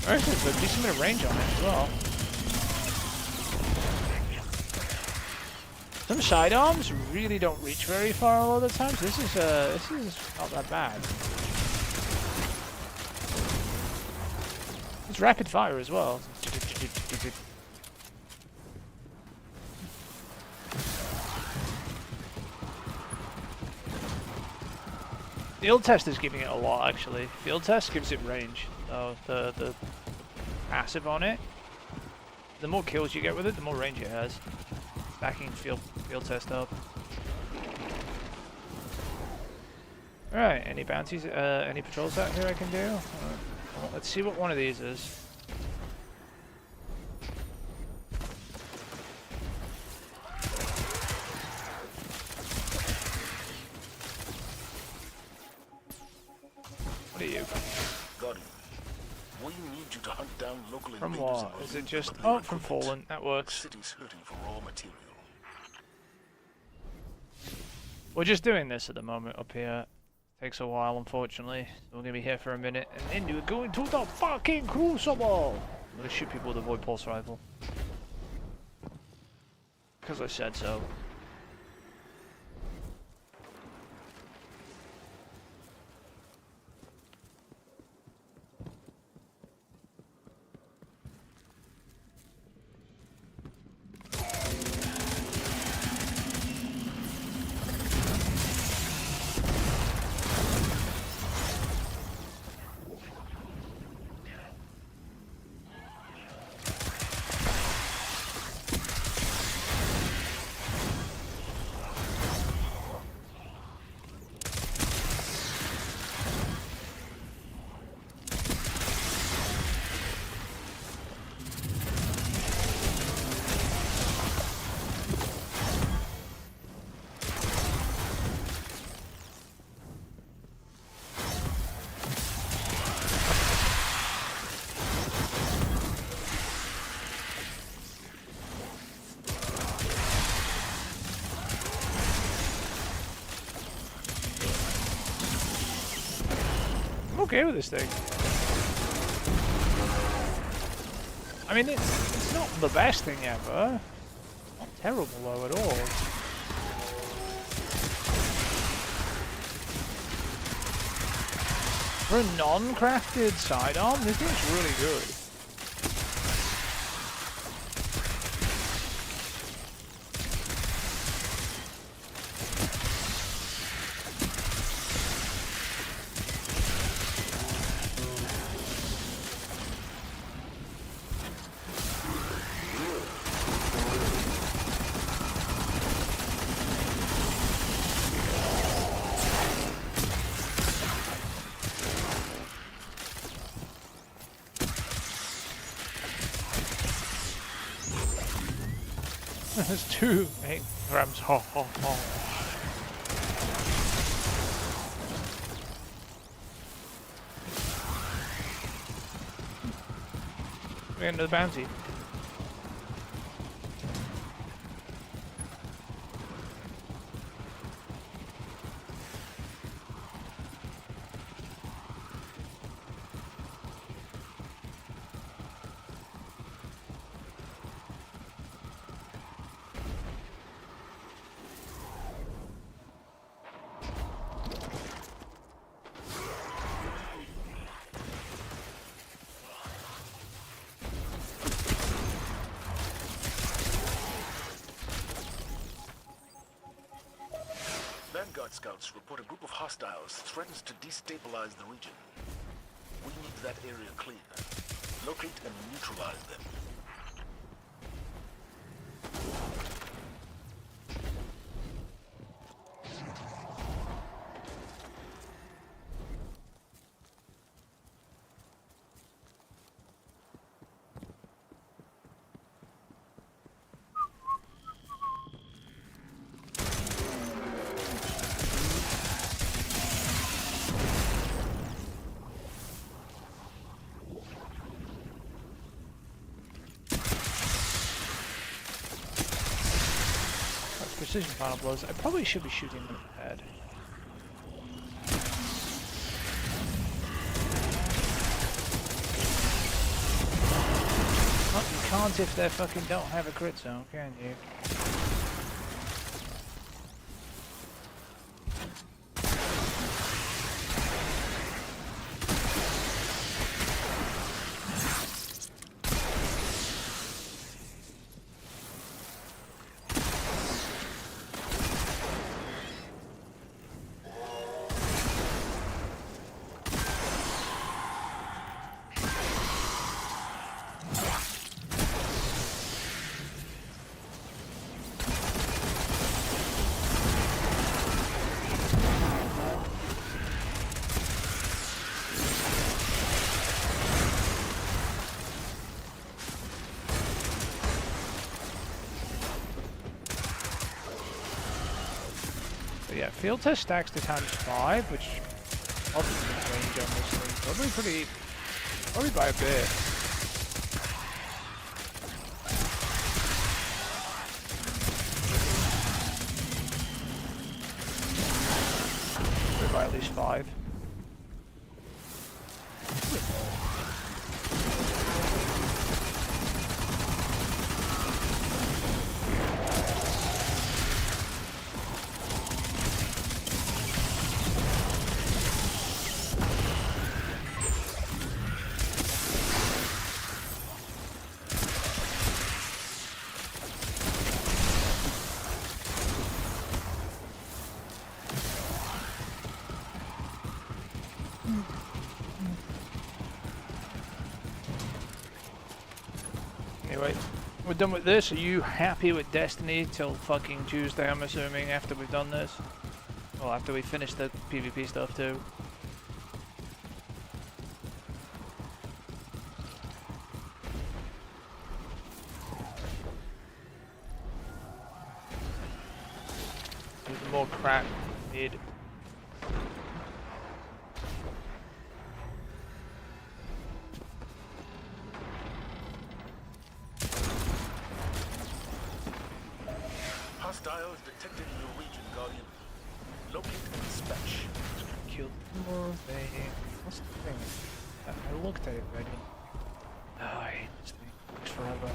Actually, there's a decent bit of range on it as well. Some sidearms really don't reach very far a lot of the times. This is not that bad. It's rapid fire as well. Field test is giving it a lot actually. Field test gives it range. So the passive on it, the more kills you get with it, the more range it has. Backing field test up. Alright, any bounties, any patrols out here I can do? Let's see what one of these is. What are you? Guardian, we need you to hunt down local From invaders what? and Is it remove just... their Oh, from equipment. Fallen. That works. The city's hurting for raw material. We're just doing this at the moment up here. Takes a while, unfortunately. So we're gonna be here for a minute, and then we're going to the fucking crucible! I'm gonna shoot people with a Void Pulse rifle. Because I said so. I'm okay with this thing. I mean, it's not the best thing ever. Not terrible though at all. For a non-crafted sidearm, this thing's really good. There's 2 8 grams. Ho ho ho. We're into the bounty. Vanguard scouts report a group of hostiles threatens to destabilize the region. We need that area clear. Locate and neutralize them. Precision final blows. I probably should be shooting them in the head. Well, you can't if they fucking don't have a crit zone, can you? But yeah, field test stacks to ×5, which ultimately range on this thing. Probably by a bit. Probably by at least 5. Anyway, we're done with this. Are you happy with Destiny till fucking Tuesday, I'm assuming, after we've done this? Well, after we finish the PvP stuff too. There's more crap need. Hostiles detected in your region, Guardian. Locate and dispatch. Kill more thing. What's the thing? I looked at it already. Oh, I hate this thing. It takes forever.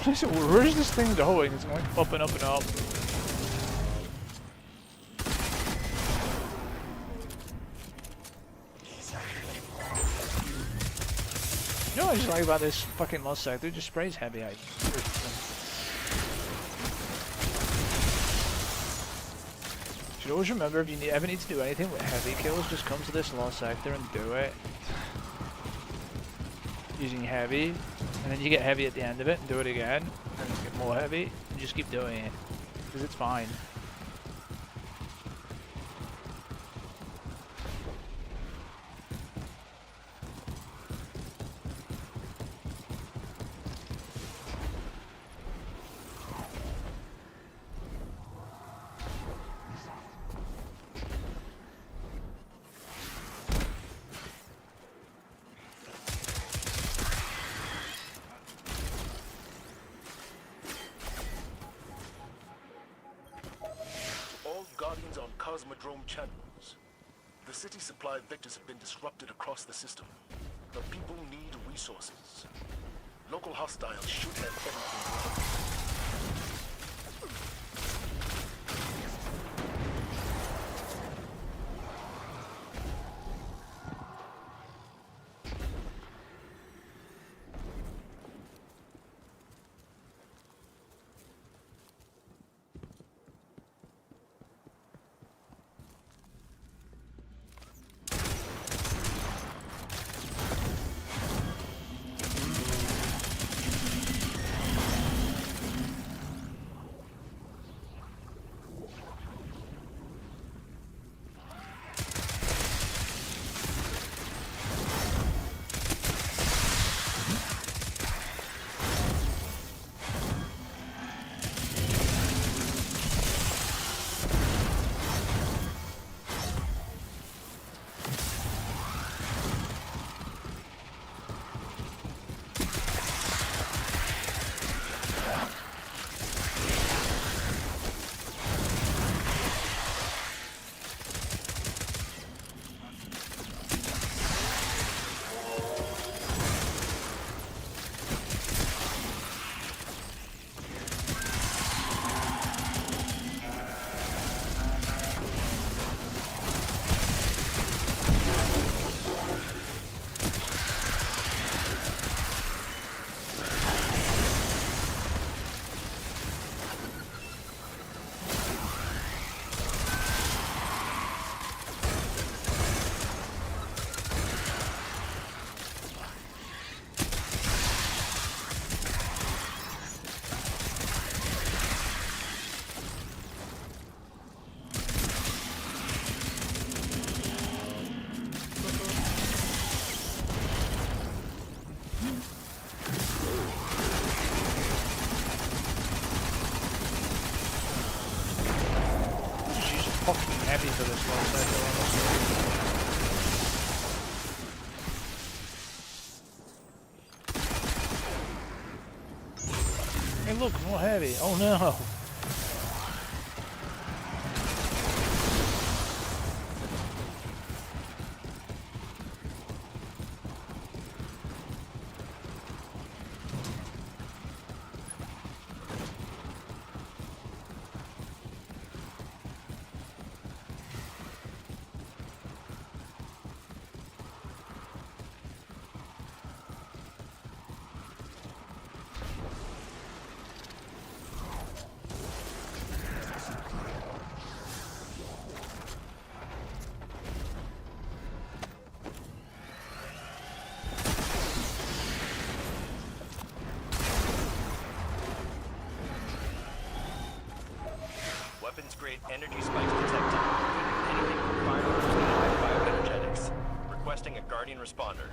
Where is this thing going? It's going up and up and up. You know what I just like about this fucking Lost Sector? It just sprays heavy. You should always remember, if you ever need to do anything with heavy kills, just come to this Lost Sector and do it. Using heavy, and then you get heavy at the end of it and do it again, and then get more heavy, and just keep doing it. Because it's fine. Guardians on Cosmodrome channels. The city supply vectors have been disrupted across the system. The people need resources. Local hostiles should have everything ready. Fucking heavy for this Lost Sector, honestly. Hey look, more heavy. Oh no! Weapons-grade energy spikes detected. Anything from firearms to high bioenergetics. Requesting a Guardian responder.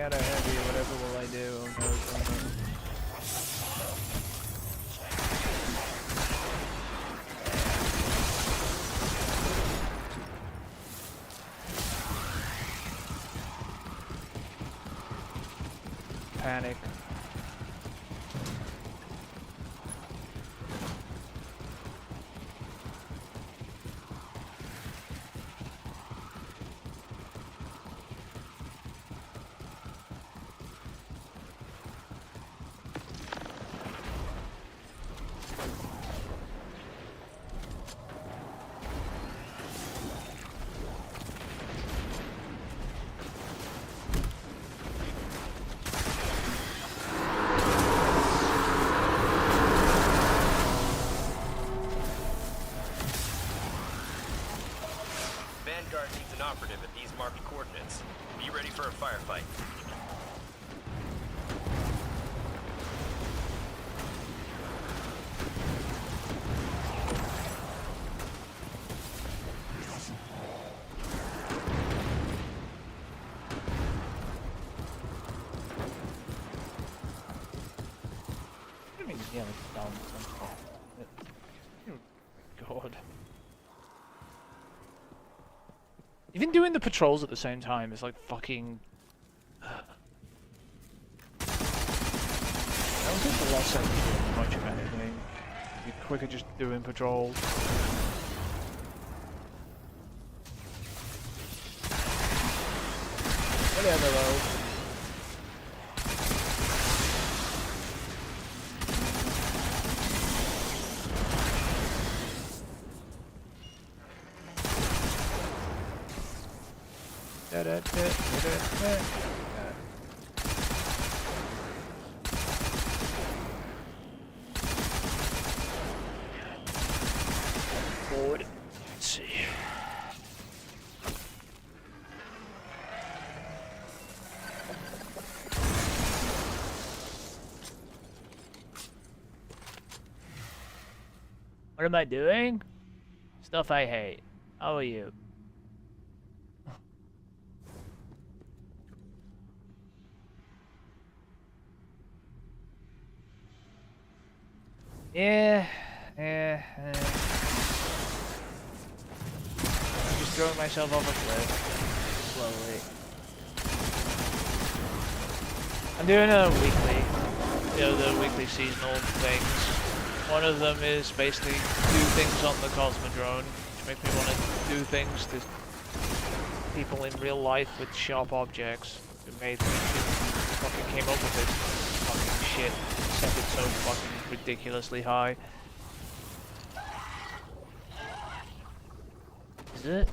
out of heavy, whatever will I do? Oh no, oh no. Panic. Vanguard needs an operative at these marked coordinates. Be ready for a firefight. I mean, yeah, it's down somehow. God. Even doing the patrols at the same time is like fucking... I don't think the last second doing much of anything. It'd be quicker just doing patrols. Whatever though. Forward. Let's see. What am I doing? Stuff I hate. How are you? Yeah. Just throwing myself off a cliff. Slowly. I'm doing a weekly, the weekly seasonal things. One of them is basically do things on the Cosmodrome, which make me want to do things to people in real life with sharp objects. Who fucking came up with this fucking shit, set it so fucking ridiculously high. Is it?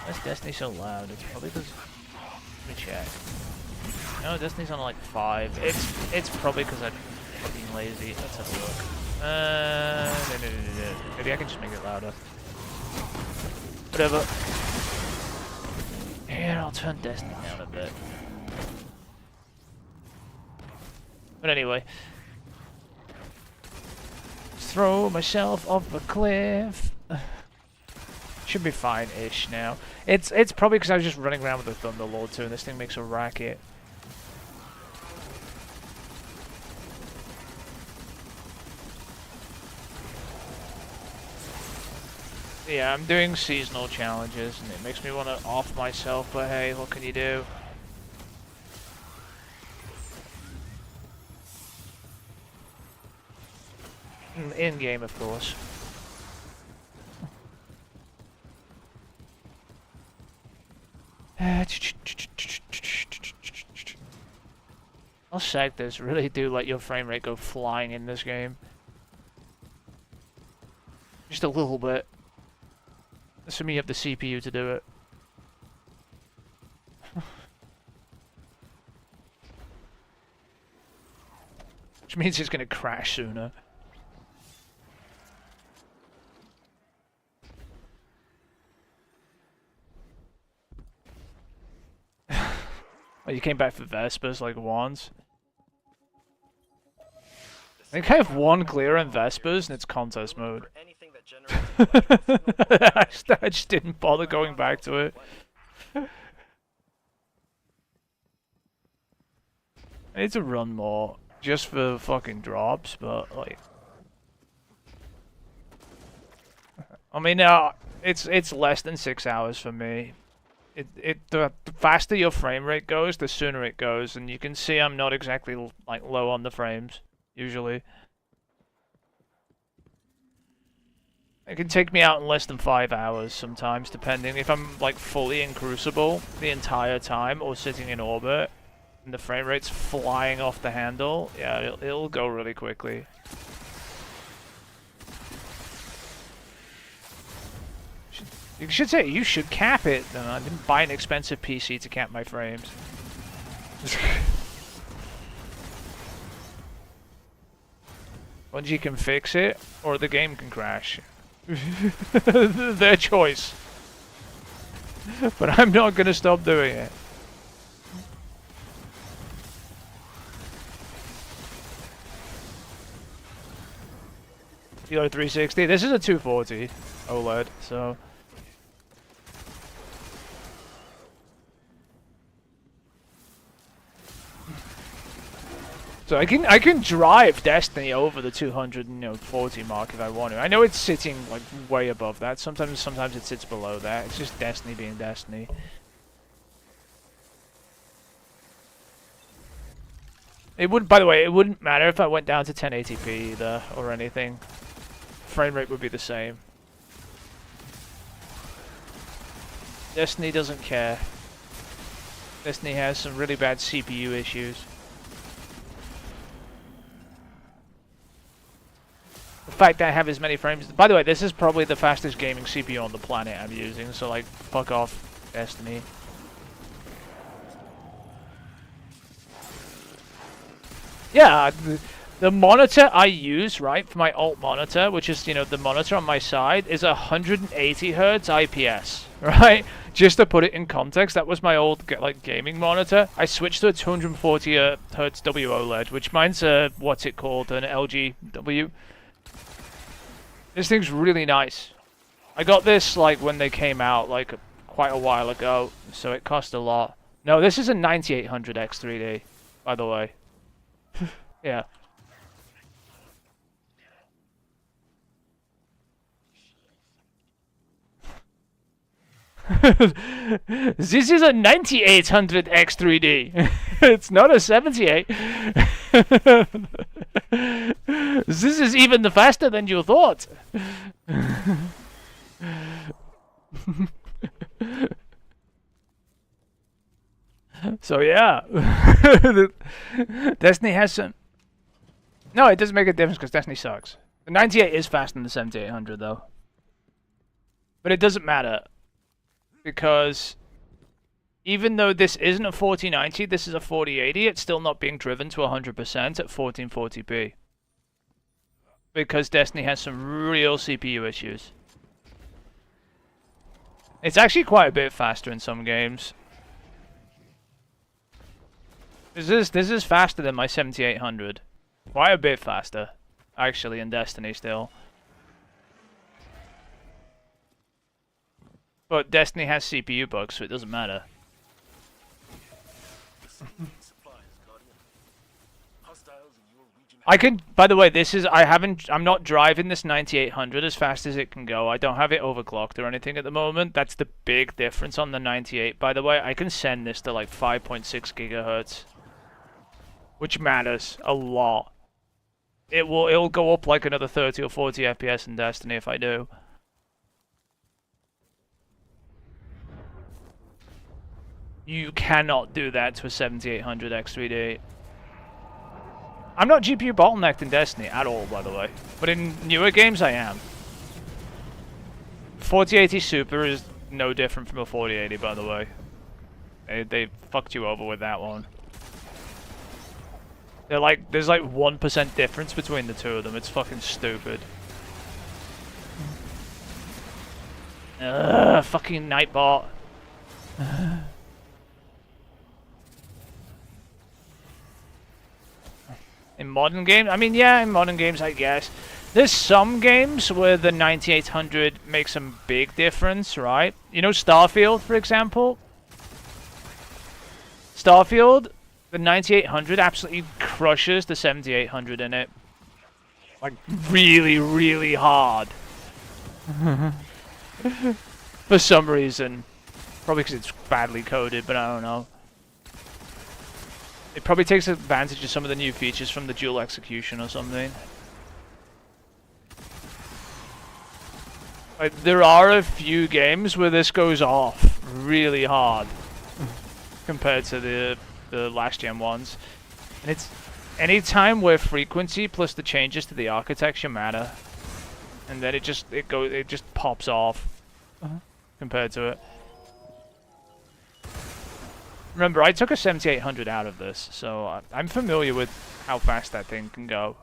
Why is Destiny so loud? It's probably because... Let me check. No, Destiny's on like 5. It's probably because I'm fucking lazy. Let's have a look. No. Maybe I can just make it louder. Whatever. Here, I'll turn Destiny down a bit. But anyway. Throw myself off a cliff. Should be fine-ish now. It's probably because I was just running around with the Thunderlord too, and this thing makes a racket. Yeah, I'm doing seasonal challenges, and it makes me want to off myself, but hey, what can you do? In-game, of course. All sectors really do let your frame rate go flying in this game. Just a little bit. Assuming you have the CPU to do it. Which means it's gonna crash sooner. Well, you came back for Vespers like once. I think I have one clear in Vespers and it's contest mode. I just didn't bother going back to it. I need to run more just for fucking drops, but like, I mean, it's less than 6 hours for me. The faster your frame rate goes, the sooner it goes, and you can see I'm not exactly like low on the frames usually. It can take me out in less than 5 hours sometimes, depending if I'm like fully in Crucible the entire time or sitting in orbit and the frame rate's flying off the handle. Yeah, it'll go really quickly. You should say you should cap it. No, I didn't buy an expensive PC to cap my frames. Bungie can fix it, or the game can crash. Their choice. But I'm not gonna stop doing it. Kilo 360. This is a 240 OLED, so. So I can drive Destiny over the 240 mark if I want to. I know it's sitting like way above that. Sometimes it sits below that. It's just Destiny being Destiny. It would, by the way, it wouldn't matter if I went down to 1080p either or anything. Frame rate would be the same. Destiny doesn't care. Destiny has some really bad CPU issues. The fact that I have as many frames... By the way, this is probably the fastest gaming CPU on the planet I'm using, so like, fuck off, Destiny. Yeah, the monitor I use, right, for my alt monitor, which is, you know, the monitor on my side, is 180 Hz IPS, right? Just to put it in context, that was my old like gaming monitor. I switched to a 240 Hz WOLED, which mine's what's it called, an LG W. This thing's really nice. I got this like when they came out, like quite a while ago, so it cost a lot. No, this is a 9800 X3D, by the way. Yeah. This is a 9800 X3D. It's not a 78. This is even the faster than you thought. So yeah. Destiny has some... No, it doesn't make a difference because Destiny sucks. The 98 is faster than the 7800 though. But it doesn't matter. Because even though this isn't a 4090, this is a 4080, it's still not being driven to 100% at 1440p. Because Destiny has some real CPU issues. It's actually quite a bit faster in some games. This is faster than my 7800. Quite a bit faster, actually, in Destiny still. But Destiny has CPU bugs, so it doesn't matter. I can, by the way, I'm not driving this 9800 as fast as it can go. I don't have it overclocked or anything at the moment. That's the big difference on the 98. By the way, I can send this to like 5.6 gigahertz. Which matters a lot. It'll go up like another 30 or 40 FPS in Destiny if I do. You cannot do that to a 7800 X3D. I'm not GPU bottlenecked in Destiny at all, by the way. But in newer games, I am. 4080 Super is no different from a 4080, by the way. They fucked you over with that one. There's like 1% difference between the two of them. It's fucking stupid. Fucking Nightbot. In modern games? I mean, yeah, in modern games, I guess. There's some games where the 9800 makes a big difference, right? You know Starfield, for example? Starfield, The 9800 absolutely crushes the 7800 in it. Like, really, really hard. For some reason. Probably because it's badly coded, but I don't know. It probably takes advantage of some of the new features from the dual execution or something. Like, there are a few games where this goes off really hard compared to the last gen ones. And it's any time where frequency plus the changes to the architecture matter, and then it just pops off compared to it. Remember, I took a 7800 out of this, so I'm familiar with how fast that thing can go.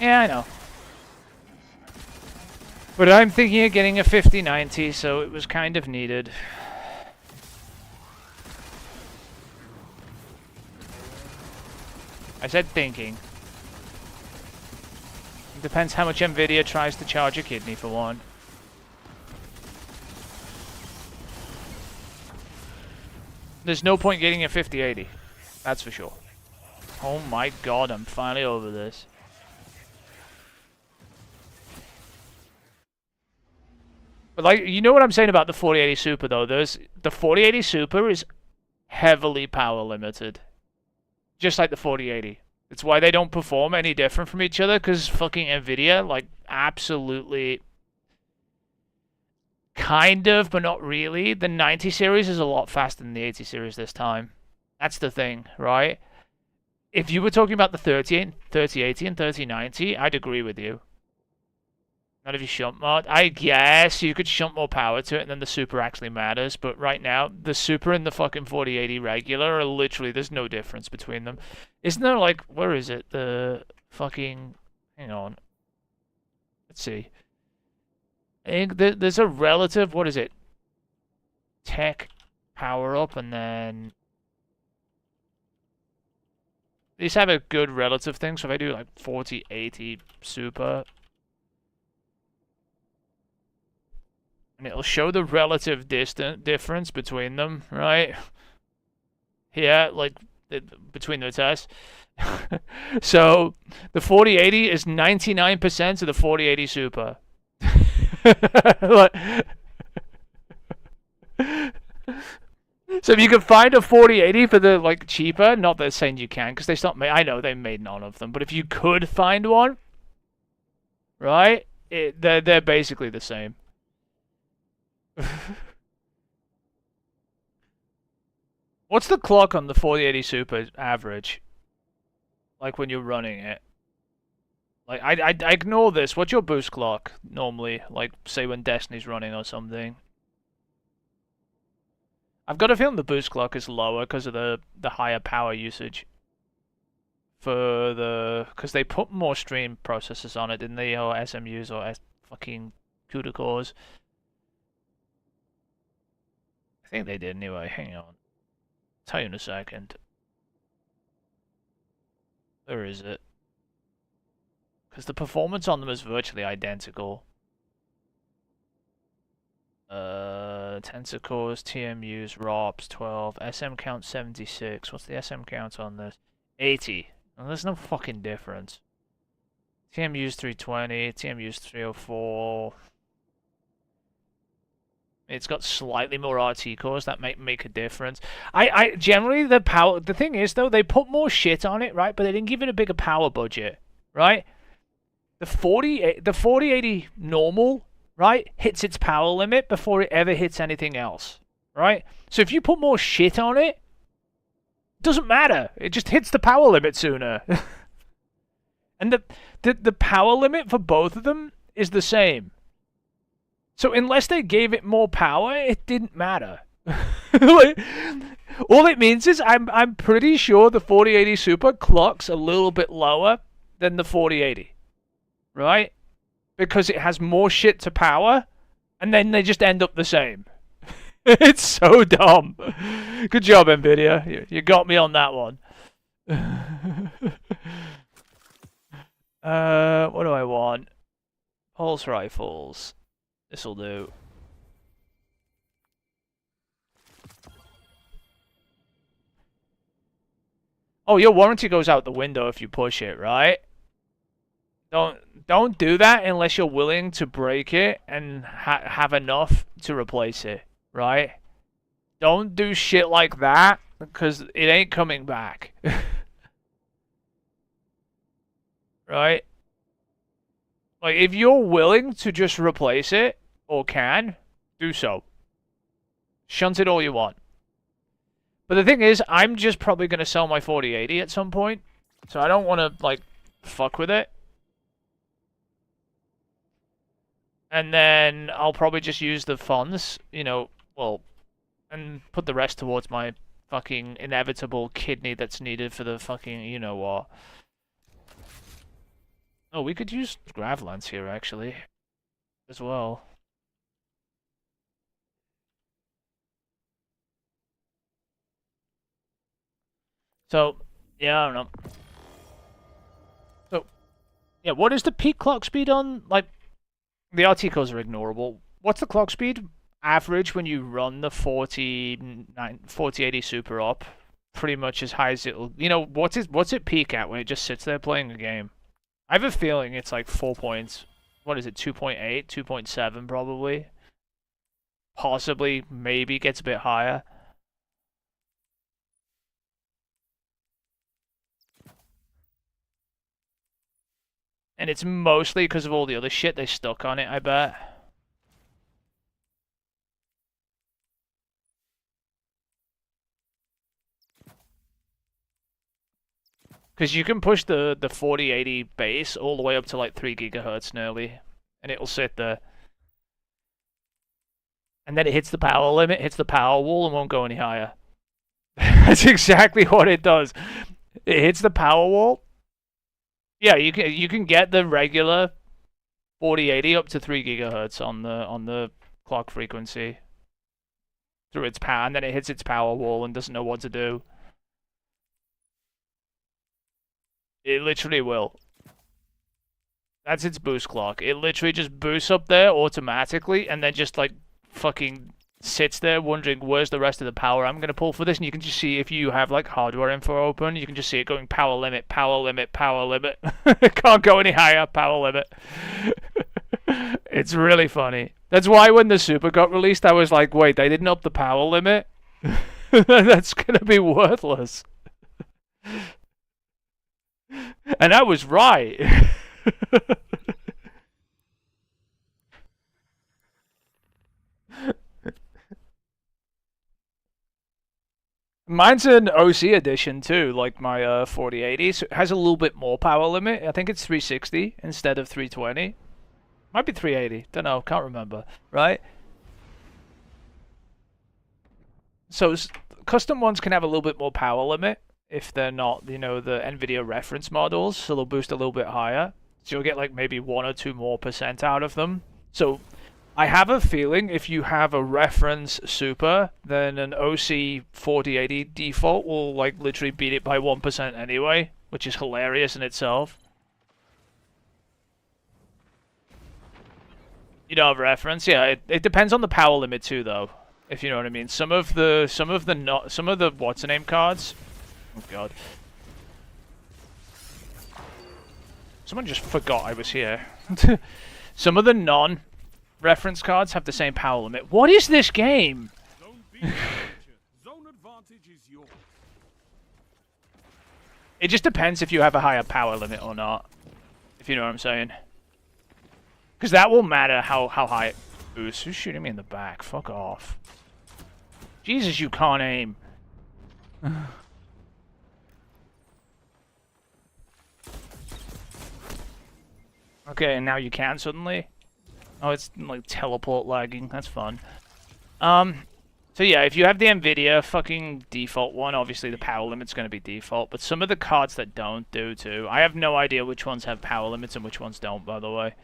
Yeah, I know. But I'm thinking of getting a 5090, so it was kind of needed. I said thinking. Depends how much Nvidia tries to charge a kidney for one. There's no point getting a 5080. That's for sure. Oh my god, I'm finally over this. But like, you know what I'm saying about the 4080 Super though? The 4080 Super is heavily power limited. Just like the 4080. It's why they don't perform any different from each other, because fucking Nvidia, like, absolutely... Kind of, but not really. The 90 series is a lot faster than the 80 series this time. That's the thing, right? If you were talking about the 3080 and 3090, I'd agree with you. Not if you shunt mod. I guess you could shunt more power to it and then the Super actually matters, but right now, the Super and the fucking 4080 regular are literally, there's no difference between them. Isn't there like, where is it? The fucking, hang on. Let's see. I think there's a relative, what is it? Tech power up and then... These have a good relative thing, so if I do like 4080 Super... And it'll show the relative difference between them, right? Here, like, between the tests. So, the 4080 is 99% of the 4080 Super. So if you can find a 4080 for the, like, cheaper, not that saying you can, because they stopped I know they made none of them, but if you could find one, right, they're basically the same. What's the clock on the 4080 Super average? Like when you're running it? Like, I ignore this. What's your boost clock normally? Like, say when Destiny's running or something. I've got a feeling the boost clock is lower because of the higher power usage. Because they put more stream processors on it, didn't they? Or SMUs or fucking CUDA cores. I think they did anyway. Hang on. I'll tell you in a second. Where is it? Because the performance on them is virtually identical. Tensor cores, TMUs, ROPS 12, SM count 76. What's the SM count on this? 80. Well, there's no fucking difference. TMUs 320, TMUs 304. It's got slightly more RT cores that make a difference. I generally the thing is though, they put more shit on it, right? But they didn't give it a bigger power budget, right? The 4080 normal, right, hits its power limit before it ever hits anything else, right? So if you put more shit on it, it doesn't matter. It just hits the power limit sooner. And the power limit for both of them is the same. So unless they gave it more power, it didn't matter. Like, all it means is I'm pretty sure the 4080 Super clocks a little bit lower than the 4080. Right? Because it has more shit to power, and then they just end up the same. It's so dumb. Good job, Nvidia. You got me on that one. What do I want? Pulse rifles. This'll do. Oh, your warranty goes out the window if you push it, right? Don't do that unless you're willing to break it and have enough to replace it, right? Don't do shit like that because it ain't coming back. Right? Like, if you're willing to just replace it, or can, do so. Shunt it all you want. But the thing is, I'm just probably going to sell my 4080 at some point. So I don't want to, like, fuck with it. And then I'll probably just use the funds, you know, well, and put the rest towards my fucking inevitable kidney that's needed for the fucking, you know what. Oh, we could use Gravlance here, actually, as well. So, yeah, I don't know. So, yeah, what is the peak clock speed on, like, the RT cores are ignorable. What's the clock speed average when you run the 4080 Super up? Pretty much as high as it'll, you know, what's it peak at when it just sits there playing a game? I have a feeling it's like 4 points. What is it, 2.8, 2.7 probably? Possibly, maybe gets a bit higher. And it's mostly because of all the other shit they stuck on it, I bet. Because you can push the 4080 base all the way up to like 3 gigahertz nearly, and it'll sit there. And then it hits the power limit, hits the power wall, and won't go any higher. That's exactly what it does. It hits the power wall. Yeah, you can get the regular 4080 up to 3 gigahertz on the clock frequency through its power, and then it hits its power wall and doesn't know what to do. It literally will. That's its boost clock. It literally just boosts up there automatically and then just like fucking sits there wondering where's the rest of the power I'm going to pull for this. And you can just see if you have like hardware info open, you can just see it going power limit, power limit, power limit. It can't go any higher, power limit. It's really funny. That's why when the Super got released, I was like, wait, they didn't up the power limit? That's going to be worthless. And I was right. Mine's an OC edition too, like my 4080. So it has a little bit more power limit. I think it's 360 instead of 320. Might be 380. Don't know. Can't remember. Right? So custom ones can have a little bit more power limit if they're not, you know, the NVIDIA reference models, so they'll boost a little bit higher. So you'll get like maybe 1 or 2 more % out of them. So I have a feeling if you have a reference Super, then an OC 4080 default will like literally beat it by 1% anyway, which is hilarious in itself. You don't have reference? Yeah, it depends on the power limit too, though. If you know what I mean. Some of the what's the name cards. Oh god. Someone just forgot I was here. Some of the non-reference cards have the same power limit. What is this game? Zone advantage is yours. It just depends if you have a higher power limit or not. If you know what I'm saying. Because that will matter how high it boosts. Who's shooting me in the back? Fuck off. Jesus, you can't aim. Okay, and now you can suddenly? Oh, it's like teleport lagging. That's fun. So yeah, if you have the NVIDIA fucking default one, obviously the power limit's going to be default, but some of the cards that don't do too. I have no idea which ones have power limits and which ones don't, by the way.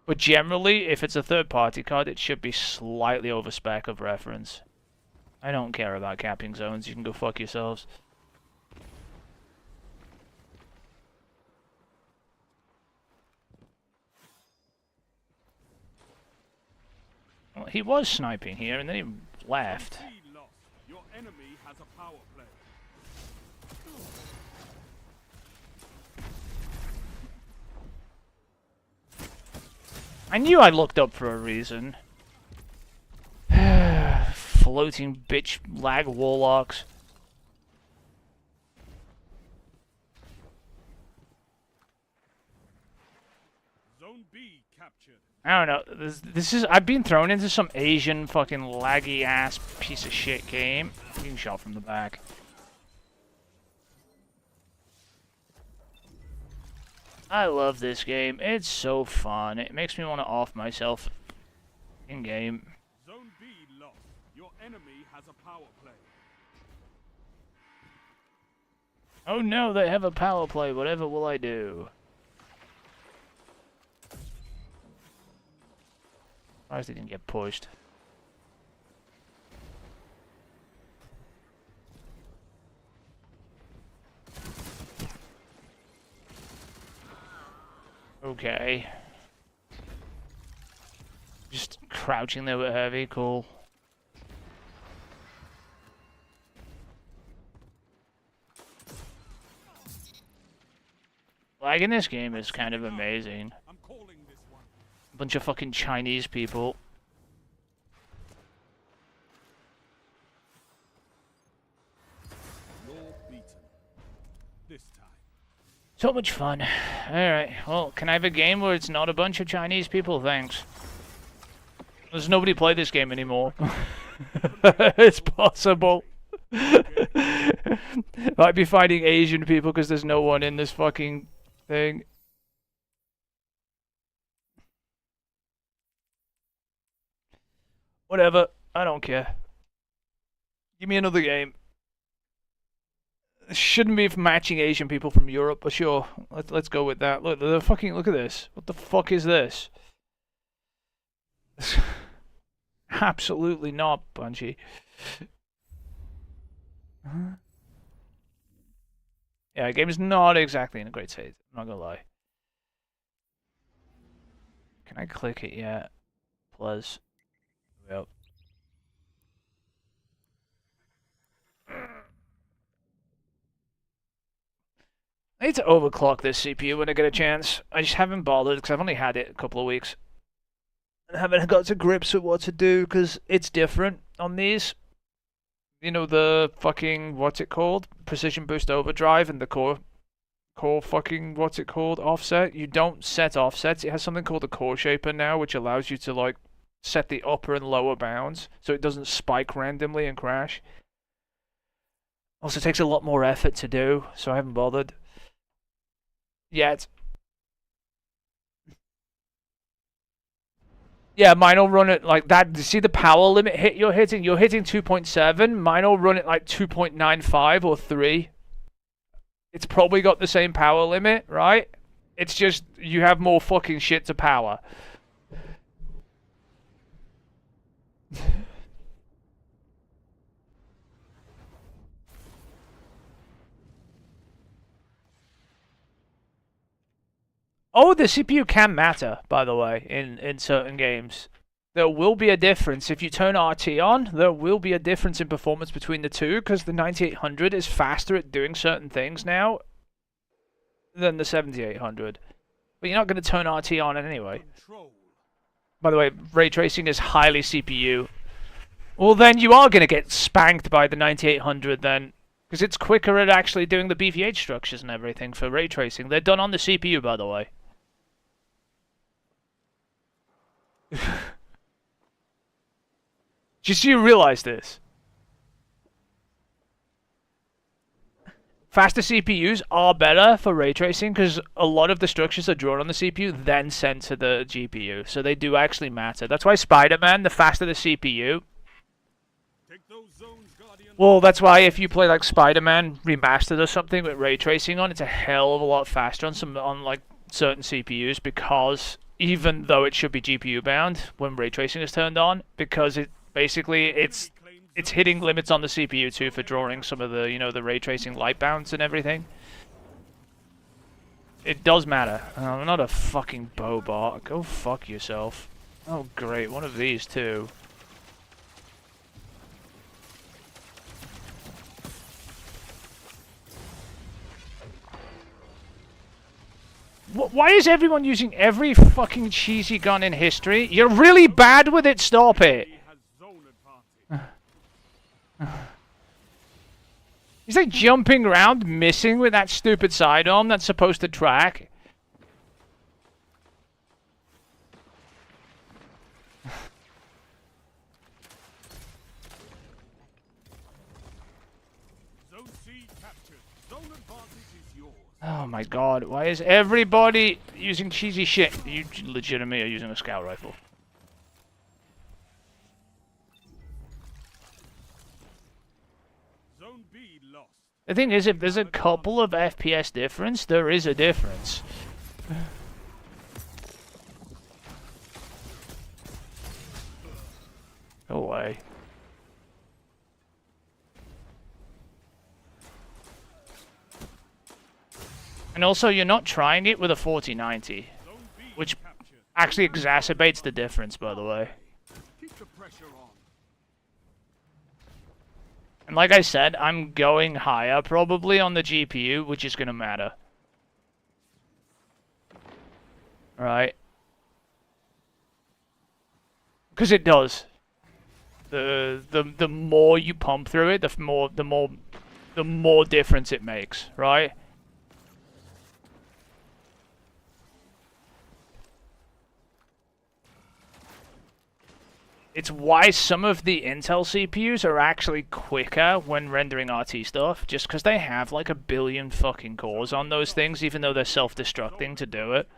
But generally, if it's a third-party card, it should be slightly over spec of reference. I don't care about capping zones. You can go fuck yourselves. He was sniping here, and then he left. Zone B lost. Your enemy has a power play. I knew I looked up for a reason. Floating bitch lag warlocks. Zone B captured. I don't know. This is. I've been thrown into some Asian fucking laggy ass piece of shit game. Being shot from the back. I love this game. It's so fun. It makes me want to off myself in game. Zone B lost. Your enemy has a power play. Oh no, they have a power play. Whatever will I do? Surprised they didn't get pushed. Okay. Just crouching there with heavy, cool. Lag in this game is kind of amazing. A bunch of fucking Chinese people. You're beaten. This time. So much fun. Alright, well, can I have a game where it's not a bunch of Chinese people? Thanks. There's nobody play this game anymore. It's possible. Might be fighting Asian people because there's no one in this fucking thing. Whatever, I don't care. Give me another game. Shouldn't be matching Asian people from Europe, but sure. Let's go with that. Look, look at this. What the fuck is this? Absolutely not, Bungie. Yeah, the game is not exactly in a great state. I'm not gonna lie. Can I click it yet? Plus. Yep. I need to overclock this CPU when I get a chance. I just haven't bothered because I've only had it a couple of weeks. And I haven't got to grips with what to do because it's different on these. You know, the fucking, what's it called? Precision Boost Overdrive and the core fucking, what's it called? Offset. You don't set offsets. It has something called a core shaper now, which allows you to, like, set the upper and lower bounds so it doesn't spike randomly and crash. Also takes a lot more effort to do, so I haven't bothered yet. Yeah, mine will run it like that. See the power limit hit you're hitting? You're hitting 2.7. Mine will run it like 2.95 or 3. It's probably got the same power limit, right? It's just you have more fucking shit to power. Oh, the CPU can matter, by the way, in certain games. There will be a difference. If you turn RT on, there will be a difference in performance between the two, because the 9800 is faster at doing certain things now than the 7800. But you're not going to turn RT on anyway. By the way, ray tracing is highly CPU. Well, then you are going to get spanked by the 9800 then. Because it's quicker at actually doing the BVH structures and everything for ray tracing. They're done on the CPU, by the way. Just so you realize this. Faster CPUs are better for ray tracing because a lot of the structures are drawn on the CPU, then sent to the GPU. So they do actually matter. That's why Spider-Man, the faster the CPU. Well, that's why if you play like Spider-Man Remastered or something with ray tracing on, it's a hell of a lot faster on like certain CPUs because even though it should be GPU bound when ray tracing is turned on, because it basically it's hitting limits on the CPU too for drawing some of the, you know, the ray tracing light bounds and everything. It does matter. I'm not a fucking bobot. Go fuck yourself. Oh great, one of these too. Why is everyone using every fucking cheesy gun in history? You're really bad with it, stop it! He's like jumping around, missing with that stupid sidearm that's supposed to track. Zone C captured. Zone advantage is yours. Oh my god, why is everybody using cheesy shit? You legitimately are using a scout rifle. Zone B lost. The thing is, if there's a couple of FPS difference, there is a difference. Go away. And also, you're not trying it with a 4090, which actually exacerbates the difference, by the way. Keep the pressure on. And like I said, I'm going higher probably on the GPU, which is going to matter. Right? Because it does. The more you pump through it, the more difference it makes, right? It's why some of the Intel CPUs are actually quicker when rendering RT stuff, just because they have like a billion fucking cores on those things, even though they're self-destructing to do it.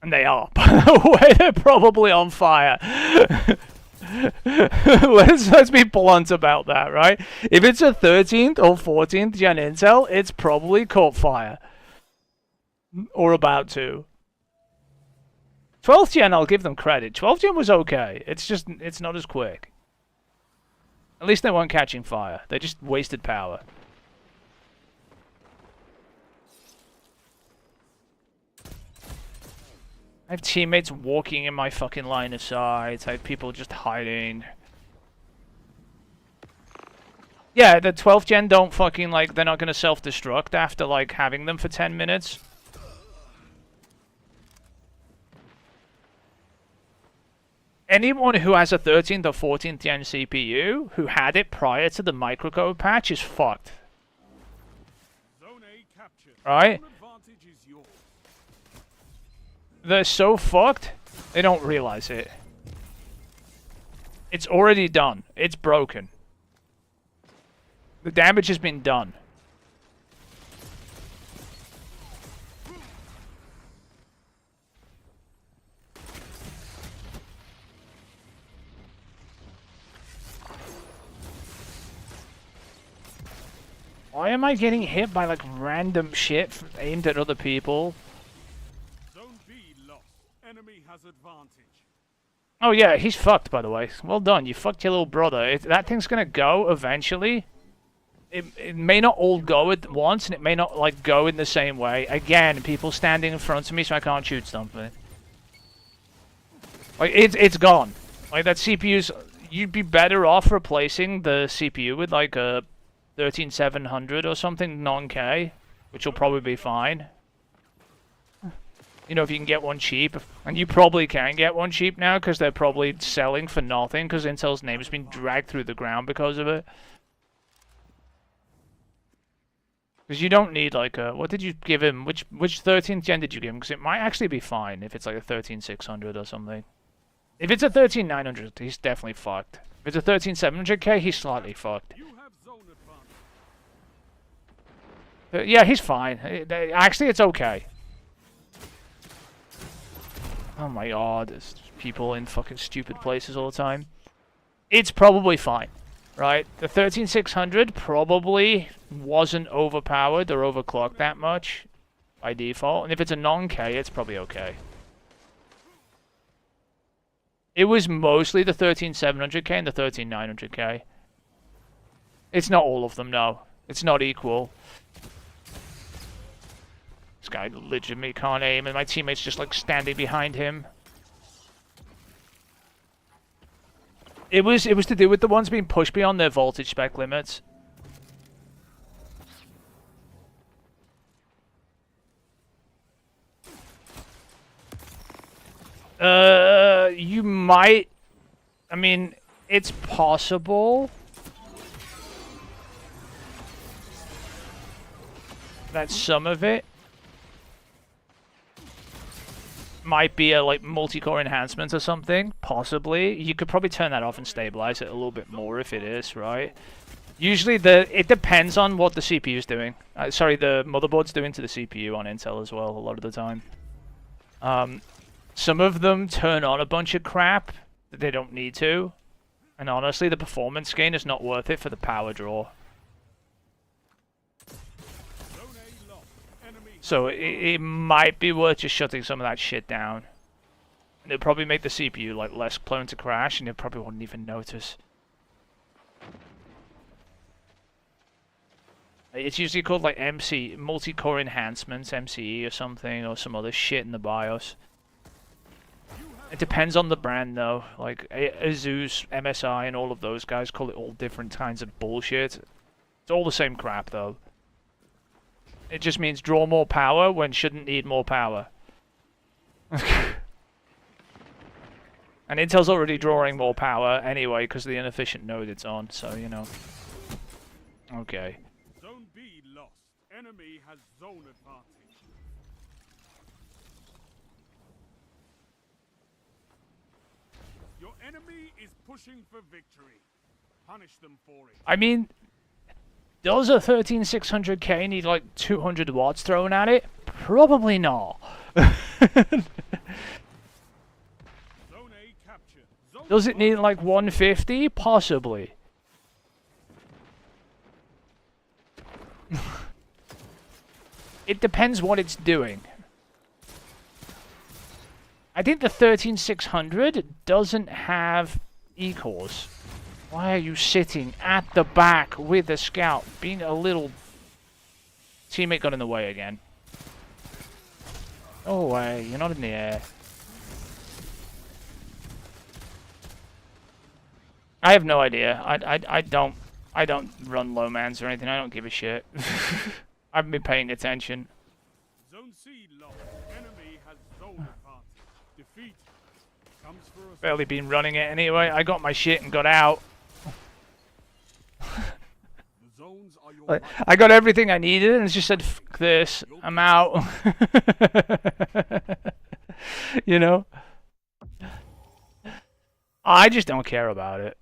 And they are. They're probably on fire. Let's be blunt about that, right? If it's a 13th or 14th gen Intel, it's probably caught fire. Or about to. 12th gen, I'll give them credit. 12th gen was okay. It's just, it's not as quick. At least they weren't catching fire. They just wasted power. I have teammates walking in my fucking line of sight. I have people just hiding. Yeah, the 12th gen don't fucking, like, they're not gonna self-destruct after, like, having them for 10 minutes. Anyone who has a 13th or 14th gen CPU who had it prior to the microcode patch is fucked. Zone A captured. Right? Zone advantage is yours. They're so fucked, they don't realize it. It's already done. It's broken. The damage has been done. Why am I getting hit by like random shit aimed at other people? Zone B lost. Enemy has advantage. Oh yeah, he's fucked, by the way. Well done, you fucked your little brother. That thing's gonna go eventually. It may not all go at once, and it may not like go in the same way. Again, people standing in front of me so I can't shoot something. Like it's gone. Like that CPU's. You'd be better off replacing the CPU with like a 13700 or something non-K, which will probably be fine. You know, if you can get one cheap, and you probably can get one cheap now because they're probably selling for nothing because Intel's name has been dragged through the ground because of it. Because you don't need like a, what did you give him? Which 13th gen did you give him? Because it might actually be fine if it's like a 13600 or something. If it's a 13900, he's definitely fucked. If it's a 13700K, he's slightly fucked. Yeah, he's fine. Actually, it's okay. Oh my god, there's people in fucking stupid places all the time. It's probably fine, right? The 13600 probably wasn't overpowered or overclocked that much by default. And if it's a non-K, it's probably okay. It was mostly the 13700K and the 13900K. It's not all of them, no. It's not equal. This guy legitimately can't aim, and my teammate's just like standing behind him. It was to do with the ones being pushed beyond their voltage spec limits. You might. I mean, it's possible that some of it might be a like multi-core enhancement or something. Possibly. You could probably turn that off and stabilize it a little bit more if it is, right? Usually it depends on what the CPU is doing. Sorry, the motherboard's doing to the CPU on Intel as well a lot of the time. Some of them turn on a bunch of crap that they don't need to. And honestly, the performance gain is not worth it for the power draw. So it might be worth just shutting some of that shit down. And it'll probably make the CPU like less prone to crash, and you probably wouldn't even notice. It's usually called like multi-core enhancements, MCE or something, or some other shit in the BIOS. It depends on the brand though. Like Asus, MSI, and all of those guys call it all different kinds of bullshit. It's all the same crap though. It just means draw more power when shouldn't need more power. And Intel's already drawing more power anyway because of the inefficient node it's on, so you know. Okay. Zone B lost. Enemy has zone advantage. Your enemy is pushing for victory. Punish them for it. I mean, does a 13600K need like 200 watts thrown at it? Probably not. Does it need like 150? Possibly. It depends what it's doing. I think the 13600 doesn't have E-cores. Why are you sitting at the back with the scout? Being a little... Teammate got in the way again. Go away, you're not in the air. I have no idea. I don't run low mans or anything. I don't give a shit. I haven't been paying attention. Zone C lost. Enemy has zone advantage. Defeat comes for us. Barely been running it anyway. I got my shit and got out. I got everything I needed and it's just said, fuck this, I'm out. You know? I just don't care about it.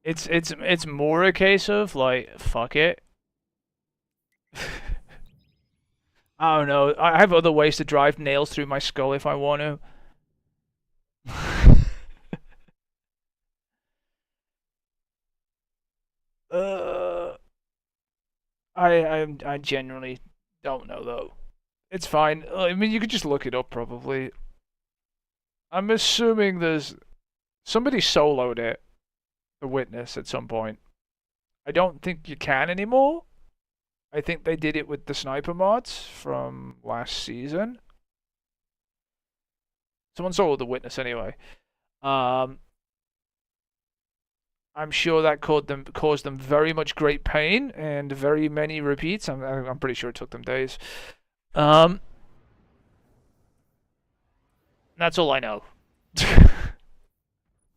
It's more a case of like, fuck it. I don't know. I have other ways to drive nails through my skull if I want to. I genuinely don't know though. It's fine. I mean, you could just look it up probably. I'm assuming there's somebody soloed it, The Witness, at some point. I don't think you can anymore. I think they did it with the sniper mods from last season. Someone soloed The Witness anyway. I'm sure that caused them very much great pain and very many repeats. I'm pretty sure it took them days. That's all I know.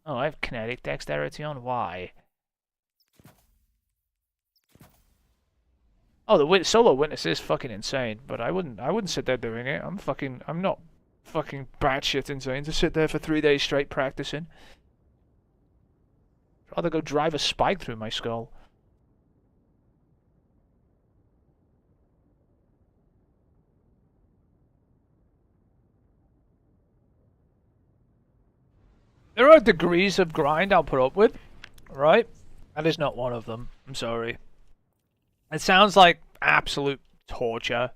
Oh, I have kinetic dexterity on. Why? Oh, the solo witness is fucking insane, but I wouldn't sit there doing it. I'm not fucking batshit insane to sit there for 3 days straight practicing. I'd rather go drive a spike through my skull. There are degrees of grind I'll put up with, right? That is not one of them. I'm sorry. It sounds like absolute torture.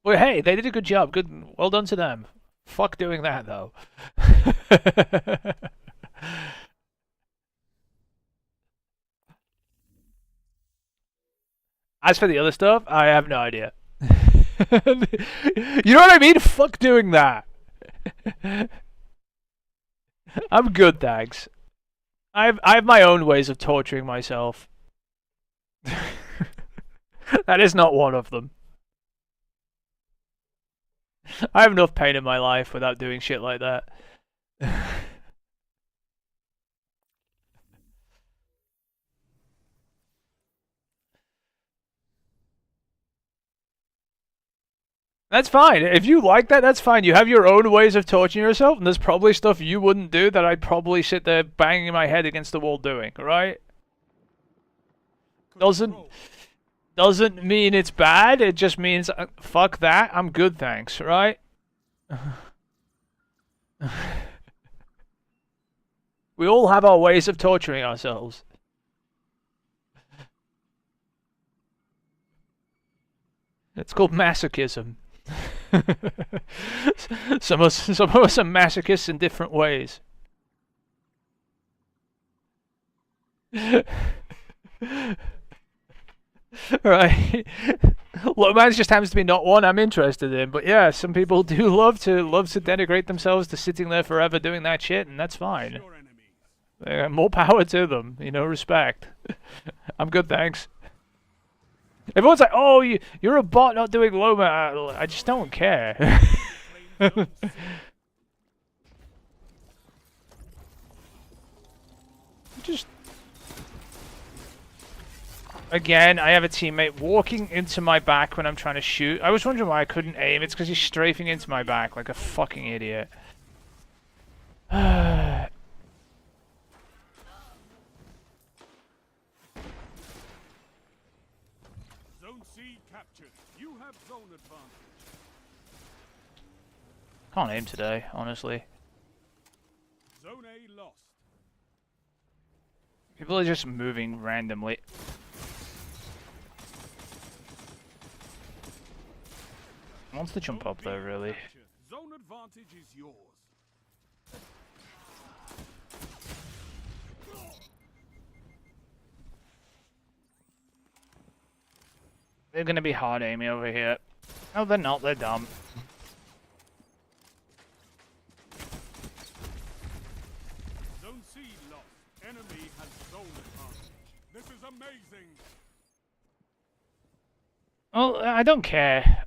Well, hey, they did a good job. Good, well done to them. Fuck doing that though. As for the other stuff, I have no idea. You know what I mean? Fuck doing that. I'm good, thanks. I have my own ways of torturing myself. That is not one of them. I have enough pain in my life without doing shit like that. That's fine. If you like that, that's fine. You have your own ways of torturing yourself, and there's probably stuff you wouldn't do that I'd probably sit there banging my head against the wall doing, right? Doesn't mean it's bad. It just means fuck that. I'm good, thanks. Right? We all have our ways of torturing ourselves. It's called masochism. some of us are masochists in different ways. Right. Romance just happens to be not one I'm interested in, but yeah, some people do love to denigrate themselves to sitting there forever doing that shit, and that's fine. More power to them, you know, respect. I'm good, thanks. Everyone's like, "Oh, you're a bot not doing low." I just don't care. Just. Again, I have a teammate walking into my back when I'm trying to shoot. I was wondering why I couldn't aim. It's because he's strafing into my back like a fucking idiot. Zone C captured. You have zone advantage. Can't aim today, honestly. Zone A lost. People are just moving randomly. Wants to jump up there, really. Zone advantage is yours. They're gonna be hard aiming over here. No, they're not. They're dumb. Zone C lost. Enemy has zone advantage. This is amazing. Well, I don't care.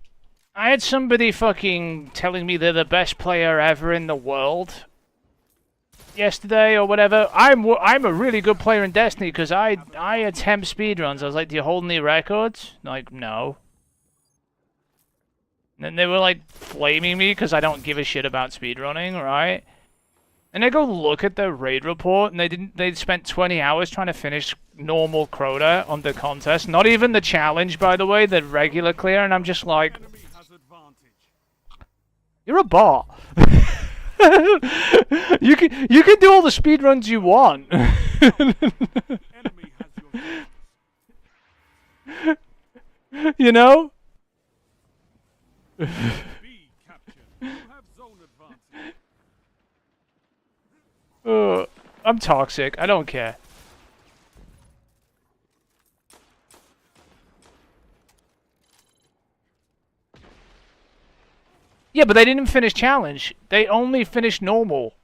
I had somebody fucking telling me they're the best player ever in the world yesterday or whatever. I'm a really good player in Destiny because I attempt speedruns. I was like, "Do you hold any records?" Like, no. And then they were like flaming me because I don't give a shit about speedrunning, right? And I go look at their raid report, and they spent 20 hours trying to finish normal Crota on the contest. Not even the challenge, by the way, the regular clear, and I'm just like, you're a bot. you can do all the speed runs you want. You know? I'm toxic. I don't care. Yeah, but they didn't finish challenge. They only finished normal.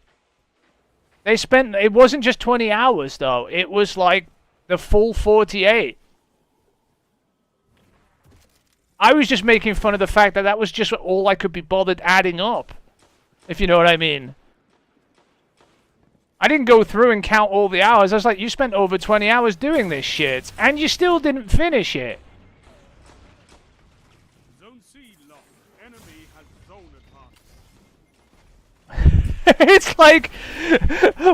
They spent... It wasn't just 20 hours, though. It was, like, the full 48. I was just making fun of the fact that that was just all I could be bothered adding up. If you know what I mean. I didn't go through and count all the hours. I was like, you spent over 20 hours doing this shit, and you still didn't finish it. Zone C lost. Enemy has zone advantage. It's like,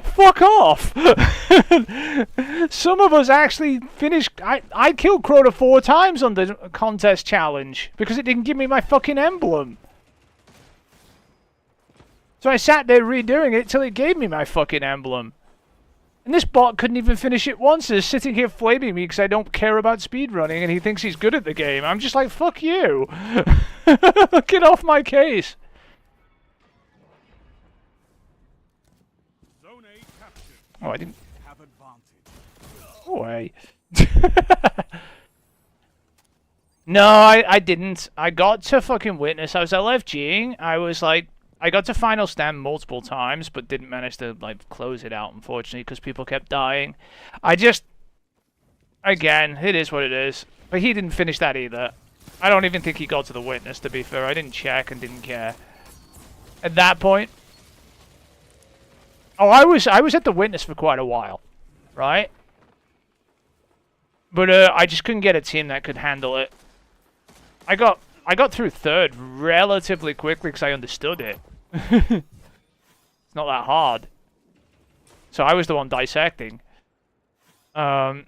fuck off. Some of us actually finished... I killed Crota 4 times on the contest challenge because it didn't give me my fucking emblem. So I sat there redoing it till it gave me my fucking emblem. And this bot couldn't even finish it once. He's sitting here flaming me because I don't care about speedrunning and he thinks he's good at the game. I'm just like, fuck you. Get off my case. Zone A captured. Oh, I didn't... Have advantage. Go away. No, I didn't. I got to fucking witness. I was LFGing. I was like... I got to final stand multiple times, but didn't manage to, like, close it out, unfortunately, because people kept dying. I just... Again, it is what it is. But he didn't finish that either. I don't even think he got to the witness, to be fair. I didn't check and didn't care. At that point... Oh, I was at the witness for quite a while. Right? But I just couldn't get a team that could handle it. I got through third relatively quickly because I understood it. It's not that hard. So I was the one dissecting. Zone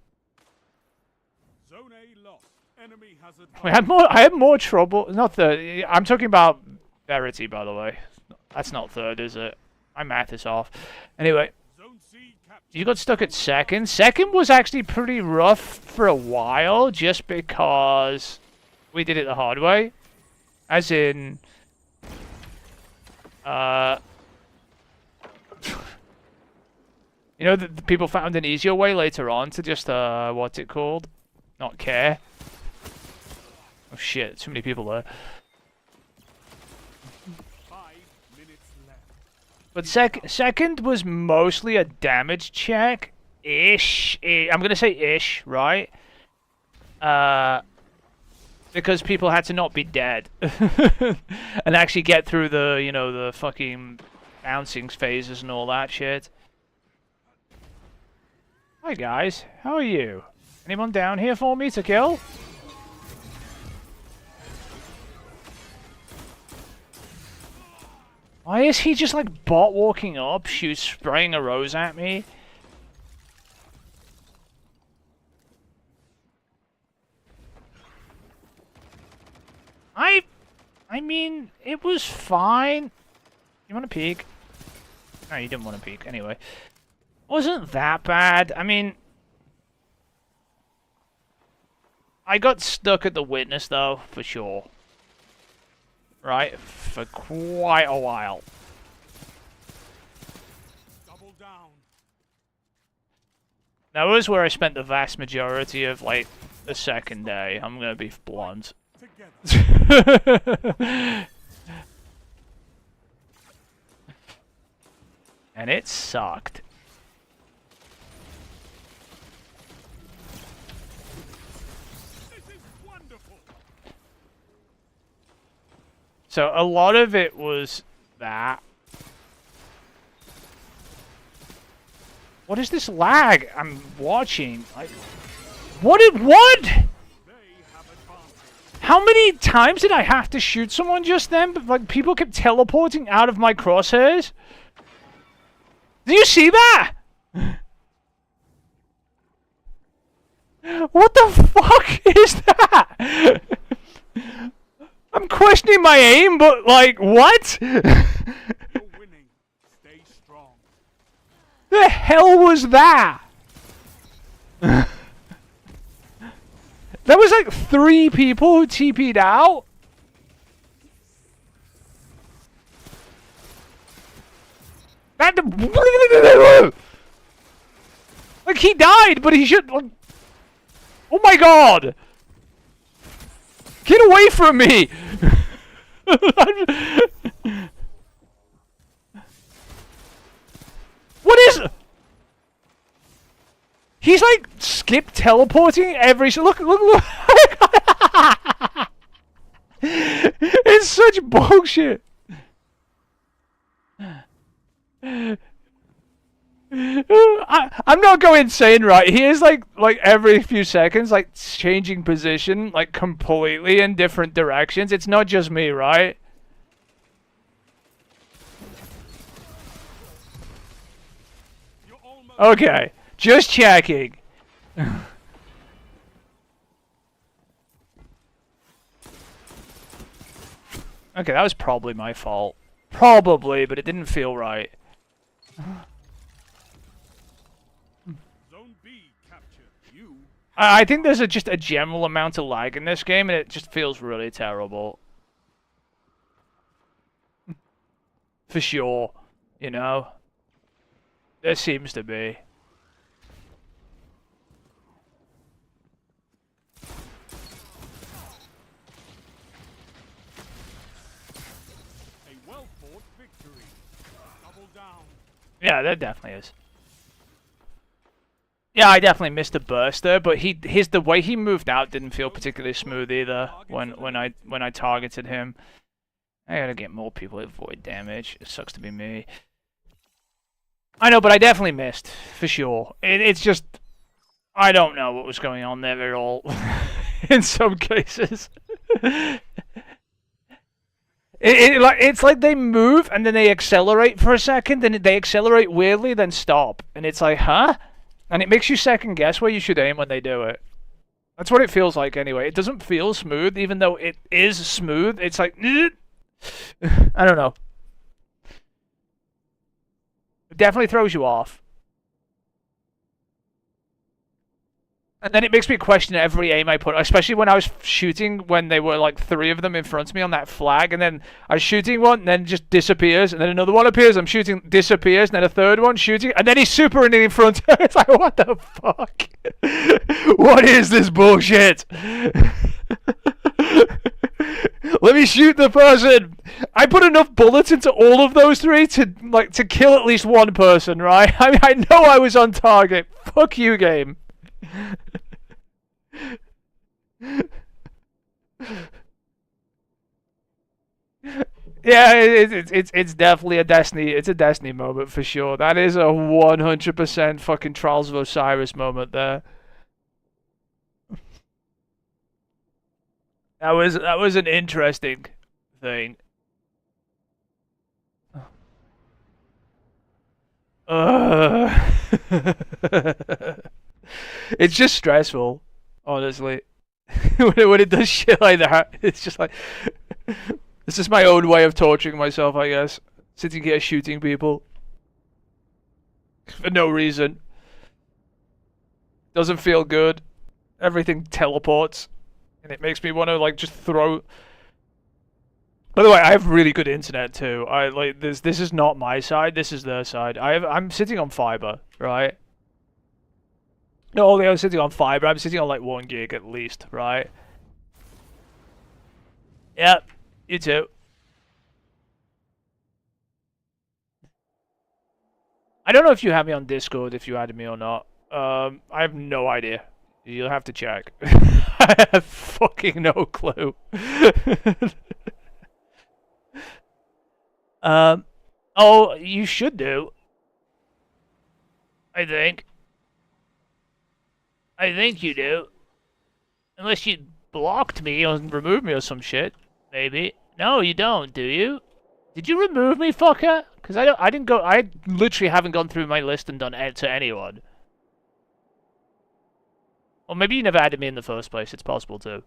A lost. Enemy has I had more trouble. Not third. I'm talking about Verity, by the way. That's not third, is it? My math is off. Anyway, you got stuck at second. Second was actually pretty rough for a while, just because we did it the hard way. As in, you know, the people found an easier way later on to just, what's it called? Not care. Oh shit, too many people there. 5 minutes left. But second was mostly a damage check. Ish. I'm gonna say ish, right? Because people had to not be dead. And actually get through the, you know, the fucking bouncing phases and all that shit. Hi guys, how are you? Anyone down here for me to kill? Why is he just like bot walking up, spraying a rose at me? I mean, it was fine. You want to peek? No, you didn't want to peek. Anyway. Wasn't that bad. I mean... I got stuck at the witness, though, for sure. Right? For quite a while. Double down. That was where I spent the vast majority of, like, the second day. I'm gonna be blunt. And it sucked. This is wonderful. So a lot of it was that. What is this lag I'm watching? What? How many times did I have to shoot someone just then? But like people kept teleporting out of my crosshairs. Do you see that? What the fuck is that? I'm questioning my aim, but like, what? You're winning. Stay strong. The hell was that? That was like 3 people who TP'd out? Like, he died, but he should... Like, oh my god! Get away from me! What is... He's like skip teleporting every... Look! It's such bullshit! I'm not going insane, right? He is like every few seconds, like changing position, like completely in different directions. It's not just me, right? Okay, just checking. Okay, that was probably my fault. Probably, but it didn't feel right. Zone B captured. You. I think there's just a general amount of lag in this game, and it just feels really terrible. For sure, you know? There seems to be. A well-fought victory. Double down. Yeah, there definitely is. Yeah, I definitely missed a burst there, but the way he moved out didn't feel particularly smooth either when I targeted him. I gotta get more people to avoid damage. It sucks to be me. I know, but I definitely missed for sure. It's just I don't know what was going on there at all. In some cases, it's like they move and then they accelerate for a second, then they accelerate weirdly, then stop, and it's like, huh? And it makes you second guess where you should aim when they do it. That's what it feels like anyway. It doesn't feel smooth, even though it is smooth. It's like, I don't know. It definitely throws you off. And then it makes me question every aim I put, especially when I was shooting when they were like 3 of them in front of me on that flag, and then I was shooting one, and then it just disappears, and then another one appears, I'm shooting, disappears, and then a third one shooting, and then he's super in front. It's like, what the fuck? What is this bullshit? Let me shoot the person. I put enough bullets into all of those 3 to kill at least one person, right? I mean, I know I was on target. Fuck you, game. Yeah, it's definitely a Destiny moment for sure. That is a 100% fucking Trials of Osiris moment there. That was an interesting thing. It's just stressful, honestly. when it does shit like that, it's just like it's just my own way of torturing myself, I guess. Sitting here shooting people for no reason. Doesn't feel good. Everything teleports, and it makes me want to just throw. By the way, I have really good internet too. This is not my side. This is their side. I'm sitting on fiber, right? No, I'm sitting on fiber. I'm sitting on 1 gig at least, right? Yep, you too. I don't know if you have me on Discord, if you added me or not. I have no idea. You'll have to check. I have fucking no clue. Oh, you should do. I think you do. Unless you blocked me or removed me or some shit. Maybe. No, you don't, do you? Did you remove me, fucker? Because I didn't go. I literally haven't gone through my list and done it to anyone. Or maybe you never added me in the first place. It's possible too.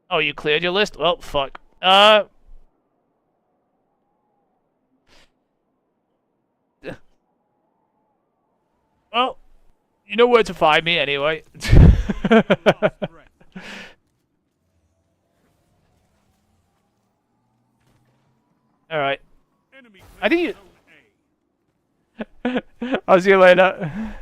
Oh, you cleared your list? Well, fuck. Well, you know where to find me anyway. Alright. I think you... I'll see you later.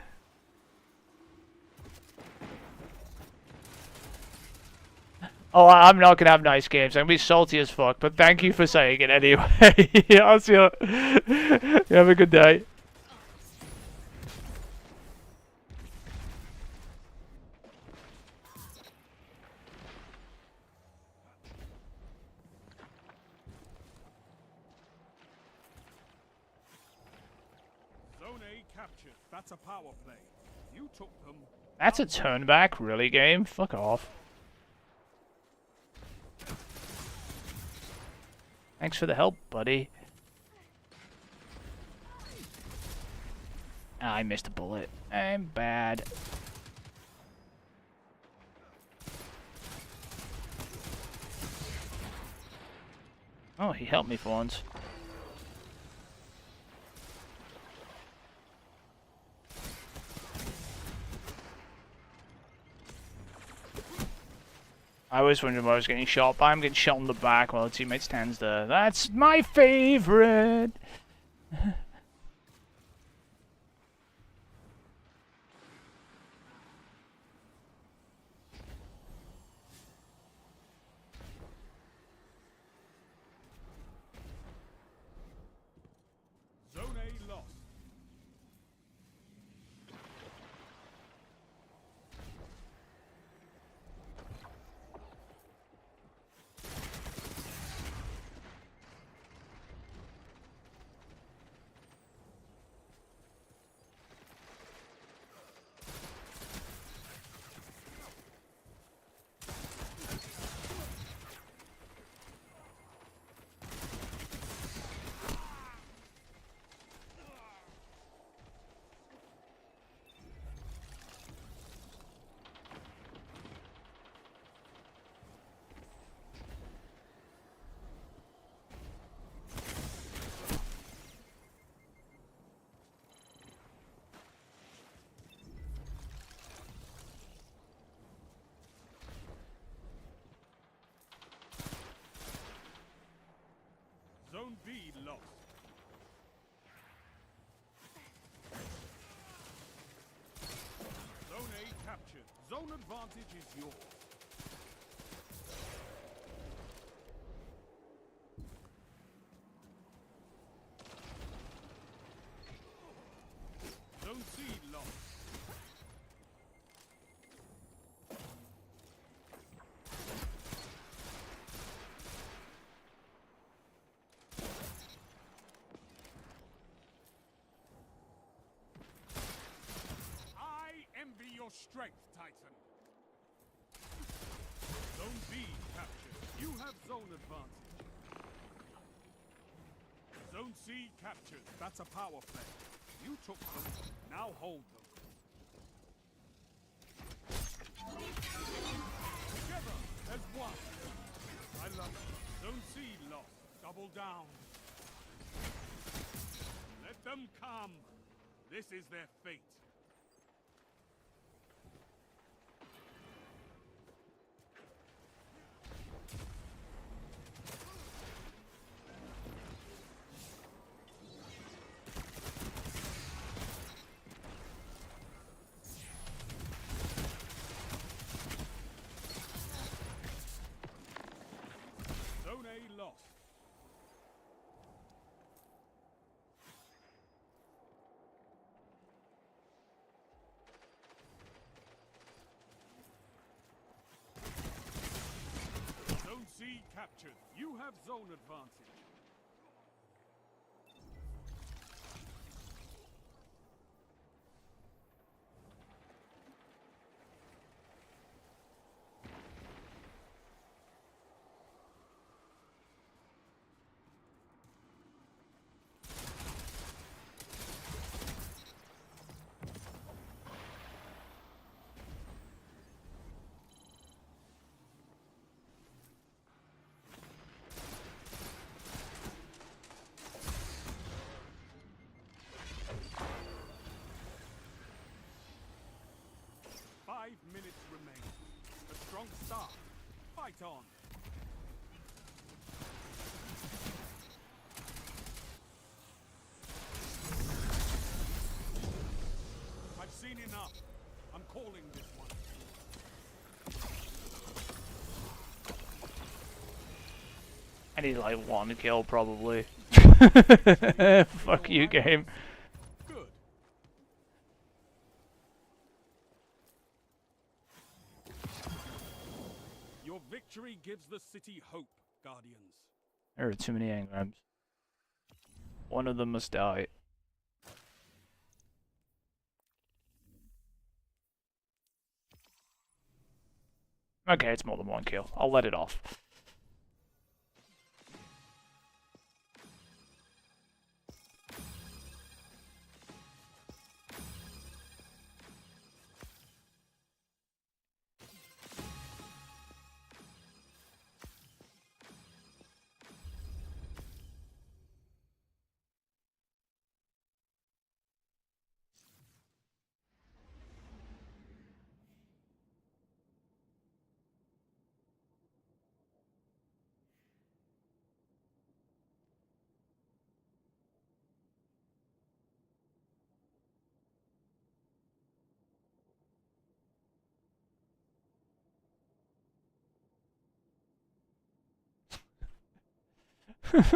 Oh, I'm not gonna have nice games. I'm gonna be salty as fuck, but thank you for saying it anyway. I'll see you. You have a good day. Zone A captured. That's a power play. You took them. That's a turn back, really, game? Fuck off. Thanks for the help, buddy. Ah, I missed a bullet. I'm bad. Oh, he helped me for once. I always wondered why I was getting shot by. I'm getting shot in the back while the teammate stands there. That's my favorite. captured. Zone advantage is yours. Zone C lost. I envy your strength, Titan. Zone B captured. You have zone advantage. Zone C captured. That's a power play. You took them, now hold them. Together as one. I love it. Zone C lost. Double down. Let them come. This is their fate. Zone A lost. Zone C captured. You have zone advantage. Minutes remain. A strong start. Fight on. I've seen enough. I'm calling this one. I need like one kill probably. Fuck you, game. Good. Your victory gives the city hope, Guardians. There are too many engrams. One of them must die. Okay, it's more than one kill. I'll let it off.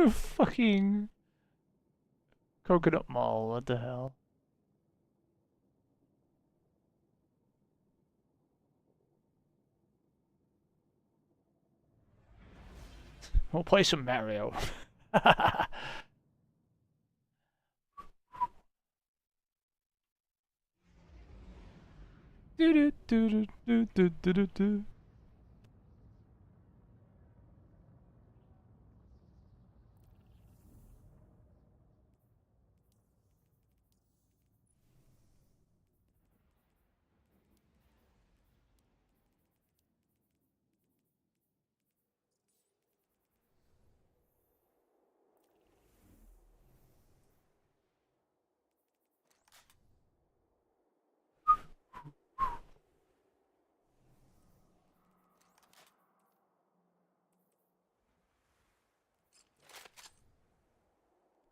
Fucking Coconut Mall, what the hell? We'll play some Mario. Do do do do do do do do.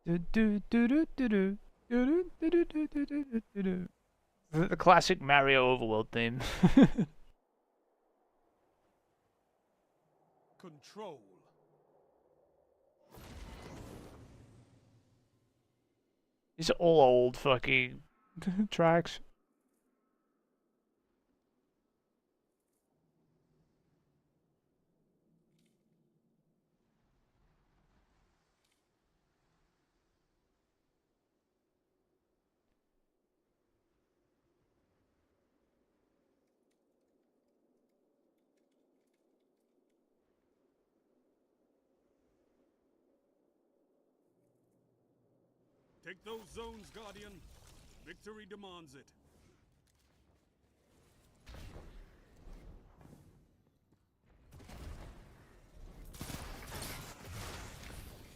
Do do do do do do do do do do do do do. The classic Mario overworld theme. Control. These are all old fucking tracks. Take those zones, Guardian. Victory demands it.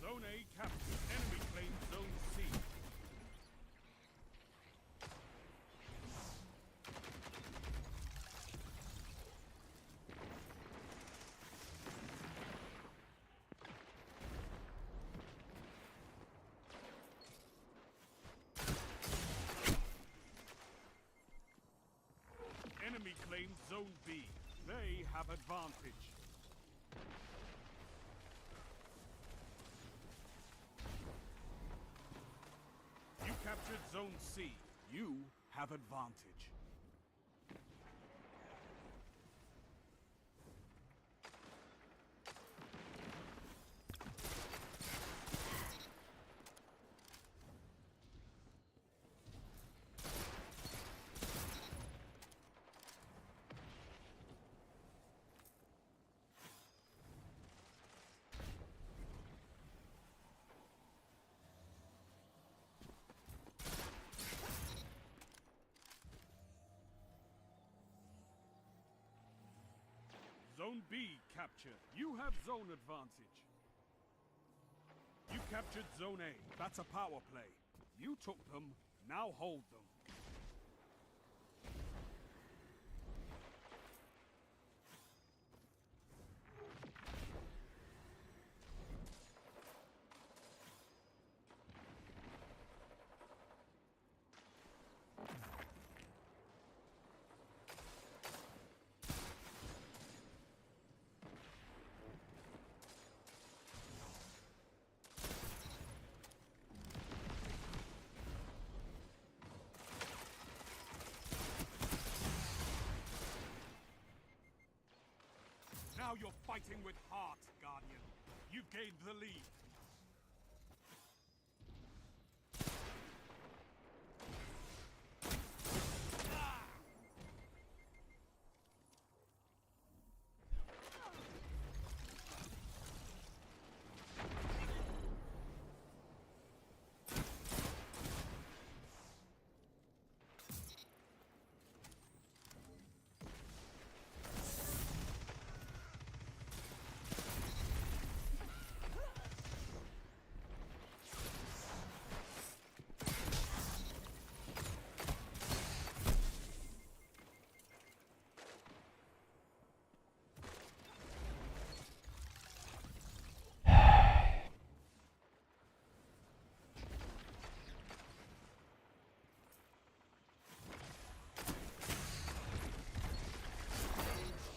Zone A captured. Enemy claims Zone C. Enemy claims Zone B. They have advantage. You captured Zone C. You have advantage. Zone B captured. You have zone advantage. You captured Zone A. That's a power play. You took them, now hold them. Now you're fighting with heart, Guardian. You've gained the lead.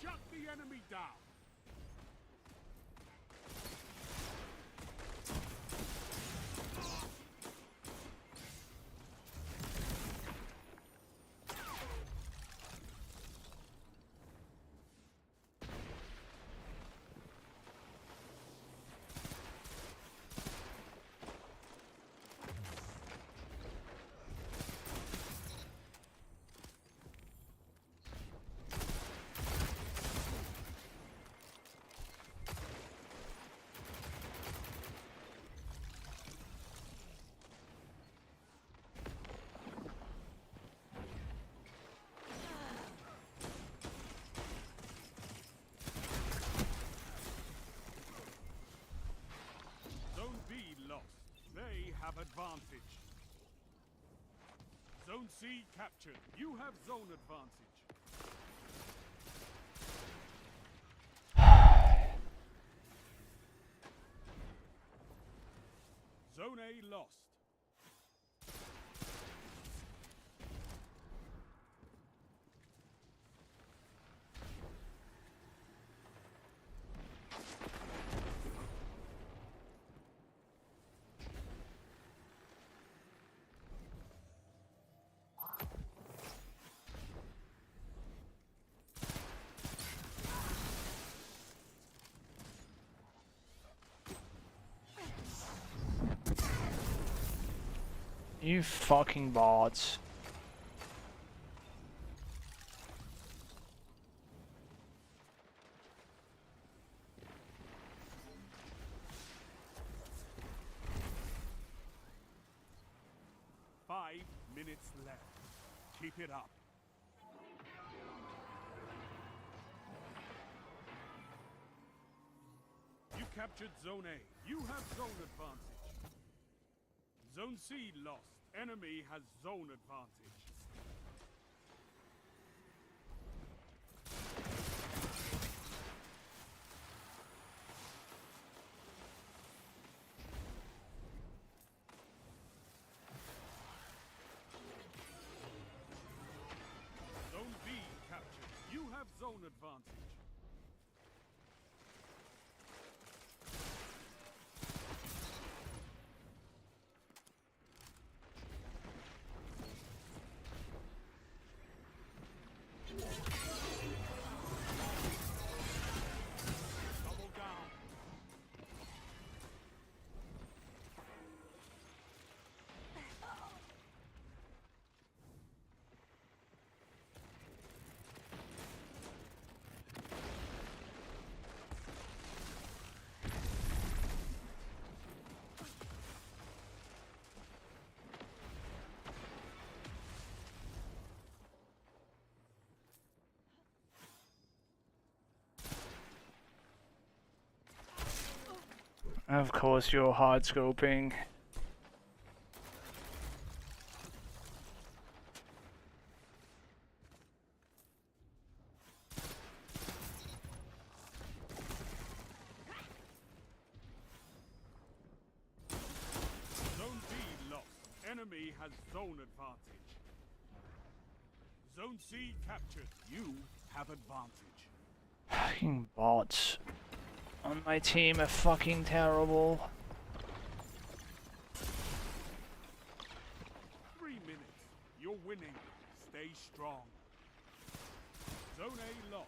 Shut the enemy down. Zone B lost. They have advantage. Zone C captured. You have zone advantage. Zone A lost. You fucking bots. Minutes left. Keep it up. You captured Zone A. You have zone advantage. Zone C lost. Enemy has zone advantage. Zone B captured. You have zone advantage. Double down. Of course, you're hard scoping. Zone B lost. Enemy has zone advantage. Zone C captured. You have advantage. Fucking bots on my team are fucking terrible. 3 minutes. You're winning. Stay strong. Zone A lost.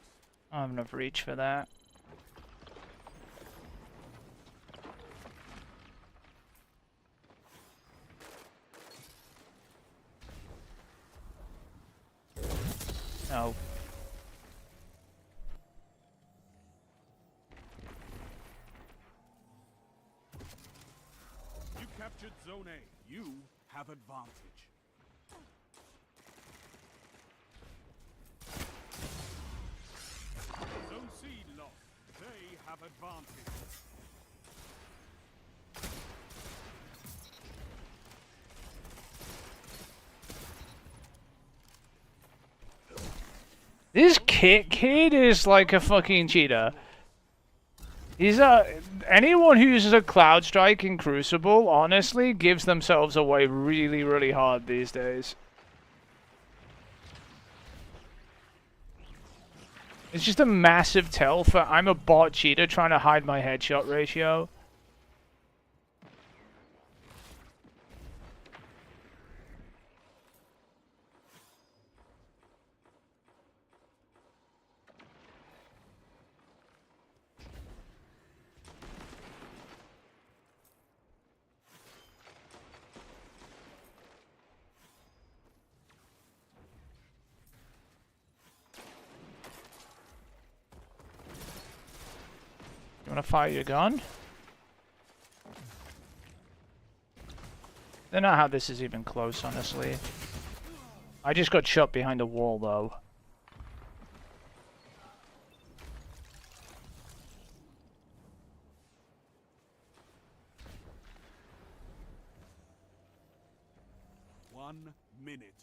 I have enough reach for that. No. You captured Zone A. You have advantage. Zone C lost. They have advantage. This kid is like a fucking cheater. He's anyone who uses a Cloud Strike in Crucible honestly gives themselves away really, really hard these days. It's just a massive tell for I'm a bot cheater trying to hide my headshot ratio. You wanna fire your gun? I don't know how this is even close, honestly. I just got shot behind a wall, though. One minute.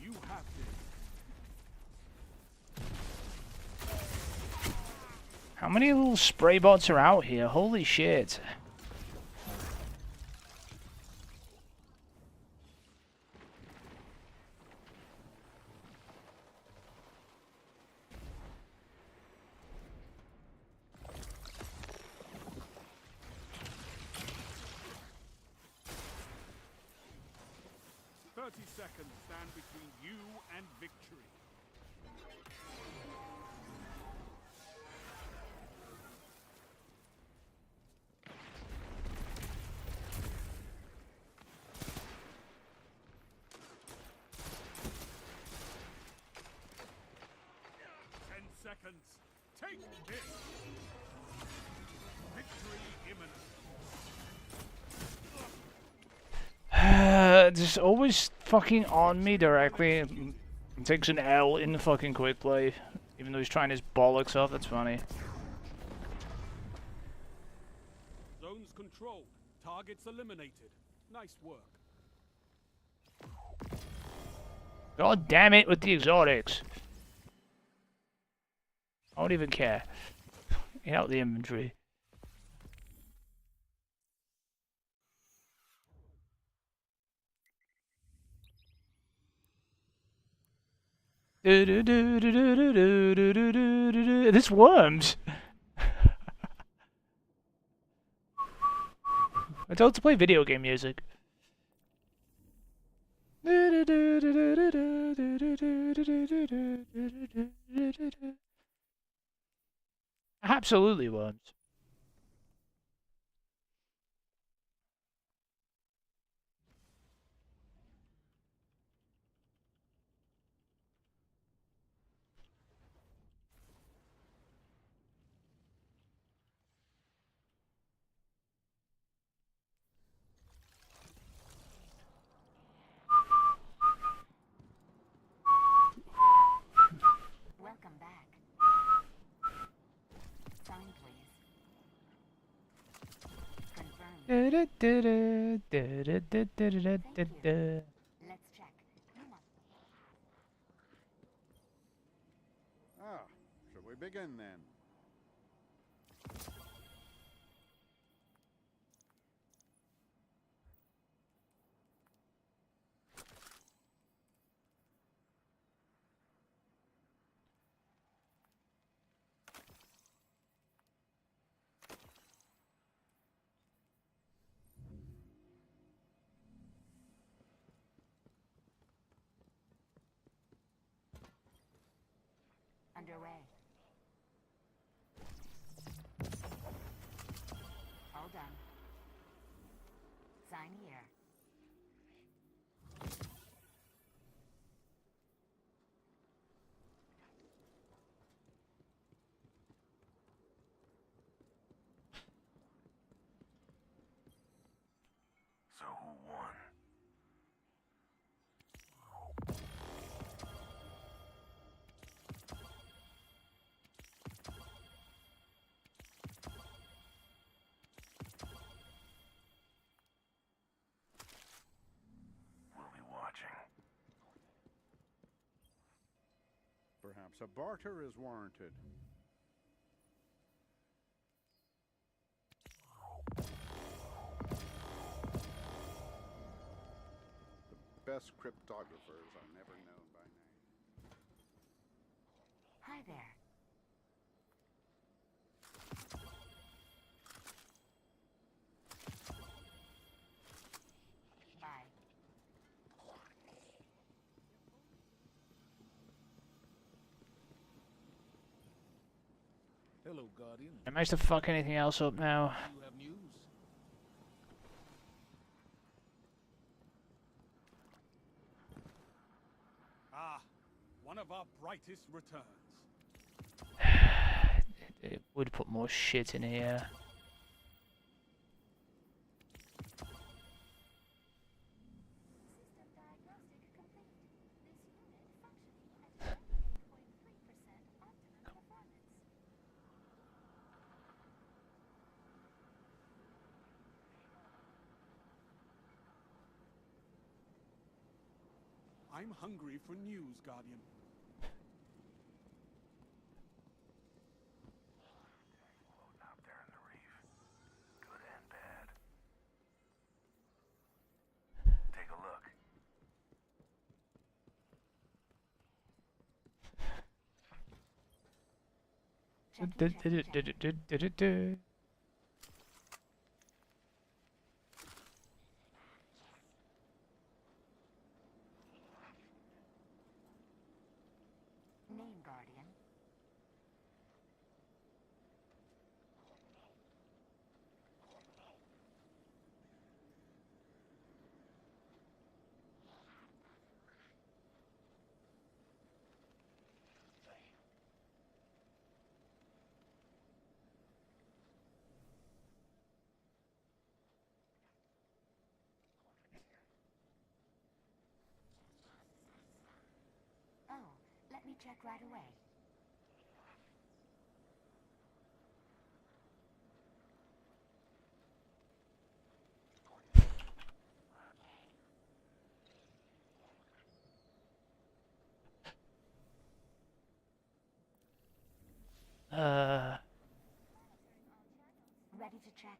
You have this. How many little spray bots are out here? Holy shit. Seconds stand between you and victory. seconds. Take this. Victory imminent. Just always fucking on me directly. And takes an L in the fucking quick play. Even though he's trying his bollocks off, that's funny. Zones controlled. Targets eliminated. Nice work. God damn it with the exotics. I don't even care. Get out the inventory. This worms. I told to play video game music. Absolutely worms. Welcome back. Sign, please. Confirmed. Let's check. Ah, shall we begin then? Underway. All done. Sign here. So who won? We'll be watching. Perhaps a barter is warranted. The best cryptographers are never known by name. Hi there. Bye. Hello, Guardian. I managed to fuck anything else up now. You have news? Ah, one of our brightest returns. It would put more shit in here. I'm hungry for news, Guardian. Out there in the reef. Good and bad. Take a look. Name, Guardian. check right away. Ready to check.